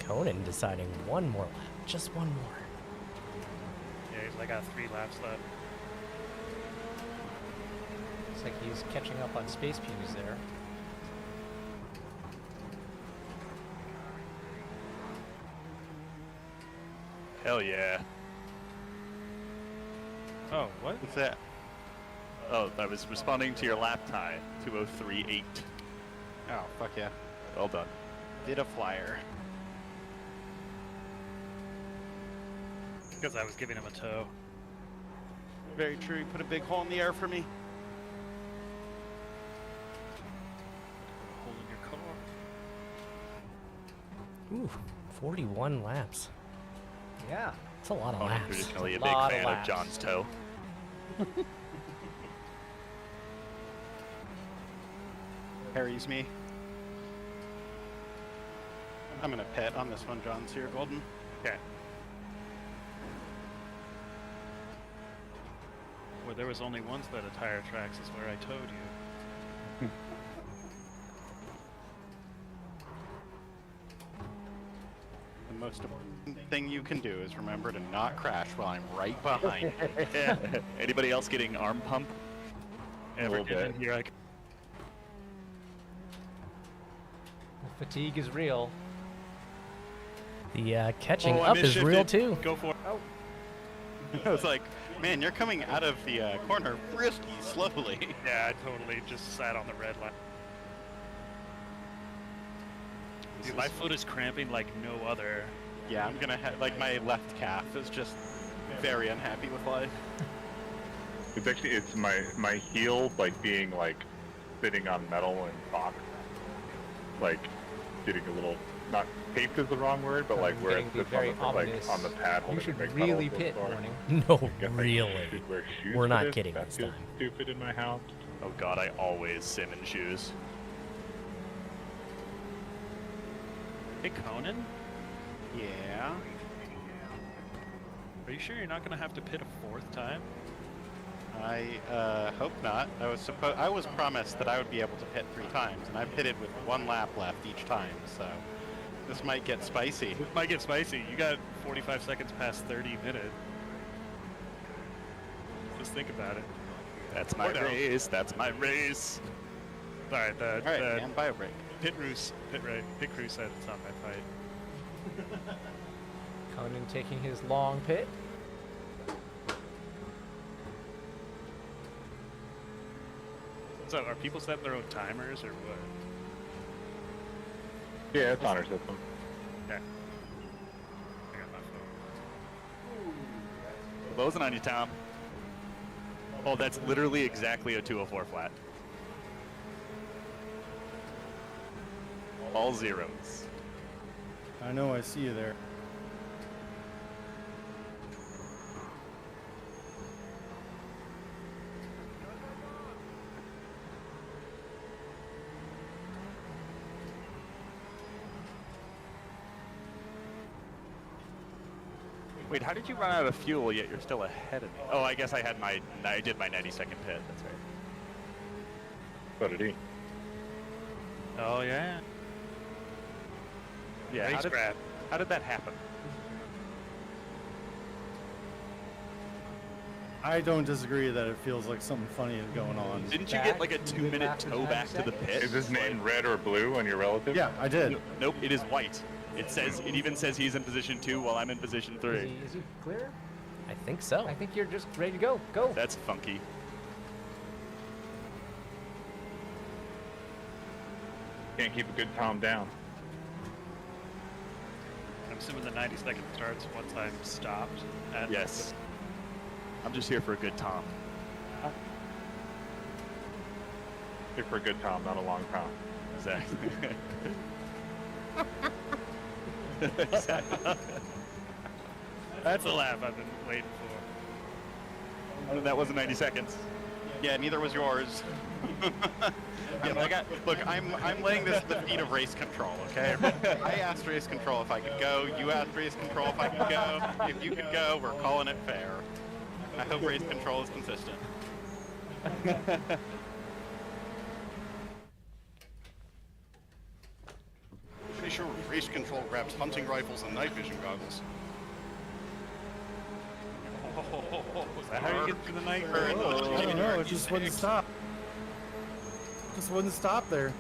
Conan deciding one more lap. Just one more. Yeah, I got 3 laps left. like he's catching up on space pews there. Hell yeah. Oh, what? What's that? Oh, I was responding to your lap tie, 2:03.8. Oh, fuck yeah. Well done. Did a flyer. Because I was giving him a tow. Very true. You put a big hole in the air for me. Hole in your car. Ooh, 41 laps. Yeah. That's a lot of I'm laps. traditionally a big Lot of fan of laps. John's toe. Carries me. I'm gonna pet on this one, John's here, Golden. Okay. Where there was only one set of tire tracks is where I towed you. The most important thing you can do is remember to not crash while I'm right behind you. Yeah. Anybody else getting arm pump? Ever little get in bit. here, The fatigue is real. The catching Oh, I up is real misshifted. too. Go for it. Oh, I was like, man, you're coming out of the corner frisky slowly. Yeah, I totally just sat on the red line. Dude, my foot is cramping like no other. Yeah, I'm gonna have, like, my left calf is just very unhappy with life. It's actually, it's my heel, like, being, like, sitting on metal and rock. Like, getting a little, not taped is the wrong word, but, like, where it Getting sits very on the, like, ominous. on the pad. You holding should the big metal really so pit, far. Warning. No, I guess I really. should wear shoes We're for not this. kidding That this feels time. stupid in my house. Oh god, I always sim in shoes. Hey, Conan, Yeah. are you sure you're not gonna have to pit a fourth time? I hope not. I was promised that I would be able to pit 3 times, and I pitted with 1 lap left each time, so this might get spicy. This might get spicy. You got 45 seconds past 30 minutes. Just think about it. That's my Or no. race. That's my race. Sorry, the All right, and bio break. pit crew said it's not my fight. Conan taking his long pit. So, are people setting their own timers or what? Yeah, it's honor system. Okay. I got my phone. Closing on you, Tom. Oh, that's literally exactly a 204 flat. All zeros. I know, I see you there. Wait, how did you run out of fuel yet you're still ahead of me? Oh, I guess I did my 90-second pit. That's right. So did he. Oh, yeah. Yeah. Race grab. How did that happen? I don't disagree that it feels like something funny is going on. Didn't you get like a 2-minute tow back to the pit? Is his name red or blue on your relative? Yeah, I did. Nope, it is white. It even says he's in position 2 while I'm in position 3. Is he clear? I think so. I think you're just ready to go. Go. That's funky. Can't keep a good Tom down. I'm assuming the 90-second starts once I'm stopped. At Yes. I'm just here for a good Tom. Here for a good Tom, not a long Tom. Exactly. Exactly. That's the laugh I've been waiting for. Oh, that wasn't 90 seconds. Yeah, neither was yours. Yeah, look, I'm laying this at the feet of race control, okay? I asked race control if I could go. You asked race control if I could go. If you could go, we're calling it fair. I hope race control is consistent. Pretty sure race control grabs hunting rifles and night vision goggles. Is that how you get through the night? I don't know, it just wouldn't stop. Just wouldn't stop there.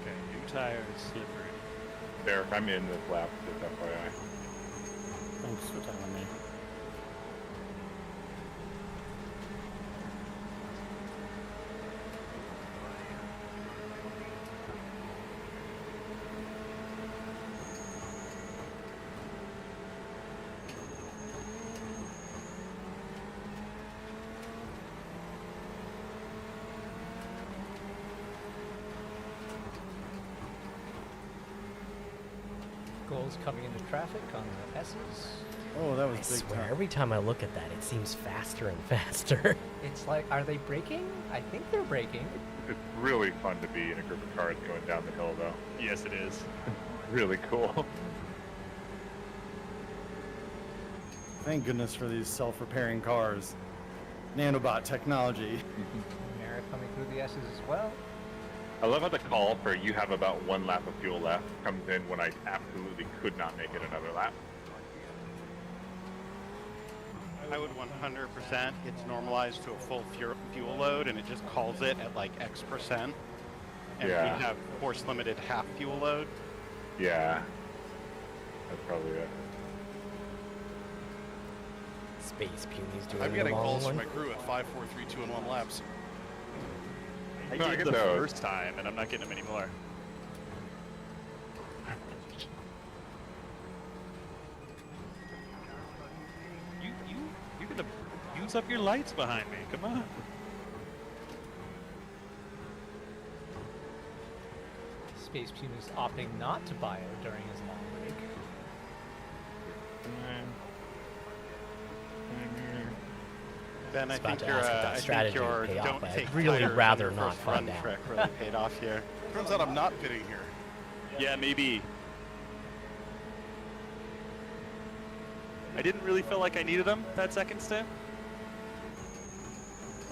Okay, new tires, slippery. Derek, I'm in this lap, just FYI. Thanks for telling me. Goals coming into traffic on the S's. Oh, that was I big swear, time. every time I look at that, it seems faster and faster. It's like, are they braking? I think they're braking. It's really fun to be in a group of cars going down the hill, though. Yes, it is. Really cool. Thank goodness for these self-repairing cars. Nanobot technology. Mara coming through the S's as well. I love how the call for you have about 1 lap of fuel left comes in when I absolutely could not make it another lap. I would 100%. It's normalized to a full fuel load, and it just calls it at like X%. And Yeah. we have force limited half fuel load. Yeah. That's probably it. Space Puny's doing I'm the getting long calls from one. my crew at 5, 4, 3, 2, and 1 laps. I No, I did get the those. first time, and I'm not getting them anymore. You're gonna use up your lights behind me. Come on. Space Pune is opting not to bio during his long break. Ben, I It's about think to your ask if that I think strategy your would pay off, don't but I'd take really tires on rather your not first find run out. trick really paid off here. Turns out I'm not pitting here. Yeah, maybe. I didn't really feel like I needed them that second stint.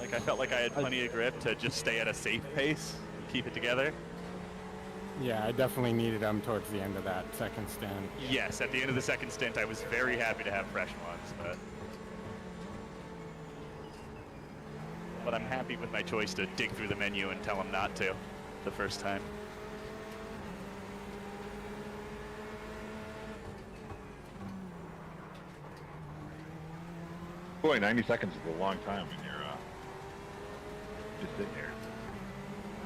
Like, I felt like I had plenty of grip to just stay at a safe pace, keep it together. Yeah, I definitely needed them towards the end of that second stint. Yes, at the end of the second stint, I was very happy to have fresh ones, but I'm happy with my choice to dig through the menu and tell him not to the first time. Boy, 90 seconds is a long time when you're just sitting here.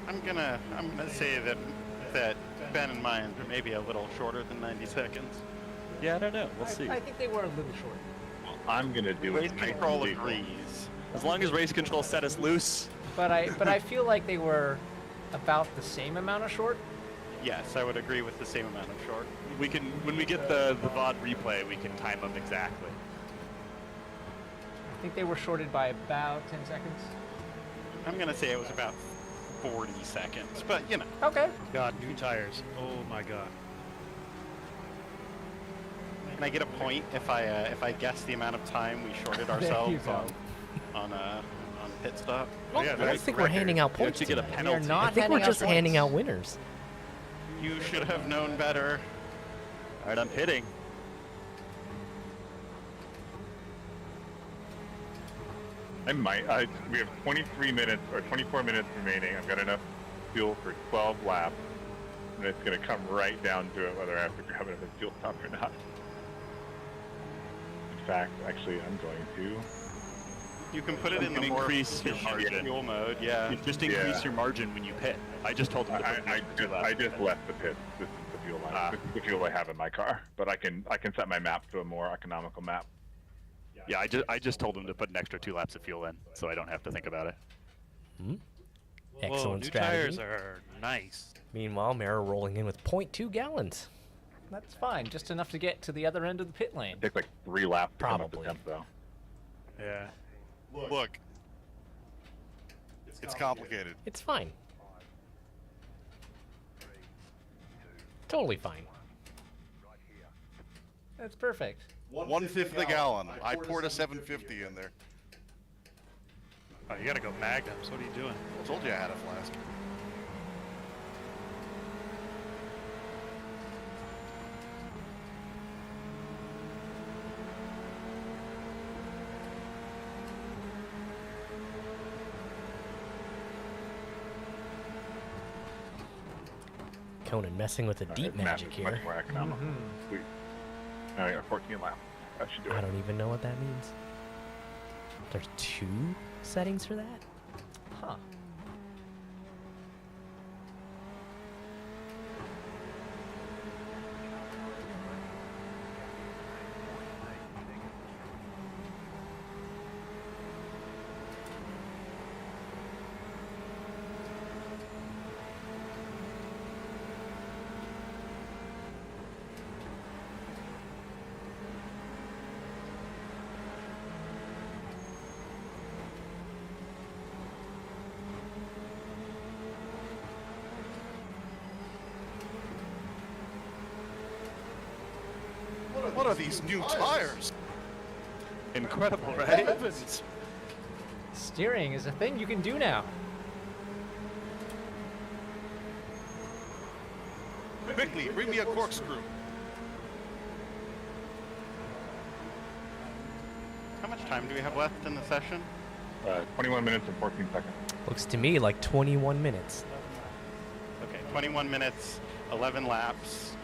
I'm gonna say that Ben and mine are maybe a little shorter than 90 seconds. Yeah, I don't know. We'll see. I think they were a little short. Well, I'm gonna do Race it. nice control and legal. agrees. As long as race control set us loose. But I feel like they were about the same amount of short. Yes, I would agree with the same amount of short. We can, when we get the VOD replay, we can time them exactly. I think they were shorted by about 10 seconds. I'm gonna say it was about 40 seconds, but you know. Okay. God, new tires. Oh my god. Can I get a point if I guess the amount of time we shorted ourselves on pit stop? Well, I don't think we're handing out points You get a tonight. penalty. not I think we're handing out just handing points. out winners. You should have known better. All right, I'm pitting. We have 23 minutes or 24 minutes remaining. I've got enough fuel for 12 laps, and it's gonna come right down to it whether I have to grab another fuel pump or not. In fact, actually, I'm going to. You can put it in the can more increase your efficient margin. fuel mode, yeah. You just increase your margin when you pit. I just told him to put an extra 2 laps. I just left the pit. This is the fuel line. This is the fuel I have in my car, but I can set my map to a more economical map. Yeah, I just told him to put an extra 2 laps of fuel in, so I don't have to think about it. Whoa, Excellent new strategy. tires are nice. Meanwhile, Mara rolling in with 0.2 gallons. That's fine. Just enough to get to the other end of the pit lane. It takes like 3 laps to come up Probably. the temp, though. Yeah. Look. It's complicated. It's fine. Totally fine. That's perfect. 1/5 the gallon. I poured a 750 in there. Oh, you gotta go magnums. What are you doing? I told you I had a flask. Conan messing with the deep Math magic is here. much more economical. Sweet. Now I got 14 laps. That should do it. I don't even know what that means. There's 2 settings for that? Huh. What are these new tires? Incredible, right? Heavens. Steering is a thing you can do now. Quickly, bring me a corkscrew. How much time do we have left in the session? 21 minutes and 14 seconds. Looks to me like 21 minutes. Okay, 21 minutes, 11 laps.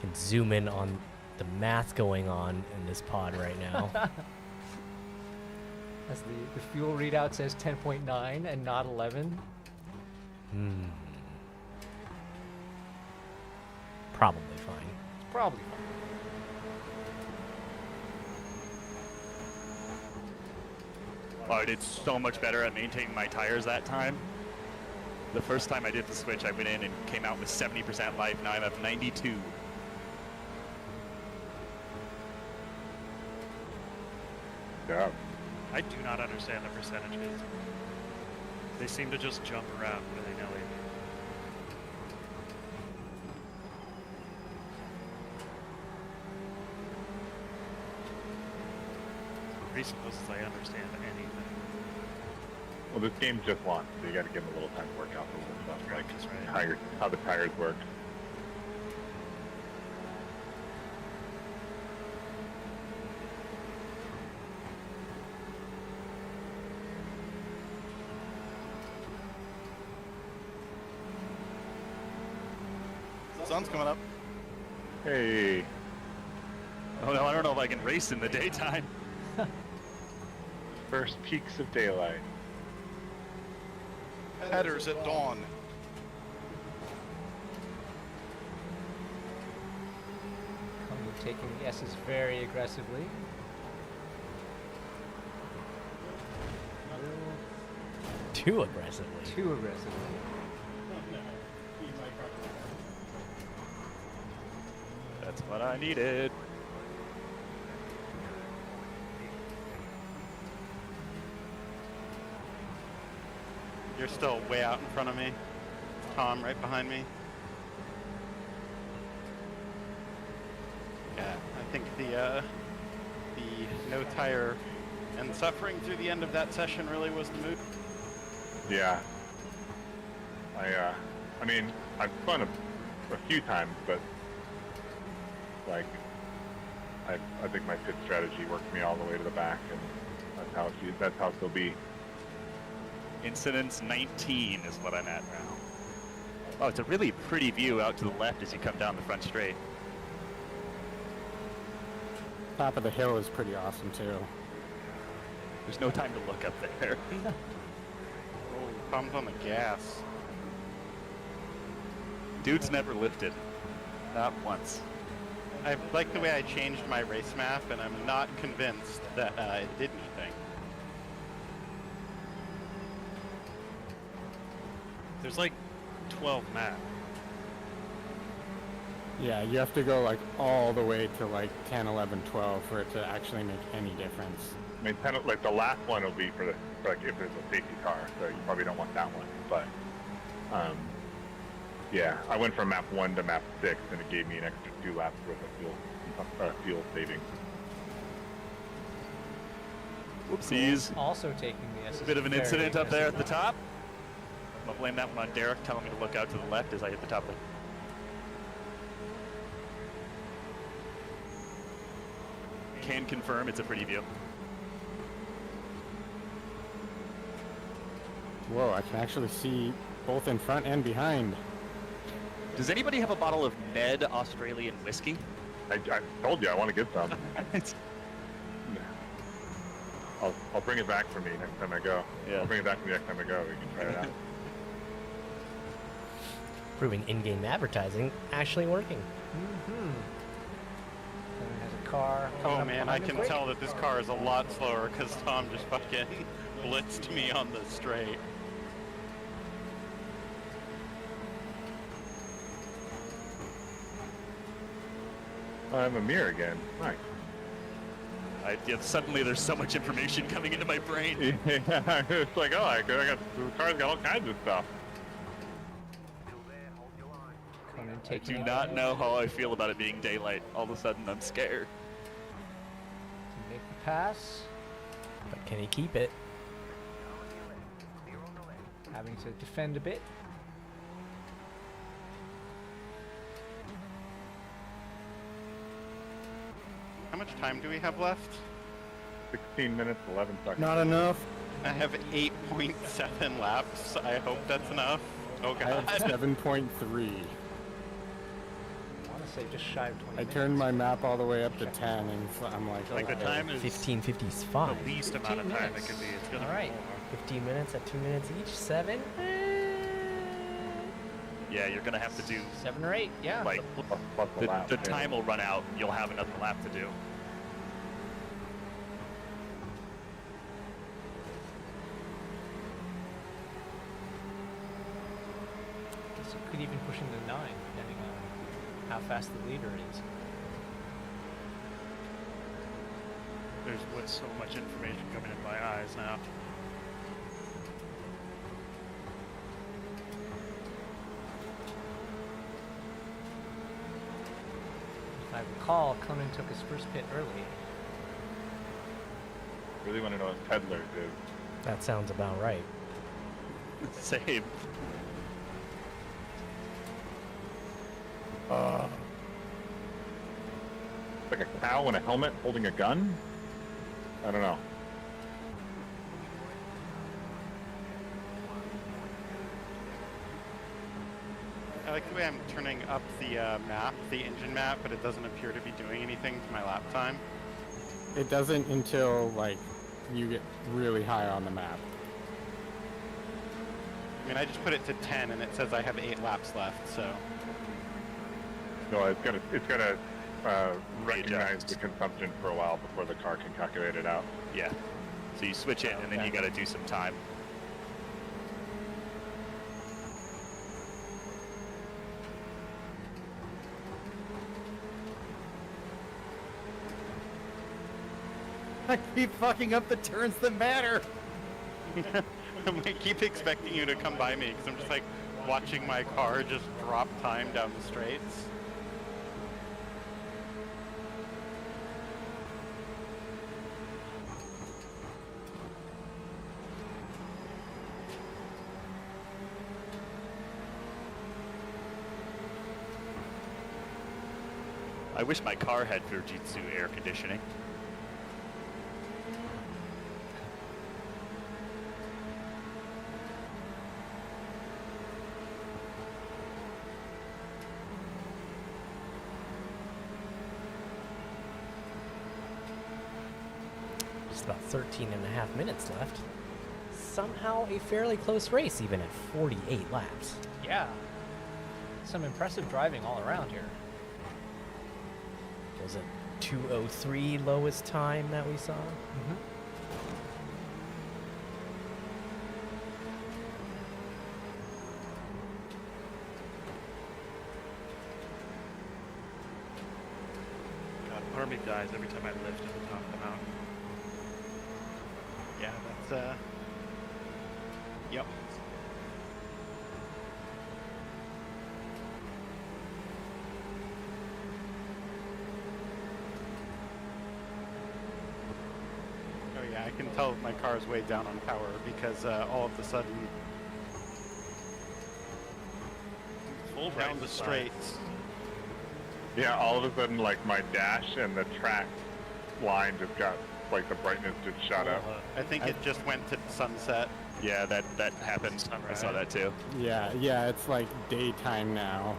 Can zoom in on the math going on in this pod right now. As the fuel readout says 10.9 and not 11. Probably fine. Probably fine. Oh, I did so much better at maintaining my tires that time. The first time I did the switch, I went in and came out with 70% life. Now I'm at 92. Yeah. I do not understand the percentages. They seem to just jump around willy-nilly. Reason was is I understand anything. Well, this game just launched, so you got to give them a little time to work out the little stuff, like That's right. how the tires work. Sun's coming up. Hey. Oh no, I don't know if I can race in the daytime. First peaks of daylight. Headers at dawn. You're taking the S's very aggressively. Too aggressively. Too aggressively. That's what I needed. You're still way out in front of me. Tom, right behind me. Yeah, I think the no tire and suffering through the end of that session really was the move. Yeah. I mean, I've spun a few times, but like, I think my pit strategy worked me all the way to the back, and that's how it'll be. Incidence 19 is what I'm at now. Oh, it's a really pretty view out to the left as you come down the front straight. Top of the hill is pretty awesome too. There's no time to look up there. Oh, pumped on the gas. Dude's never lifted. Not once. I like the way I changed my race map, and I'm not convinced that it did anything. There's like 12 maps. Yeah, you have to go like all the way to like 10, 11, 12 for it to actually make any difference. I mean, like the last one will be for like if there's a safety car, so you probably don't want that one. But yeah, I went from map 1 to map 6, and it gave me an extra 2 laps worth of fuel savings. Whoopsies. Also taking the SS. A bit of an incident up there at the top. I'll blame that one on Derek telling me to look out to the left as I hit the top of the... Can confirm it's a pretty view. Whoa, I can actually see both in front and behind. Does anybody have a bottle of Ned Australian whiskey? I told you I want to get some. I'll bring it back for me next time I go. Yeah. I'll bring it back for me next time I go. We can try it out. Proving in-game advertising actually working. Mm-hmm. Has a car. coming Oh up man, I behind him. can Great. tell that this car is a lot slower because Tom just fucking blitzed me on the straight. I have a mirror again. Nice. Yeah, suddenly there's so much information coming into my brain. Yeah, it's like, oh, I got the car's got all kinds of stuff. Coming, I taking do it not to know how I feel about it being daylight. All of a sudden, I'm scared. make the pass. But can he keep it? Having to defend a bit. How much time do we have left? 16 minutes, 11 seconds. Not enough. I have 8.7 laps. I hope that's enough. Oh I have god. 7.3. I want to say just shy of 20 I minutes. turned my map all the way up to 10, and I'm like, Like the okay. time is 15:55. the least amount of time it could be. It's gonna All right. be more. 15 minutes at 2 minutes each. 7. Yeah, you're gonna have to do 7 or 8, yeah. like Plus the lap, the yeah. time will run out. You'll have another lap to do. Guess it could even push into 9, depending on how fast the leader is. There's what's so much information coming in my eyes now. If I recall, Conan took his first pit early. Really want to know what Peddlers is. That sounds about right. Same. Like a cow in a helmet holding a gun? I don't know. I like the way I'm turning up the map, the engine map, but it doesn't appear to be doing anything to my lap time. It doesn't until like you get really high on the map. I mean, I just put it to 10 and it says I have 8 laps left, so. No, it's gonna recognize the consumption for a while before the car can calculate it out. Yeah. So you switch it, and then you got to do some time. I keep fucking up the turns that matter. I keep expecting you to come by me because I'm just like watching my car just drop time down the straights. I wish my car had Fujitsu air conditioning. Just about 13 and a half minutes left. Somehow a fairly close race, even at 48 laps. Yeah. Some impressive driving all around here. Was it 2:03 lowest time that we saw? Mm-hmm. Part of me dies every time I lift at the top of the mountain. Yeah, that's yep. Oh yeah, I can tell my car is way down on power because all of a sudden, Full down the straights. Yeah, all of a sudden, like my dash and the track line just got like the brightness just shot up. I think it just went to sunset. Yeah, that happened. I saw that too. Yeah, it's like daytime now.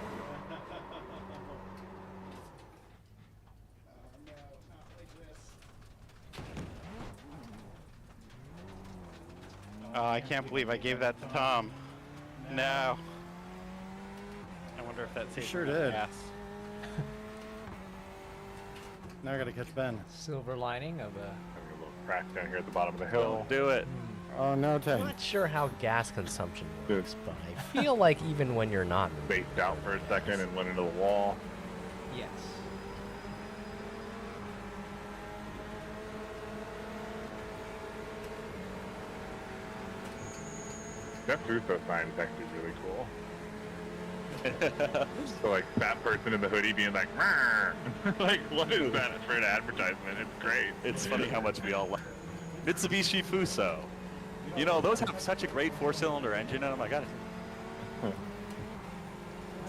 Oh, I can't believe I gave that to Tom. No. I wonder if that saved sure enough did. gas. Now I gotta catch Ben. Silver lining of a. Having a little crack down here at the bottom of the hill. Do it. Oh no, I'm Ted. not sure how gas consumption Dude. works, but I feel like even when you're not moving, Spaced out for a second and went into the wall. Yes. That Fuso sign is actually really cool. So like fat person in the hoodie being like, "Rrr." Like what is that for an advertisement? It's great. It's funny how much we all like Mitsubishi Fuso. You know, those have such a great 4-cylinder engine, and oh my god.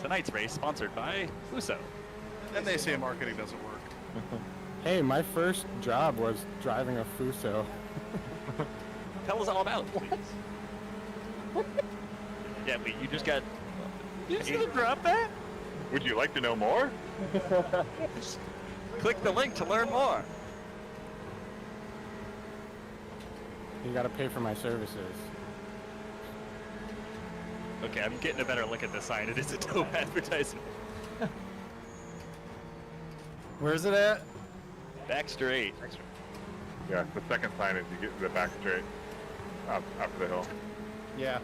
Tonight's race sponsored by Fuso. Then they say marketing doesn't work. Hey, my first job was driving a Fuso. Tell us all about it, please. Yeah, wait, you just got... You just drop that? Would you like to know more? Click the link to learn more. You gotta pay for my services. Okay, I'm getting a better look at this sign. It is a dope advertisement. Where's it at? Back straight. Yeah, the second sign is you get the back straight up the hill. Yeah.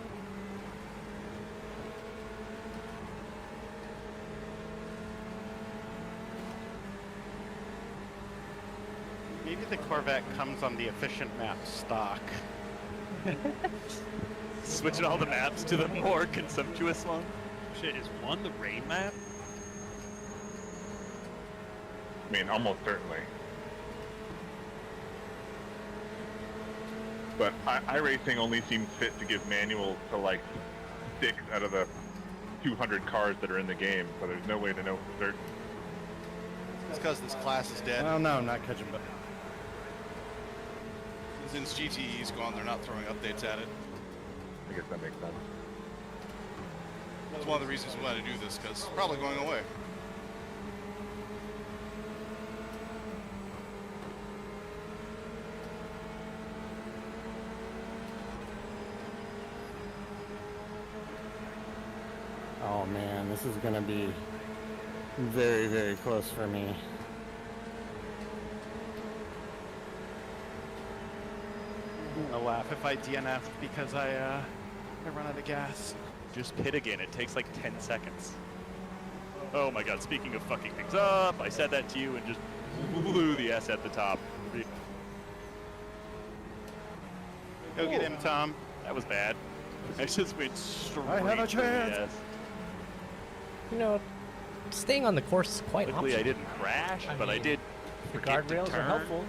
Maybe the Corvette comes on the efficient map stock. Switching all the maps to the more consumptuous one. Shit, is one the rain map? I mean, almost certainly. But iRacing only seems fit to give manuals to like 6 out of the 200 cars that are in the game, so there's no way to know for certain. It's because this class is dead. Oh no, I'm not catching Ben. Since GTE's gone, they're not throwing updates at it. I guess that makes sense. That's one of the reasons we want to do this, because it's probably going away. Oh man, this is gonna be very, very close for me. I'll laugh if I DNF'd because I run out of gas. Just pit again. It takes like 10 seconds. Oh my god, speaking of fucking things up, I said that to you and just blew the S at the top. Go get him, Tom. That was bad. I just went straight I have a for the chance. S. you know, staying on the course is quite Luckily, I optional. didn't crash, I but I mean, did. The forget to guardrails are turn. helpful.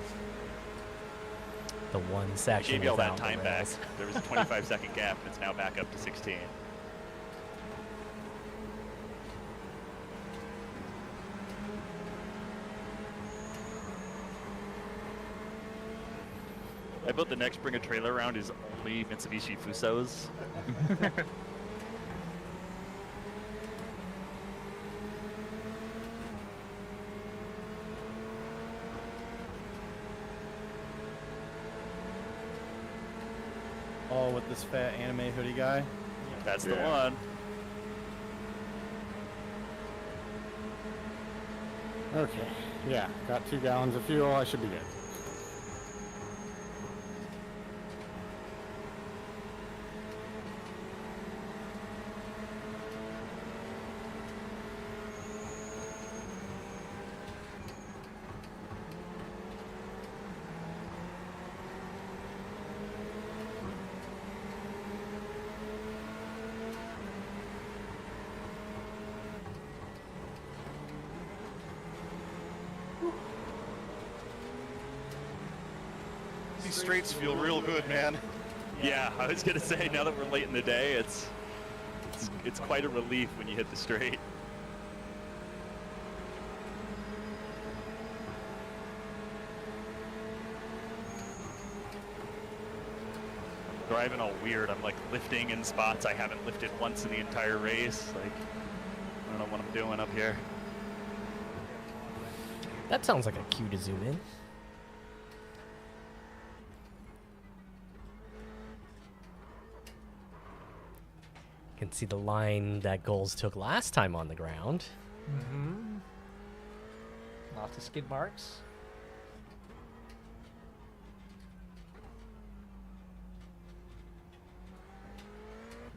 The one I section gave you all that without the time back. rails. There was a 25-second gap, and it's now back up to 16. I bet the next bring a trailer around is only Mitsubishi Fusos. Oh, with this fat anime hoodie guy. That's the Yeah. one. Okay, yeah, got 2 gallons of fuel, I should be good. These straights feel real good, man. Yeah, I was gonna say, now that we're late in the day, it's quite a relief when you hit the straight. Driving all weird. I'm like lifting in spots I haven't lifted once in the entire race. Like, I don't know what I'm doing up here. That sounds like a cue to zoom in. You can see the line that Goals took last time on the ground. Mm-hmm. Lots of skid marks.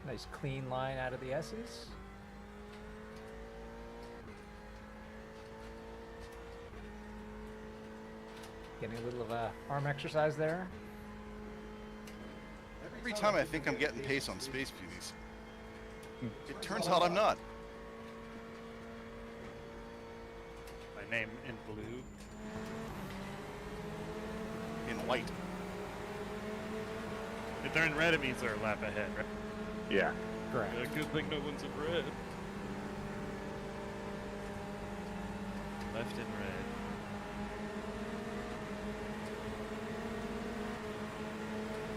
Nice clean line out of the S's. Getting a little of a arm exercise there. Every time I think I'm getting pace on Space Beauties, it turns out I'm not. My name in blue. In white. If they're in red, it means they're a lap ahead, right? Yeah. Correct. Yeah, good thing no one's in red. Left in red.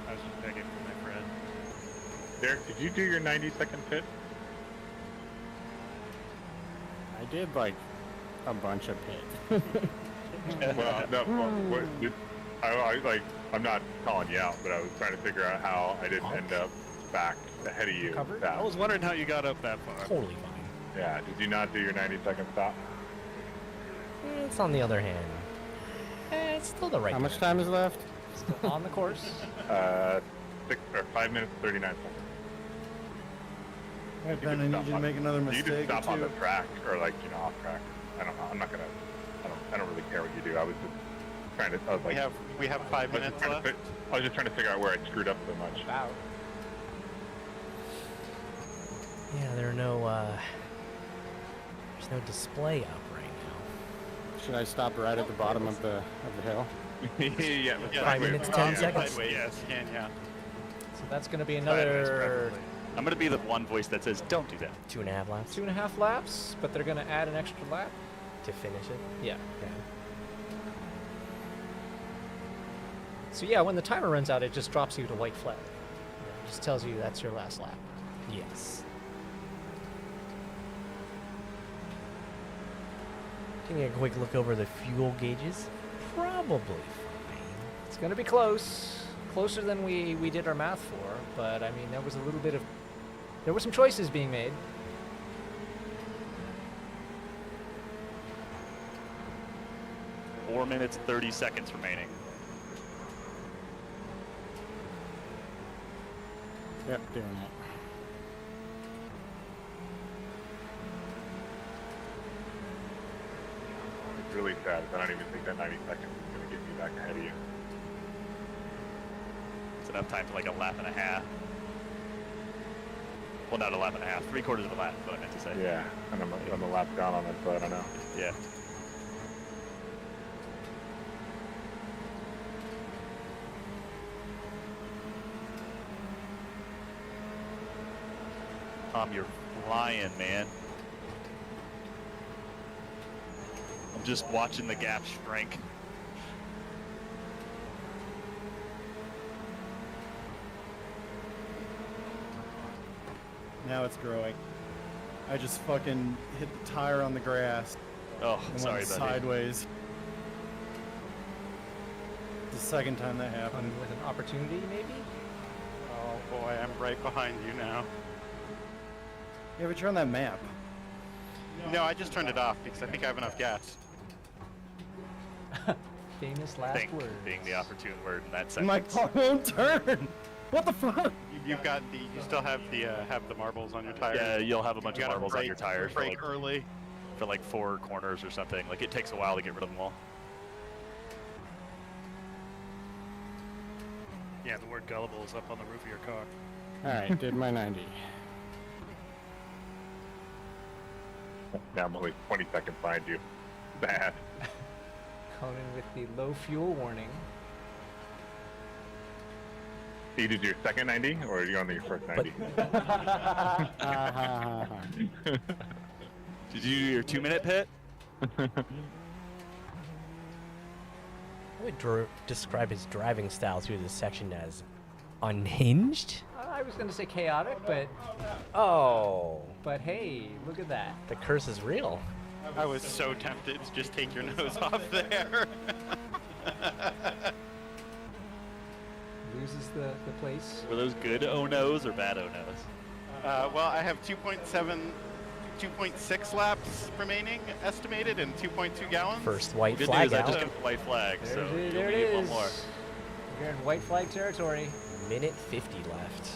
I was just begging for my friend. Derek, did you do your 90-second pit? I did like a bunch of pits. Well, no. I'm not calling you out, but I was trying to figure out how I didn't end up back ahead of you. Covered? I was wondering how you got up that far. Totally fine. Yeah. Did you not do your 90-second stop? It's on the other hand. It's still the right How much time. time is left? Still on the course. 5 minutes 39 seconds. Hey, You Ben, can I need stop you to on- make another You mistake just or stop on the two. track, or like off track. I don't know. I'm not gonna. I don't really care what you do. I was just trying to. I was like. We have 5 I was just minutes trying left. to I was just trying to figure out where I screwed up so much. Wow. Yeah, there's no display up right now. Should I stop right at the bottom of the hill? Yeah. 5 minutes, 10 seconds. Sideways, yes, you can, yeah. So that's going to be Sideways, another preferably. I'm gonna be the one voice that says, don't do that. 2.5 laps 2.5 laps, but they're going to add an extra lap. to finish it. Yeah. Okay. So yeah, when the timer runs out, it just drops you to white flag. It just tells you that's your last lap. Yes. Taking a quick look over the fuel gauges. Probably fine. It's going to be close. Closer than we did our math for, but I mean, there were some choices being made. Four minutes, 30 seconds remaining. Yep, doing that. It's really sad. I don't even think that 90 seconds is gonna get me back ahead of you. It's enough time for like a lap and a half. Well, not a lap and a half. 3/4 of a lap is what I meant to say. Yeah, and I'm a lap down on it, so I don't know. Yeah. Tom, you're flying, man. I'm just watching the gap shrink. Now it's growing. I just fucking hit the tire on the grass Oh, and sorry, went buddy. sideways. The second time that happened. With an opportunity, maybe? Oh boy, I'm right behind you now. You ever turn that map? No, I just turned it off because I think I have enough gas. Famous last Think words. being the opportune word in that My sentence. car won't turn! What the fuck? You've got the. You still have the marbles on your tires. Yeah, you'll have a bunch You of gotta marbles on your tires for Brake like, early. for like 4 corners or something. Like, it takes a while to get rid of them all. Yeah, the word gullible is up on the roof of your car. Alright, did my 90. Now I'm only 20 seconds behind you. Bad. Coming with the low fuel warning. you did your second 90, or are you on your first 90? Did you do your 2-minute pit? I would describe his driving style through this section as unhinged. I was going to say chaotic, but hey, look at that. The curse is real. I was so tempted to just take your nose off there. Loses the place. Were those good oh-no's or bad oh-no's? Well, I have 2.6 laps remaining estimated and 2.2 gallons. First white Good flag news, I out. just got the white flag, so There you'll it need one is. more. We're in white flag territory. Minute 50 left.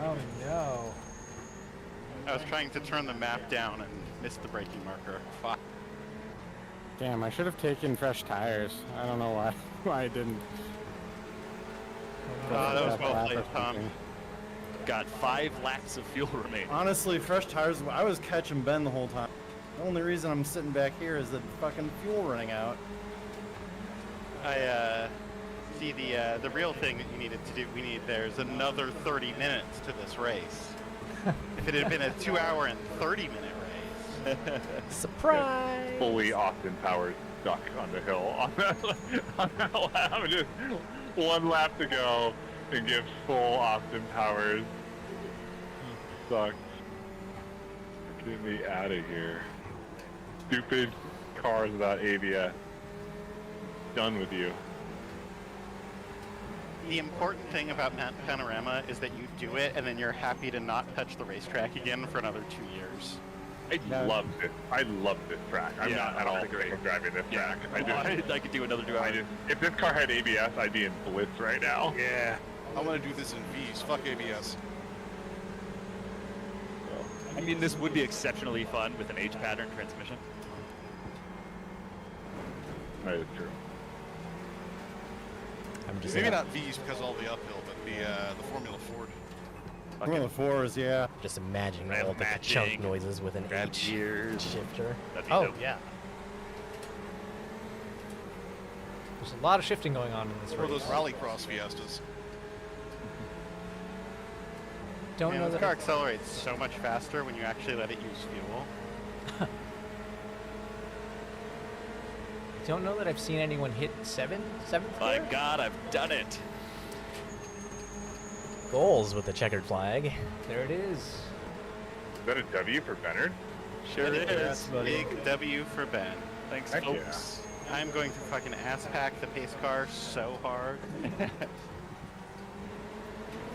Oh no. I was trying to turn the map down and missed the braking marker. Fuck. Damn, I should have taken fresh tires. I don't know why I didn't. That was well played, Tom. Got 5 laps of fuel remaining. Honestly, fresh tires, I was catching Ben the whole time. The only reason I'm sitting back here is the fucking fuel running out. I see the real thing that you needed to do. There's another 30 minutes to this race. If it had been a 2-hour and 30-minute race. Surprise! Fully Austin Powers stuck on the hill on that lap. Just one lap to go and give full Austin Powers. Sucks. Get me out of here. Stupid cars without ABS. Done with you. The important thing about Mount Panorama is that you do it and then you're happy to not touch the racetrack again for another 2 years. I love this. I love this track. I'm not at all sick of driving this track. I could do another 2 hours. If this car had ABS, I'd be in bliss right now. Yeah. I want to do this in V's. Fuck ABS. I mean, this would be exceptionally fun with an H-pattern transmission. That is true. I'm just Maybe not V's because of all the uphill, but the Formula Ford. Formula 4s, yeah. Just imagining Ram all the matching, chunk noises with an grab H gears. shifter. That'd be Oh, dope. yeah. There's a lot of shifting going on in this Or race. those Rallycross Fiestas. Don't Man, know this that. car accelerates so much faster when you actually let it use fuel. Don't know that I've seen anyone hit seventh My gear? God, I've done it. Goals with the checkered flag. There it is. Is that a W for Bennard? Sure it is. Big W for Ben. Thanks, Heck yeah. folks. I'm going to fucking ass pack the pace car so hard.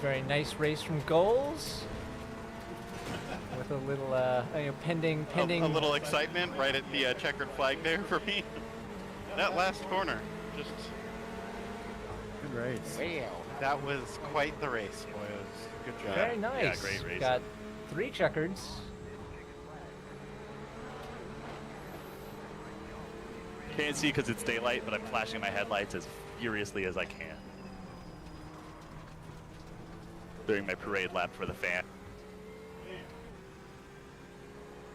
Very nice race from Goals. With a little, pending. A little excitement right at the checkered flag there for me. That last corner, just Good race. wow. That was quite the race, boys. Good job. Very nice. Yeah, great race. Got 3 checkers. Can't see because it's daylight, but I'm flashing my headlights as furiously as I can. During my parade lap for the fan.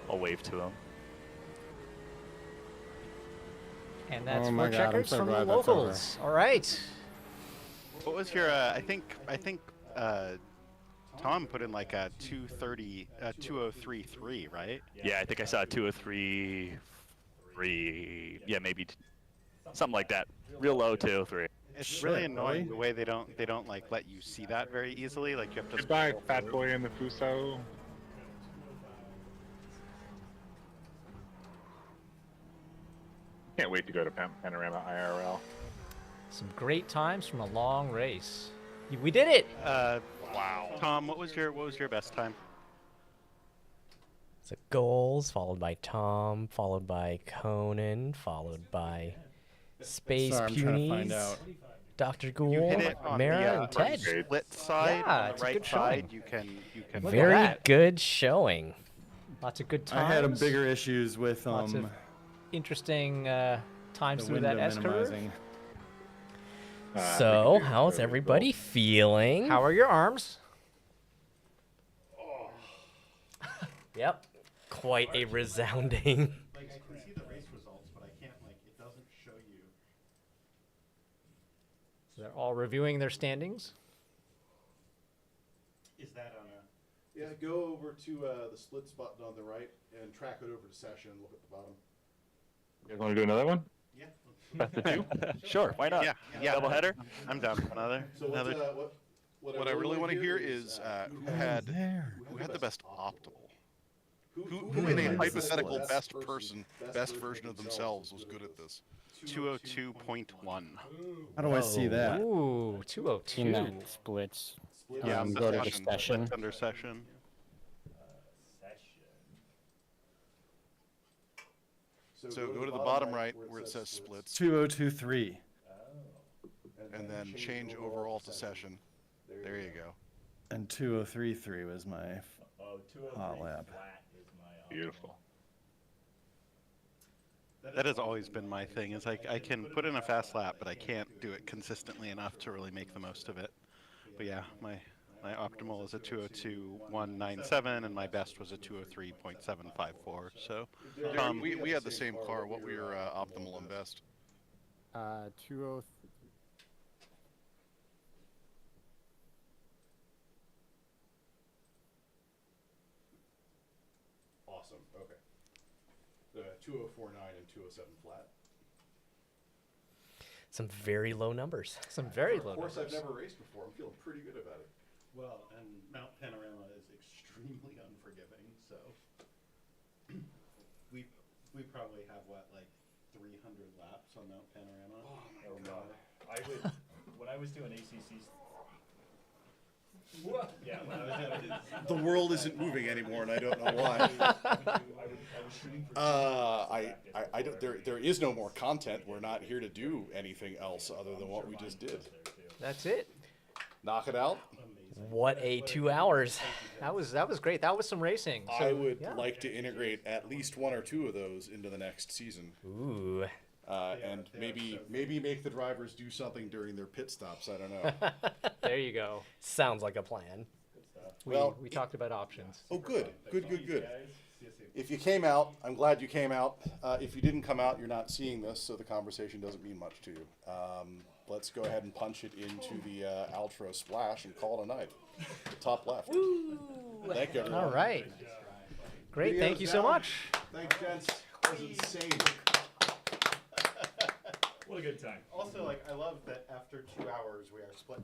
I'll wave to him. And that's Oh my 4 God, I'm checkers so from the glad that's over. locals. All right. What was your? I think Tom put in like a 2:30, 2:03.3, right? Yeah, I think I saw 203, 3. Yeah, maybe something like that. Real low 203. It's really annoying the way they don't like let you see that very easily. Like you have to. Goodbye, scroll Fat through. Boy and the Fuso. Can't wait to go to Panorama IRL. Some great times from a long race. We did it. Wow. Tom, what was your best time? So Goals, followed by Tom, followed by Conan, followed by Space Sorry, I'm trying to find Punies, out. Dr. You Ghoul, hit it on Mara, and the Ted. split side. Yeah, on the it's a right good side, showing. you can. Look at Very that. good showing. Lots of good I times. had bigger issues with Lots of interesting times the through window that S curve. minimizing. So, how's everybody feeling? How are your arms? Yep. Quite a resounding. Like I can see the race results, but I can't like it doesn't show you. So they're all reviewing their standings. Is that on a? Yeah, go over to the splits button on the right and track it over to session. Look at the bottom. You guys want to do another one? Yeah. Best of two? Sure, why not? Yeah. Double header? I'm down for another. So another. what I really want to hear is who had the best optimal? who In had a the hypothetical best person, best version of themselves was good at this. 202.1. How do I see that? Ooh, In 202. that splits. Yeah, Go to the session. session. Under session. So go to the bottom right where it says splits, 2023. and then change overall to session. There you go. And 2033 was my hot lab. Beautiful. That has always been my thing. Is like I can put in a fast lap, but I can't do it consistently enough to really make the most of it. But yeah, my optimal is a 202.197, and my best was a 203.754. So We had the same car. What were your optimal and best? 20. Awesome. Okay. 2049 and 207 flat. Some very low numbers. Some very low Of course, numbers. I've never raced before. I'm feeling pretty good about it. Well, and Mount Panorama is extremely unforgiving, so we probably have what, like 300 laps on Mount Panorama. Oh god. I would when I was doing ACCs. Yeah, when I was doing The world isn't moving anymore, and I don't know why. I was shooting for I don't. There is no more content. We're not here to do anything else other than what we just did. That's it. Knock it out. What a 2 hours. That was great. That was some racing. So, I would yeah. like to integrate at least one or two of those into the next season. Ooh. And maybe make the drivers do something during their pit stops. I don't know. There you go. Sounds like a plan. We talked about options. Oh, good. If you came out, I'm glad you came out. If you didn't come out, you're not seeing this, so the conversation doesn't mean much to you. Let's go ahead and punch it into the outro splash and call it a night. Top left. Thank you, everyone. All right. Great. Video's Thank you so down. much. Thanks, gents. That was insane. what a good time. Also, like I love that after 2 hours we are split.